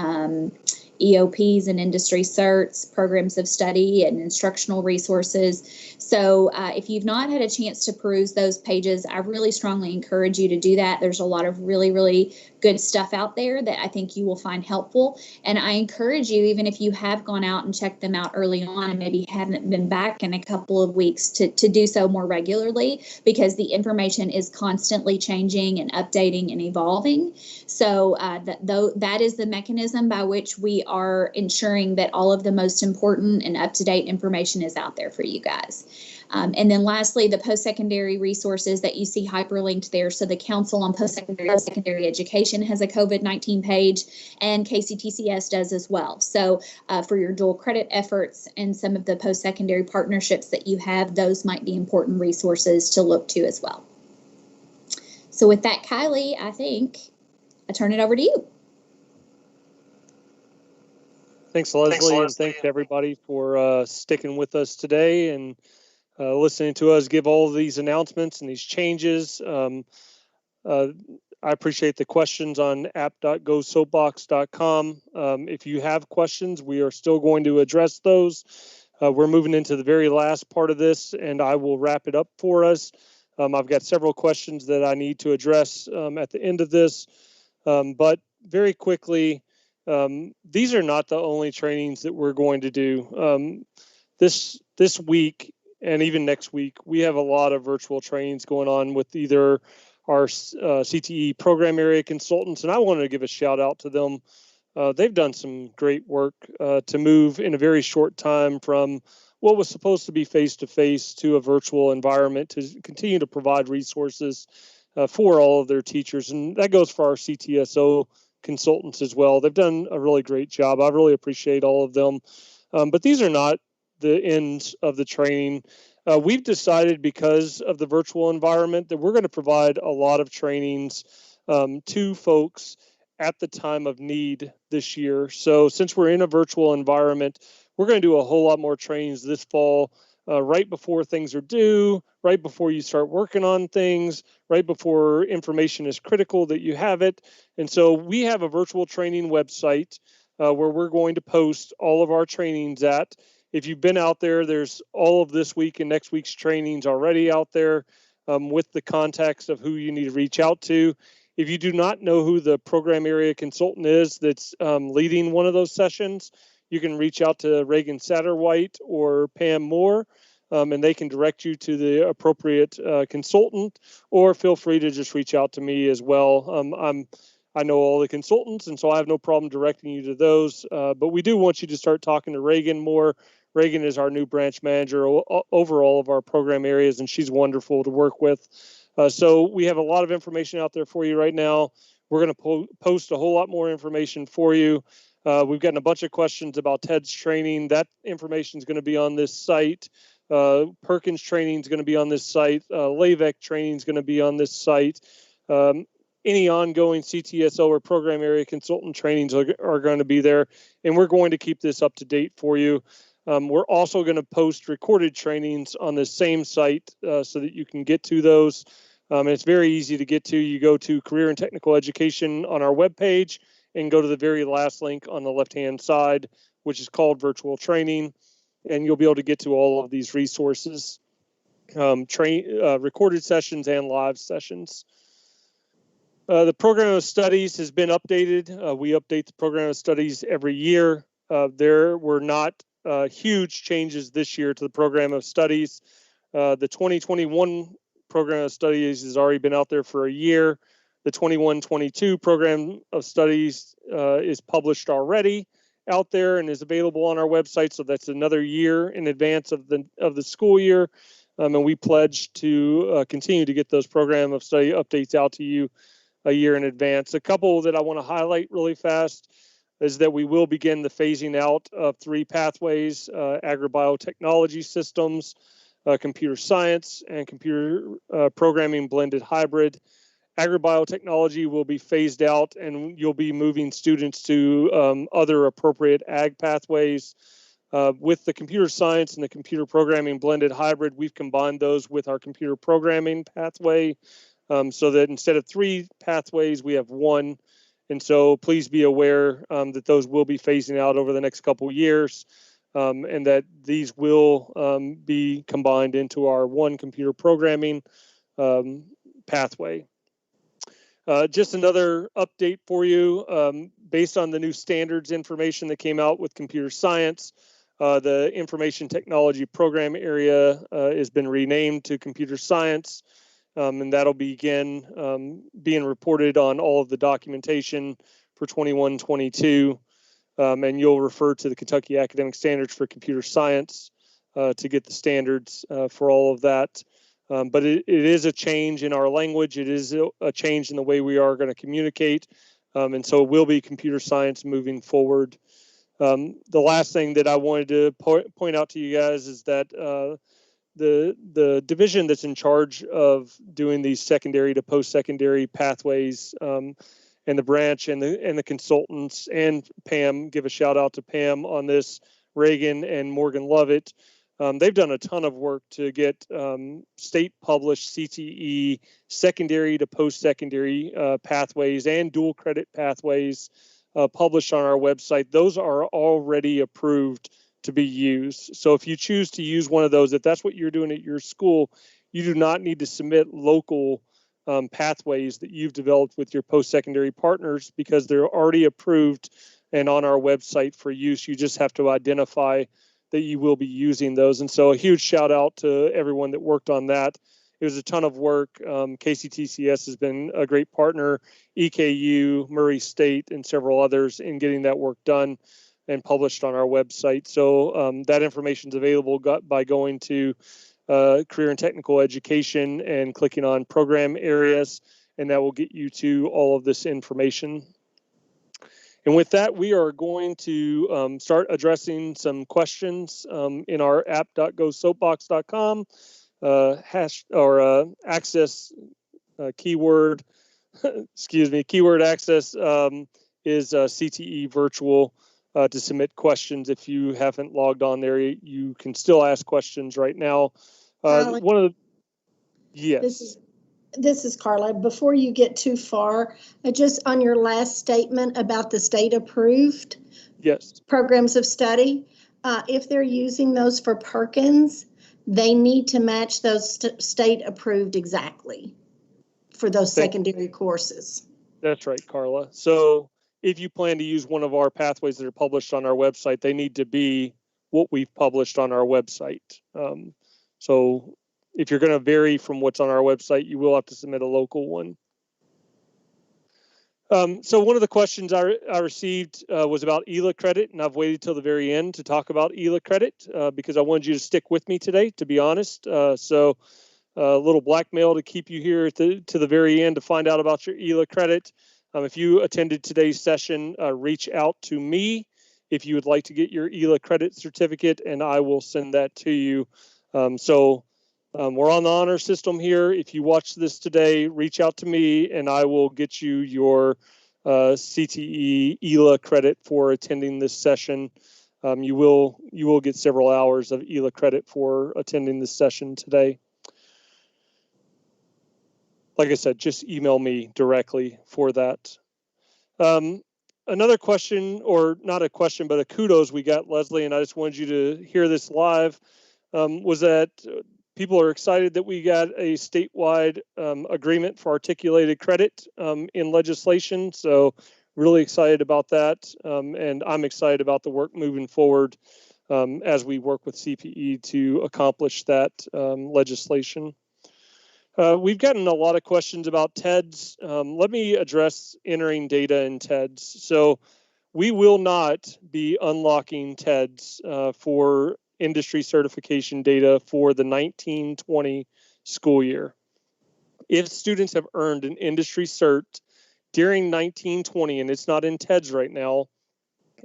EOPs and industry certs, programs of study, and instructional resources. So if you've not had a chance to peruse those pages, I really strongly encourage you to do that. There's a lot of really, really good stuff out there that I think you will find helpful. And I encourage you, even if you have gone out and checked them out early on and maybe haven't been back in a couple of weeks, to do so more regularly, because the information is constantly changing and updating and evolving. So that is the mechanism by which we are ensuring that all of the most important and up-to-date information is out there for you guys. And then lastly, the post-secondary resources that you see hyperlinked there. So the Council on Post-Secondary Education has a COVID-19 page, and KCTCS does as well. So for your dual credit efforts and some of the post-secondary partnerships that you have, those might be important resources to look to as well. So with that, Kylie, I think I turn it over to you. Thanks, Leslie, and thanks to everybody for sticking with us today and listening to us give all of these announcements and these changes. I appreciate the questions on app.gosoapbox.com. If you have questions, we are still going to address those. We're moving into the very last part of this, and I will wrap it up for us. I've got several questions that I need to address at the end of this, but very quickly, these are not the only trainings that we're going to do. This week and even next week, we have a lot of virtual trainings going on with either our CTE program area consultants, and I wanted to give a shout out to them. They've done some great work to move in a very short time from what was supposed to be face-to-face to a virtual environment to continue to provide resources for all of their teachers. And that goes for our CTSO consultants as well. They've done a really great job. I really appreciate all of them. But these are not the ends of the training. We've decided, because of the virtual environment, that we're going to provide a lot of trainings to folks at the time of need this year. So since we're in a virtual environment, we're going to do a whole lot more trainings this fall, right before things are due, right before you start working on things, right before information is critical that you have it. And so we have a virtual training website where we're going to post all of our trainings at. If you've been out there, there's all of this week and next week's trainings already out there with the context of who you need to reach out to. If you do not know who the program area consultant is that's leading one of those sessions, you can reach out to Reagan Satterwhite or Pam Moore, and they can direct you to the appropriate consultant, or feel free to just reach out to me as well. I know all the consultants, and so I have no problem directing you to those, but we do want you to start talking to Reagan more. Reagan is our new branch manager over all of our program areas, and she's wonderful to work with. So we have a lot of information out there for you right now. We're going to post a whole lot more information for you. We've gotten a bunch of questions about TEDS training. That information is going to be on this site. Perkins training is going to be on this site. LAVEC training is going to be on this site. Any ongoing CTSO or program area consultant trainings are going to be there, and we're going to keep this up to date for you. We're also going to post recorded trainings on the same site so that you can get to those. And it's very easy to get to. You go to Career and Technical Education on our webpage and go to the very last link on the left-hand side, which is called Virtual Training, and you'll be able to get to all of these resources, recorded sessions and live sessions. The program of studies has been updated. We update the program of studies every year. There were not huge changes this year to the program of studies. The 2021 program of studies has already been out there for a year. The 21-22 program of studies is published already out there and is available on our website. So that's another year in advance of the school year. And we pledge to continue to get those program of study updates out to you a year in advance. A couple that I want to highlight really fast is that we will begin the phasing out of 3 pathways: agribiotechnology systems, computer science, and computer programming blended hybrid. Agribiotechnology will be phased out, and you'll be moving students to other appropriate ag pathways. With the computer science and the computer programming blended hybrid, we've combined those with our computer programming pathway, so that instead of 3 pathways, we have 1. And so please be aware that those will be phasing out over the next couple years, and that these will be combined into our 1 computer programming pathway. Just another update for you, based on the new standards information that came out with computer science, the information technology program area has been renamed to computer science, and that'll begin being reported on all of the documentation for 21-22, and you'll refer to the Kentucky Academic Standards for Computer Science to get the standards for all of that. But it is a change in our language. It is a change in the way we are going to communicate. And so it will be computer science moving forward. The last thing that I wanted to point out to you guys is that the division that's in charge of doing these secondary to post-secondary pathways, and the branch and the consultants, and Pam, give a shout out to Pam on this, Reagan and Morgan Lovett. They've done a ton of work to get state published CTE secondary to post-secondary pathways and dual credit pathways published on our website. Those are already approved to be used. So if you choose to use one of those, if that's what you're doing at your school, you do not need to submit local pathways that you've developed with your post-secondary partners, because they're already approved and on our website for use. You just have to identify that you will be using those. And so a huge shout out to everyone that worked on that. It was a ton of work. KCTCS has been a great partner, EKU, Murray State, and several others in getting that work done and published on our website. So that information is available by going to Career and Technical Education and clicking on program areas, and that will get you to all of this information. And with that, we are going to start addressing some questions in our app.gosoapbox.com access keyword, excuse me, keyword access is CTE virtual to submit questions. If you haven't logged on there, you can still ask questions right now. One of the, yes. This is Carla. Before you get too far, just on your last statement about the state approved programs of study, if they're using those for Perkins, they need to match those state approved exactly for those secondary courses. That's right, Carla. So if you plan to use one of our pathways that are published on our website, they need to be what we've published on our website. So if you're going to vary from what's on our website, you will have to submit a local one. So one of the questions I received was about ELA credit, and I've waited till the very end to talk about ELA credit because I wanted you to stick with me today, to be honest. So a little blackmail to keep you here to the very end to find out about your ELA credit. If you attended today's session, reach out to me if you would like to get your ELA credit certificate, and I will send that to you. We're on the honor system here. If you watch this today, reach out to me and I will get you your CTE ELA credit for attending this session. You will get several hours of ELA credit for attending this session today. Like I said, just email me directly for that. Another question, or not a question, but a kudos we got, Leslie, and I just wanted you to hear this live, was that people are excited that we got a statewide agreement for articulated credit in legislation. So really excited about that. And I'm excited about the work moving forward as we work with CPE to accomplish that legislation. We've gotten a lot of questions about TEDS. Let me address entering data in TEDS. So we will not be unlocking TEDS for industry certification data for the 1920 school year. If students have earned an industry cert during 1920, and it's not in TEDS right now,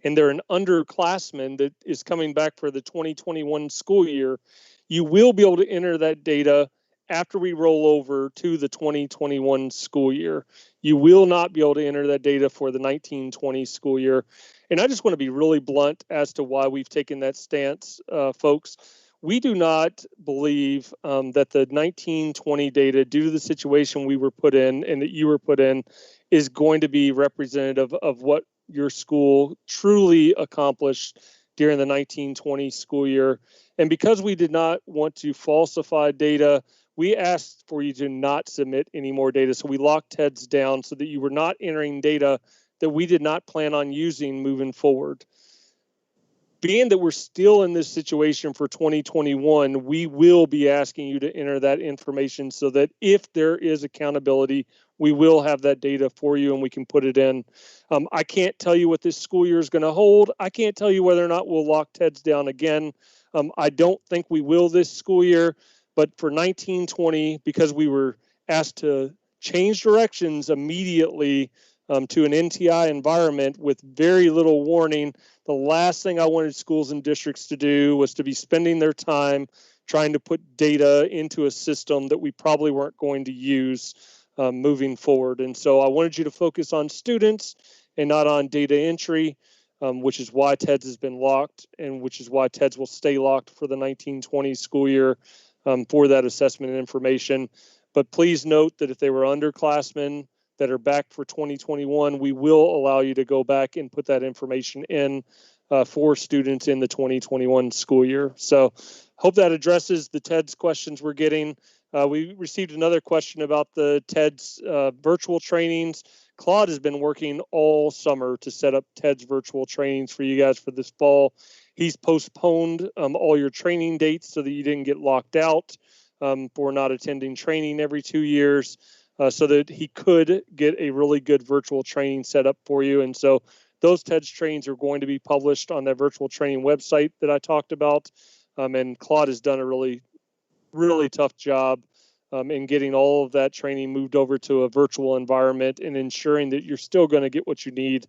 and they're an underclassman that is coming back for the 2021 school year, you will be able to enter that data after we roll over to the 2021 school year. You will not be able to enter that data for the 1920 school year. And I just want to be really blunt as to why we've taken that stance, folks. We do not believe that the 1920 data, due to the situation we were put in and that you were put in, is going to be representative of what your school truly accomplished during the 1920 school year. And because we did not want to falsify data, we asked for you to not submit any more data. So we locked TEDS down so that you were not entering data that we did not plan on using moving forward. Being that we're still in this situation for 2021, we will be asking you to enter that information so that if there is accountability, we will have that data for you and we can put it in. I can't tell you what this school year is going to hold. I can't tell you whether or not we'll lock TEDS down again. I don't think we will this school year, but for 1920, because we were asked to change directions immediately to an NTI environment with very little warning, the last thing I wanted schools and districts to do was to be spending their time trying to put data into a system that we probably weren't going to use moving forward. And so I wanted you to focus on students and not on data entry. which is why TEDS has been locked and which is why TEDS will stay locked for the 1920 school year for that assessment and information. But please note that if they were underclassmen that are back for 2021, we will allow you to go back and put that information in for students in the 2021 school year. So hope that addresses the TEDS questions we're getting. We received another question about the TEDS virtual trainings. Claude has been working all summer to set up TEDS virtual trainings for you guys for this fall. He's postponed all your training dates so that you didn't get locked out for not attending training every 2 years, so that he could get a really good virtual training set up for you. And so those TEDS trainings are going to be published on that virtual training website that I talked about. And Claude has done a really tough job in getting all of that training moved over to a virtual environment and ensuring that you're still going to get what you need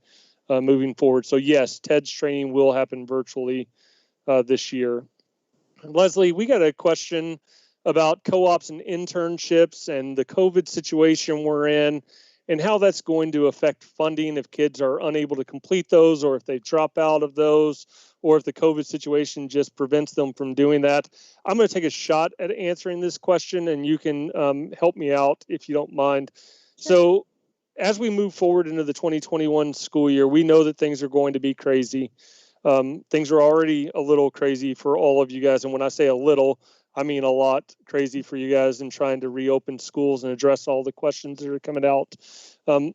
moving forward. So yes, TEDS training will happen virtually this year. And Leslie, we got a question about co-ops and internships and the COVID situation we're in and how that's going to affect funding if kids are unable to complete those, or if they drop out of those, or if the COVID situation just prevents them from doing that. I'm going to take a shot at answering this question, and you can help me out if you don't mind. So as we move forward into the 2021 school year, we know that things are going to be crazy. Things are already a little crazy for all of you guys. And when I say a little, I mean a lot crazy for you guys in trying to reopen schools and address all the questions that are coming out.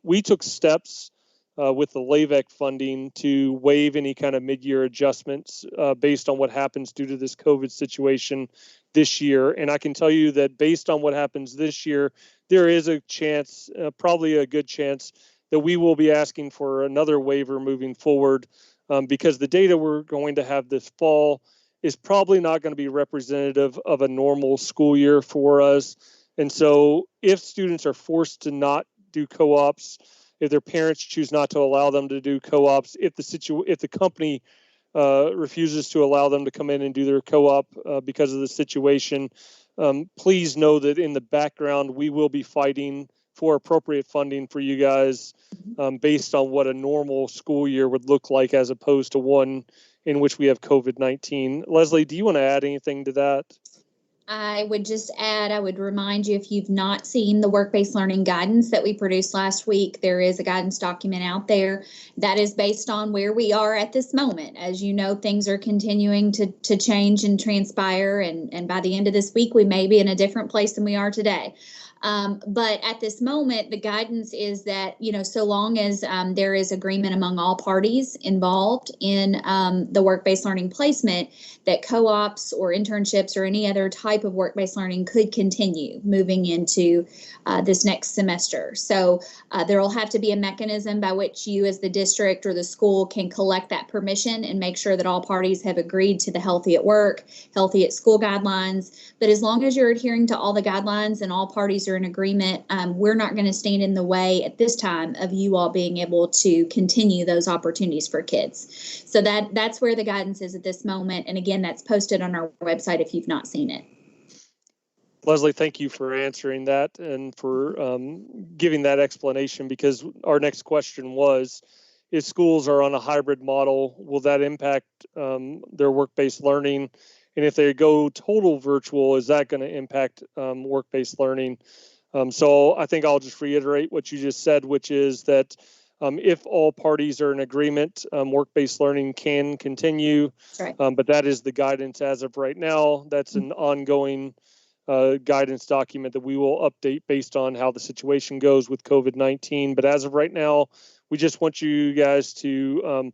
We took steps with the LAVEC funding to waive any kind of mid-year adjustments based on what happens due to this COVID situation this year. And I can tell you that based on what happens this year, there is a chance, probably a good chance, that we will be asking for another waiver moving forward because the data we're going to have this fall is probably not going to be representative of a normal school year for us. And so if students are forced to not do co-ops, if their parents choose not to allow them to do co-ops, if the company refuses to allow them to come in and do their co-op because of the situation, please know that in the background, we will be fighting for appropriate funding for you guys based on what a normal school year would look like as opposed to one in which we have COVID-19. Leslie, do you want to add anything to that? I would just add, I would remind you, if you've not seen the work-based learning guidance that we produced last week, there is a guidance document out there that is based on where we are at this moment. As you know, things are continuing to change and transpire, and by the end of this week, we may be in a different place than we are today. But at this moment, the guidance is that, so long as there is agreement among all parties involved in the work-based learning placement, that co-ops or internships or any other type of work-based learning could continue moving into this next semester. So there will have to be a mechanism by which you as the district or the school can collect that permission and make sure that all parties have agreed to the healthy at work, healthy at school guidelines. But as long as you're adhering to all the guidelines and all parties are in agreement, we're not going to stand in the way at this time of you all being able to continue those opportunities for kids. So that's where the guidance is at this moment. And again, that's posted on our website if you've not seen it. Leslie, thank you for answering that and for giving that explanation, because our next question was, if schools are on a hybrid model, will that impact their work-based learning? And if they go total virtual, is that going to impact work-based learning? So I think I'll just reiterate what you just said, which is that if all parties are in agreement, work-based learning can continue. That's right. But that is the guidance as of right now. That's an ongoing guidance document that we will update based on how the situation goes with COVID-19. But as of right now, we just want you guys to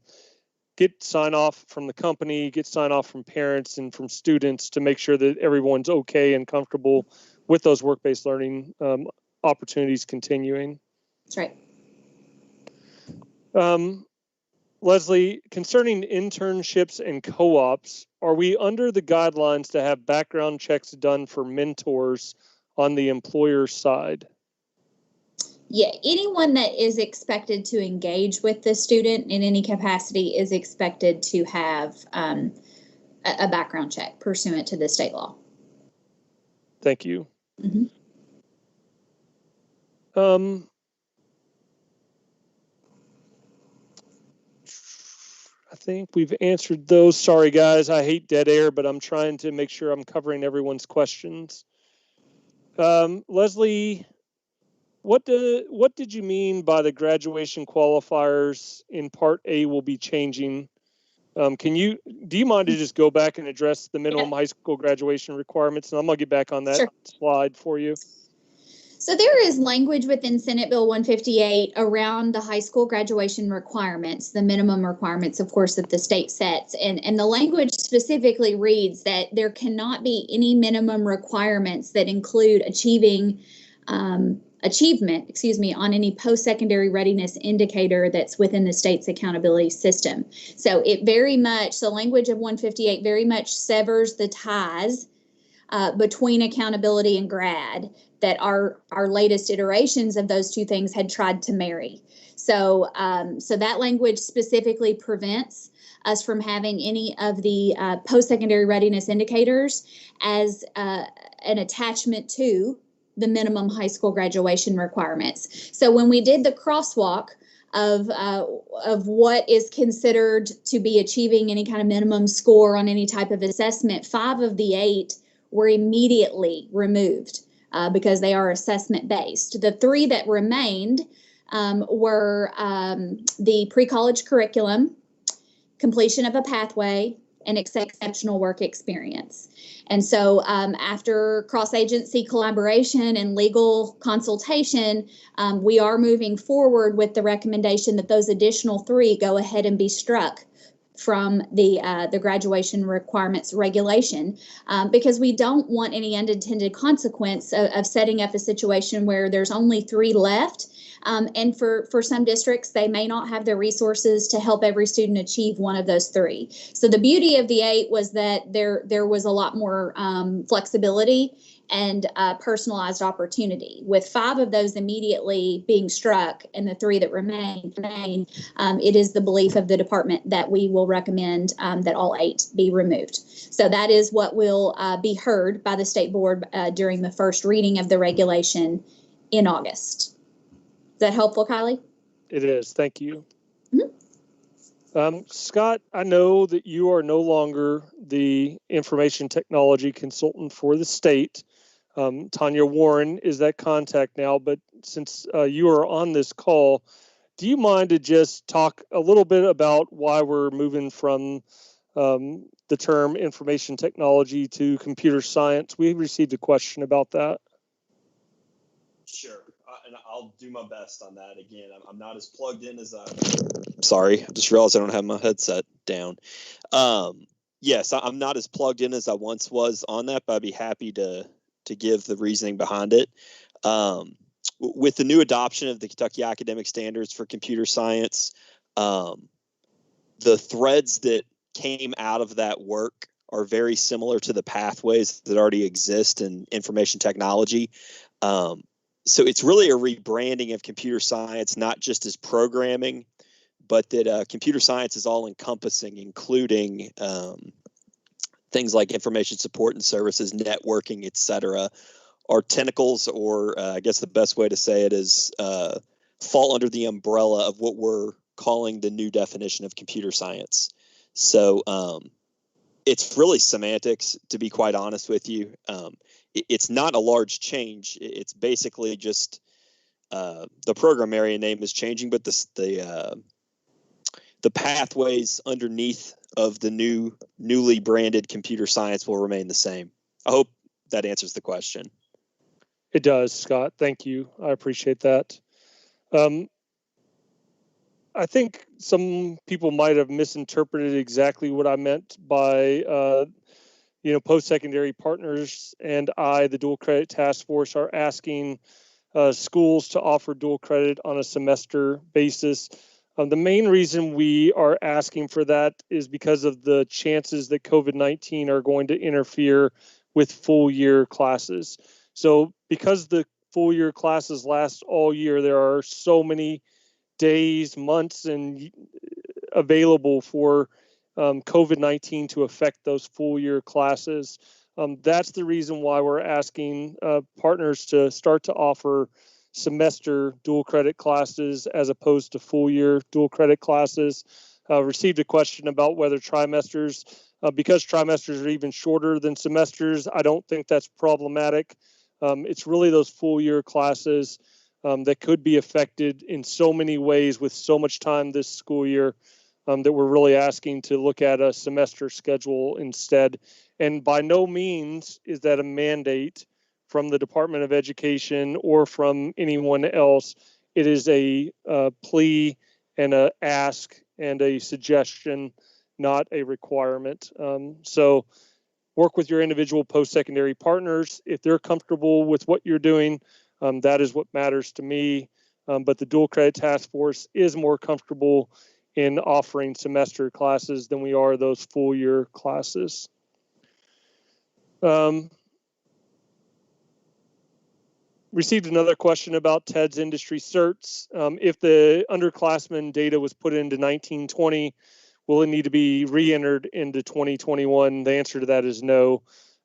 get sign off from the company, get sign off from parents and from students to make sure that everyone's okay and comfortable with those work-based learning opportunities continuing. That's right. Leslie, concerning internships and co-ops, are we under the guidelines to have background checks done for mentors on the employer side? Yeah, anyone that is expected to engage with the student in any capacity is expected to have a background check pursuant to the state law. Thank you. Mm-hmm. think we've answered those. Sorry, guys, I hate dead air, but I'm trying to make sure I'm covering everyone's questions. Leslie, what did you mean by the graduation qualifiers in Part A will be changing? Do you mind to just go back and address the minimum high school graduation requirements? And I'm going to get back on that slide for you. So there is language within Senate Bill 158 around the high school graduation requirements, the minimum requirements, of course, that the state sets. And the language specifically reads that there cannot be any minimum requirements that include achievement, on any post-secondary readiness indicator that's within the state's accountability system. So the language of 158 very much severs the ties between accountability and grad that our latest iterations of those two things had tried to marry. So that language specifically prevents us from having any of the post-secondary readiness indicators as an attachment to the minimum high school graduation requirements. So when we did the crosswalk of what is considered to be achieving any kind of minimum score on any type of assessment, 5 of the 8 were immediately removed because they are assessment based. The 3 that remained were the pre-college curriculum, completion of a pathway, and exceptional work experience. And so after cross-agency collaboration and legal consultation, we are moving forward with the recommendation that those additional 3 go ahead and be struck from the graduation requirements regulation, because we don't want any unintended consequence of setting up a situation where there's only 3 left. And for some districts, they may not have the resources to help every student achieve one of those 3. So the beauty of the 8 was that there was a lot more flexibility and personalized opportunity. With 5 of those immediately being struck and the 3 that remain, it is the belief of the department that we will recommend that all 8 be removed. So that is what will be heard by the state board during the first reading of the regulation in August. Is that helpful, Kylie? It is. Thank you. Mm-hmm. Scott, I know that you are no longer the information technology consultant for the state. Tanya Warren is that contact now, but since you are on this call, do you mind to just talk a little bit about why we're moving from the term information technology to computer science? We received a question about that. Sure. And I'll do my best on that. Again, I'm not as plugged in as sorry, I just realized I don't have my headset down. Yes, I'm not as plugged in as I once was on that, but I'd be happy to give the reasoning behind it. With the new adoption of the Kentucky Academic Standards for Computer Science, the threads that came out of that work are very similar to the pathways that already exist in information technology. So it's really a rebranding of computer science, not just as programming, but that computer science is all encompassing, including things like information support and services, networking, et cetera, are tentacles, or I guess the best way to say it is fall under the umbrella of what we're calling the new definition of computer science. So it's really semantics, to be quite honest with you. It's not a large change. It's basically just the program area name is changing, but the pathways underneath of the newly branded computer science will remain the same. I hope that answers the question. It does, Scott. Thank you. I appreciate that. I think some people might have misinterpreted exactly what I meant by post-secondary partners and the dual credit task force, are asking schools to offer dual credit on a semester basis. The main reason we are asking for that is because of the chances that COVID-19 are going to interfere with full year classes. So because the full year classes last all year, there are so many days, months, and available for COVID-19 to affect those full year classes. That's the reason why we're asking partners to start to offer semester dual credit classes as opposed to full year dual credit classes. received a question about whether trimesters, because trimesters are even shorter than semesters, I don't think that's problematic. It's really those full year classes that could be affected in so many ways with so much time this school year that we're really asking to look at a semester schedule instead. And by no means is that a mandate from the Department of Education or from anyone else. It is a plea and a ask and a suggestion, not a requirement. So work with your individual post-secondary partners. If they're comfortable with what you're doing, that is what matters to me. But the dual credit task force is more comfortable in offering semester classes than we are those full year classes. Received another question about TED's industry certs. If the underclassmen data was put into 1920, will it need to be re-entered into 2021? The answer to that is no.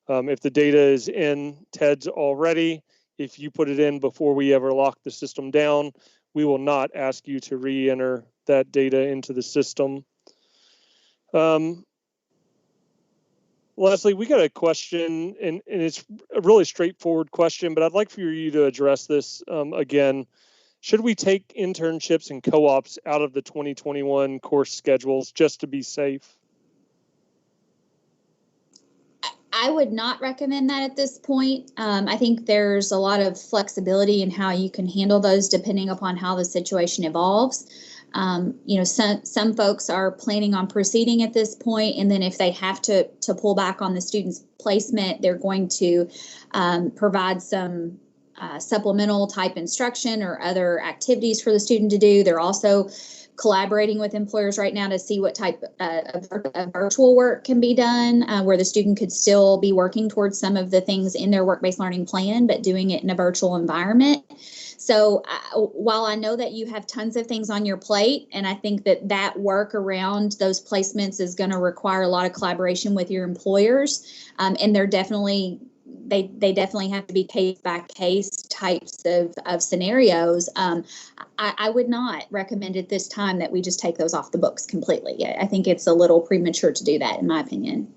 If the data is in TED's already, if you put it in before we ever lock the system down, we will not ask you to re-enter that data into the system. Leslie, we got a question, and it's a really straightforward question, but I'd like for you to address this again. Should we take internships and co-ops out of the 2021 course schedules just to be safe? I would not recommend that at this point. I think there's a lot of flexibility in how you can handle those depending upon how the situation evolves. Some folks are planning on proceeding at this point, and then if they have to pull back on the student's placement, they're going to provide some supplemental type instruction or other activities for the student to do. They're also collaborating with employers right now to see what type of virtual work can be done, where the student could still be working towards some of the things in their work-based learning plan, but doing it in a virtual environment. So while I know that you have tons of things on your plate, and I think that work around those placements is going to require a lot of collaboration with your employers, and they definitely have to be case by case types of scenarios. I would not recommend at this time that we just take those off the books completely. I think it's a little premature to do that, in my opinion.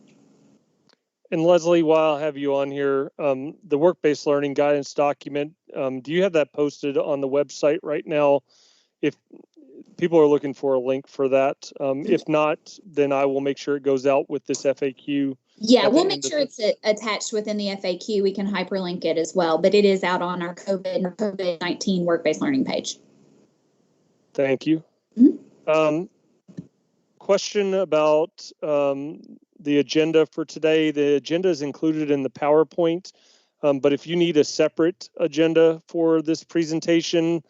And Leslie, while I have you on here, the work-based learning guidance document, do you have that posted on the website right now? If people are looking for a link for that, if not, then I will make sure it goes out with this FAQ. Yeah, we'll make sure it's attached within the FAQ. We can hyperlink it as well, but it is out on our COVID-19 work-based learning page. Thank you. Mm-hmm. Question about the agenda for today. The agenda is included in the PowerPoint, but if you need a separate agenda for this presentation,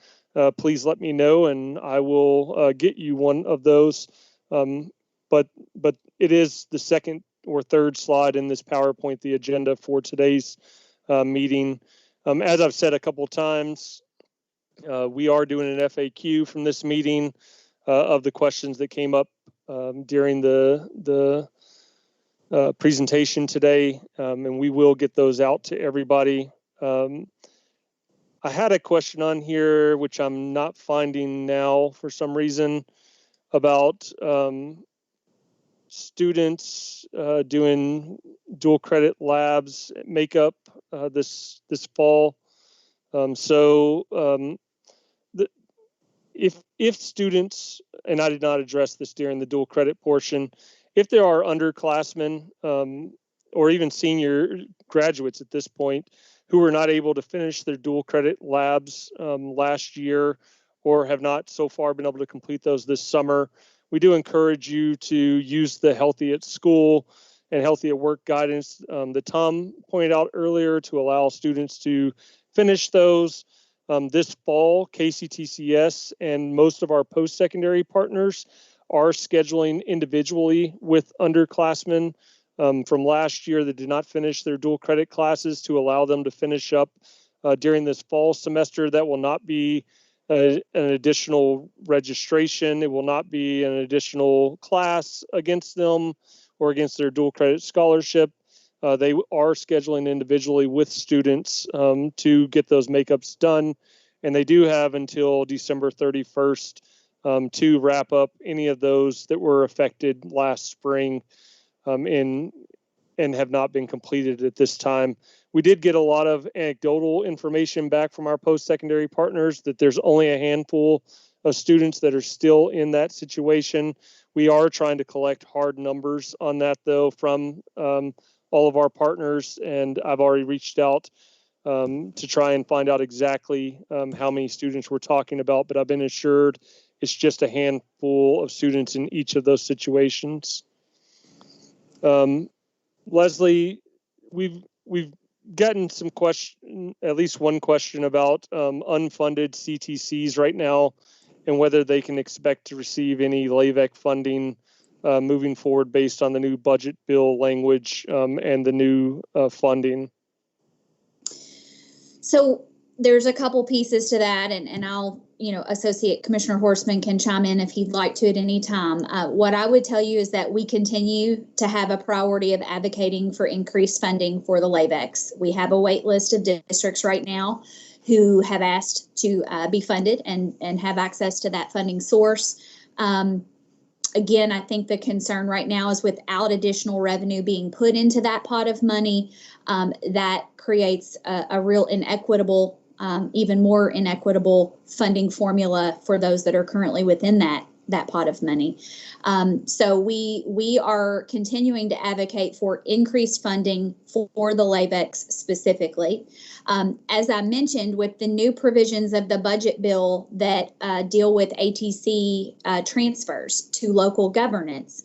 please let me know and I will get you one of those. But it is the second or third slide in this PowerPoint, the agenda for today's meeting. As I've said a couple times, we are doing an FAQ from this meeting of the questions that came up during the presentation today, and we will get those out to everybody. I had a question on here, which I'm not finding now for some reason, about students doing dual credit labs makeup this fall. If students, and I did not address this during the dual credit portion, if there are underclassmen or even senior graduates at this point who were not able to finish their dual credit labs last year or have not so far been able to complete those this summer, we do encourage you to use the Healthy at School and Healthy at Work guidance that Tom pointed out earlier to allow students to finish those. This fall, KCTCS and most of our post-secondary partners are scheduling individually with underclassmen from last year that did not finish their dual credit classes to allow them to finish up during this fall semester. That will not be an additional registration. It will not be an additional class against them or against their dual credit scholarship. They are scheduling individually with students to get those makeups done. And they do have until December 31st to wrap up any of those that were affected last spring and have not been completed at this time. We did get a lot of anecdotal information back from our post-secondary partners that there's only a handful of students that are still in that situation. We are trying to collect hard numbers on that, though, from all of our partners, and I've already reached out to try and find out exactly how many students we're talking about, but I've been assured it's just a handful of students in each of those situations. Leslie, we've gotten some question, at least one question about unfunded CTCs right now, and whether they can expect to receive any LAVEC funding moving forward based on the new budget bill language and the new funding. So there's a couple pieces to that, and I'll, Associate Commissioner Horstman can chime in if he'd like to at any time. What I would tell you is that we continue to have a priority of advocating for increased funding for the LAVECs. We have a wait list of districts right now who have asked to be funded and have access to that funding source. Again, I think the concern right now is without additional revenue being put into that pot of money, that creates a real inequitable, even more inequitable funding formula for those that are currently within that pot of money. So we are continuing to advocate for increased funding for the LAVECs specifically. As I mentioned, with the new provisions of the budget bill that deal with ATC transfers to local governance,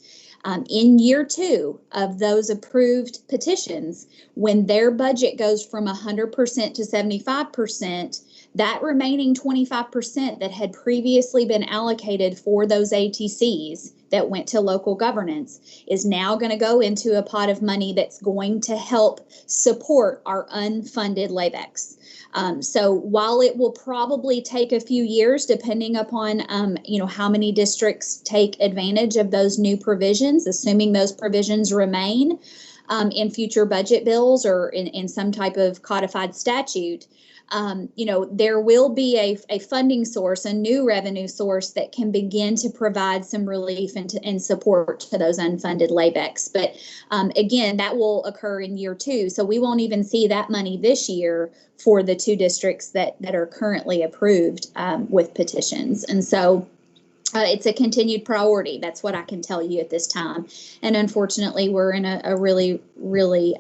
in year 2 of those approved petitions, when their budget goes from 100% to 75%, that remaining 25% that had previously been allocated for those ATCs that went to local governance is now going to go into a pot of money that's going to help support our unfunded LAVECs. So while it will probably take a few years, depending upon how many districts take advantage of those new provisions, assuming those provisions remain in future budget bills or in some type of codified statute, there will be a funding source, a new revenue source that can begin to provide some relief and support to those unfunded LAVECs. But again, that will occur in year 2. So we won't even see that money this year for the 2 districts that are currently approved with petitions. And so it's a continued priority. That's what I can tell you at this time. And unfortunately, we're in a really, really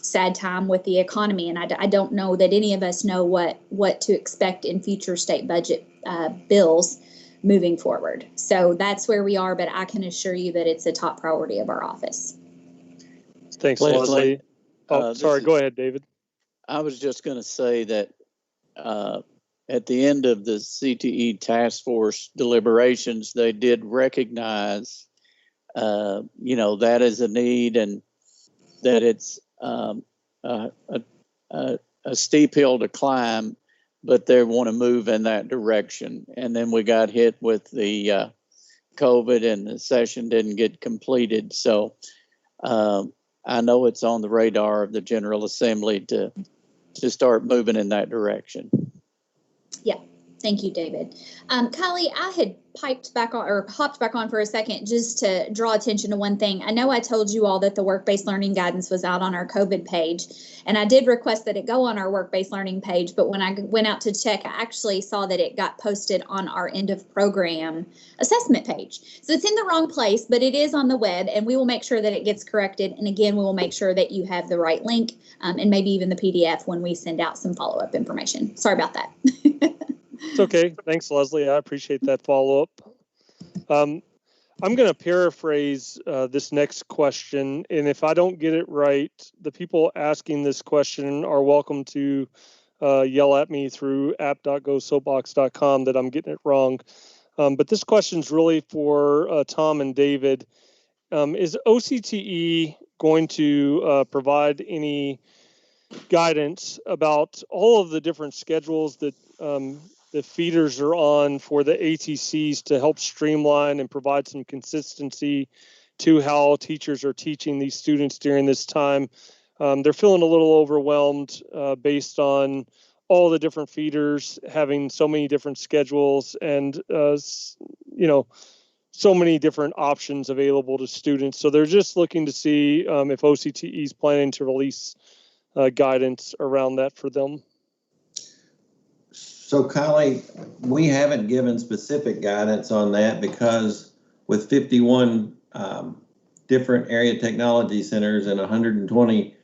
sad time with the economy, and I don't know that any of us know what to expect in future state budget bills moving forward. So that's where we are, but I can assure you that it's a top priority of our office. Thanks, Leslie. Oh, sorry, go ahead, David. I was just going to say that at the end of the CTE task force deliberations, they did recognize, that is a need and that it's a steep hill to climb, but they want to move in that direction. And then we got hit with the COVID and the session didn't get completed. So I know it's on the radar of the General Assembly to start moving in that direction. Yeah. Thank you, David. Kylie, I had hopped back on for a second just to draw attention to one thing. I know I told you all that the work-based learning guidance was out on our COVID page, and I did request that it go on our work-based learning page, but when I went out to check, I actually saw that it got posted on our end of program assessment page. So it's in the wrong place, but it is on the web, and we will make sure that it gets corrected. And again, we will make sure that you have the right link and maybe even the PDF when we send out some follow-up information. Sorry about that. It's okay. Thanks, Leslie. I appreciate that follow-up. I'm going to paraphrase this next question, and if I don't get it right, the people asking this question are welcome to yell at me through app.gosoapbox.com that I'm getting it wrong. But this question is really for Tom and David. Is OCTE going to provide any guidance about all of the different schedules that the feeders are on for the ATCs to help streamline and provide some consistency to how teachers are teaching these students during this time? They're feeling a little overwhelmed based on all the different feeders having so many different schedules and, so many different options available to students. So they're just looking to see if OCTE is planning to release guidance around that for them. So Kylie, we haven't given specific guidance on that because with 51 different area technology centers and 120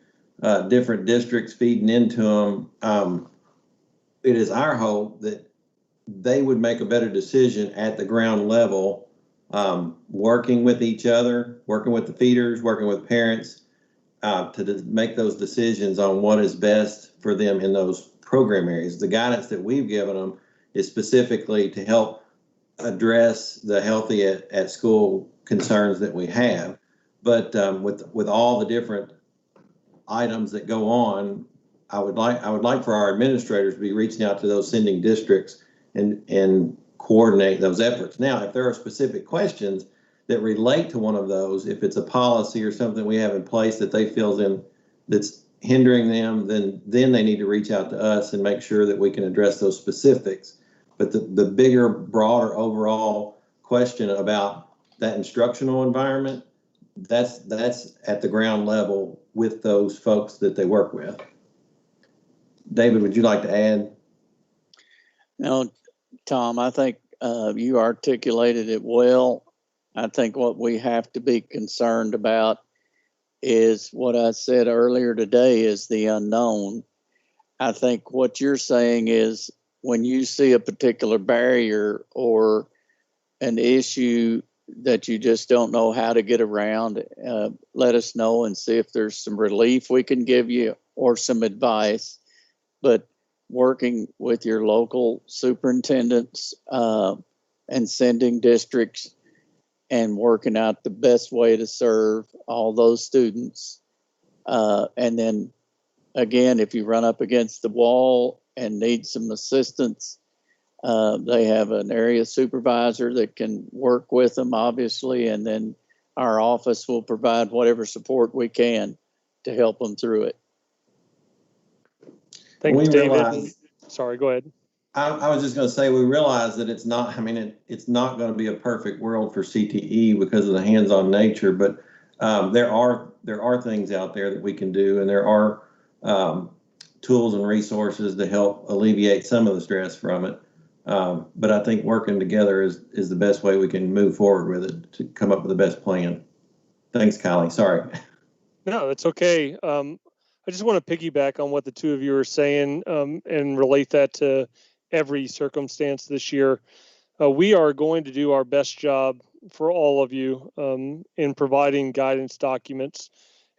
different districts feeding into them, it is our hope that they would make a better decision at the ground level, working with each other, working with the feeders, working with parents to make those decisions on what is best for them in those program areas. The guidance that we've given them is specifically to help address the healthy at school concerns that we have. But with all the different items that go on, I would like for our administrators to be reaching out to those sending districts and coordinate those efforts. Now, if there are specific questions that relate to one of those, if it's a policy or something we have in place that they feel that's hindering them, then they need to reach out to us and make sure that we can address those specifics. But the bigger, broader overall question about that instructional environment, that's at the ground level with those folks that they work with. David, would you like to add? No, Tom, I think you articulated it well. I think what we have to be concerned about is what I said earlier today is the unknown. I think what you're saying is when you see a particular barrier or an issue that you just don't know how to get around, let us know and see if there's some relief we can give you or some advice. But working with your local superintendents and sending districts and working out the best way to serve all those students. And then again, if you run up against the wall and need some assistance, they have an area supervisor that can work with them, obviously, and then our office will provide whatever support we can to help them through it. Thanks, David. Sorry, go ahead. I was just going to say, we realize that it's not going to be a perfect world for CTE because of the hands-on nature, but there are things out there that we can do, and there are tools and resources to help alleviate some of the stress from it. But I think working together is the best way we can move forward with it to come up with the best plan. Thanks, Kylie. Sorry. No, it's okay. I just want to piggyback on what the two of you are saying and relate that to every circumstance this year. We are going to do our best job for all of you in providing guidance documents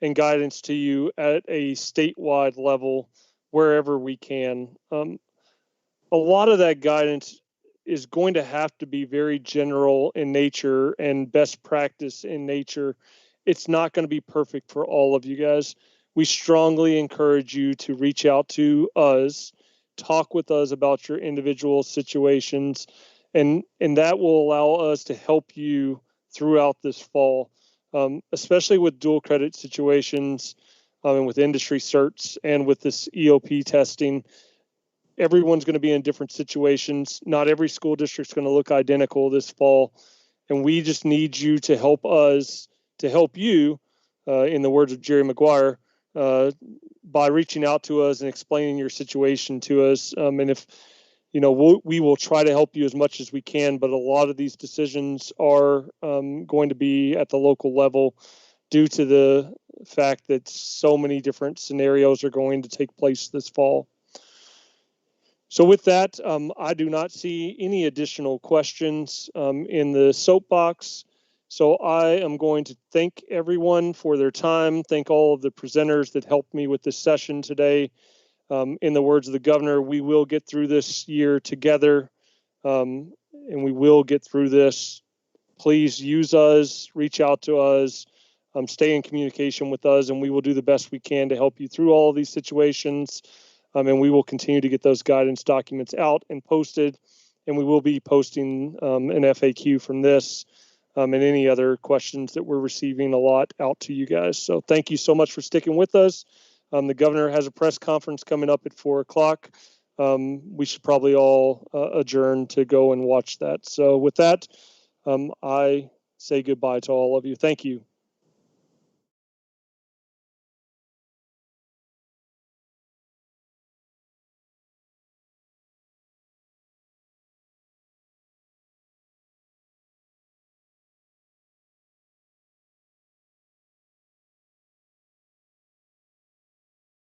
and guidance to you at a statewide level wherever we can. A lot of that guidance is going to have to be very general in nature and best practice in nature. It's not going to be perfect for all of you guys. We strongly encourage you to reach out to us, talk with us about your individual situations, and that will allow us to help you throughout this fall, especially with dual credit situations and with industry certs and with this EOP testing. Everyone's going to be in different situations. Not every school district's going to look identical this fall, and we just need you to help us to help you, in the words of Jerry Maguire, by reaching out to us and explaining your situation to us. And if, we will try to help you as much as we can, but a lot of these decisions are going to be at the local level due to the fact that so many different scenarios are going to take place this fall. So with that, I do not see any additional questions in the soapbox. So I am going to thank everyone for their time. Thank all of the presenters that helped me with this session today. In the words of the governor, we will get through this year together, and we will get through this. Please use us, reach out to us, stay in communication with us, and we will do the best we can to help you through all of these situations. And we will continue to get those guidance documents out and posted, and we will be posting an FAQ from this and any other questions that we're receiving a lot out to you guys. So thank you so much for sticking with us. The governor has a press conference coming up at 4 o'clock. we should probably all adjourn to go and watch that. So with that, I say goodbye to all of you. Thank you.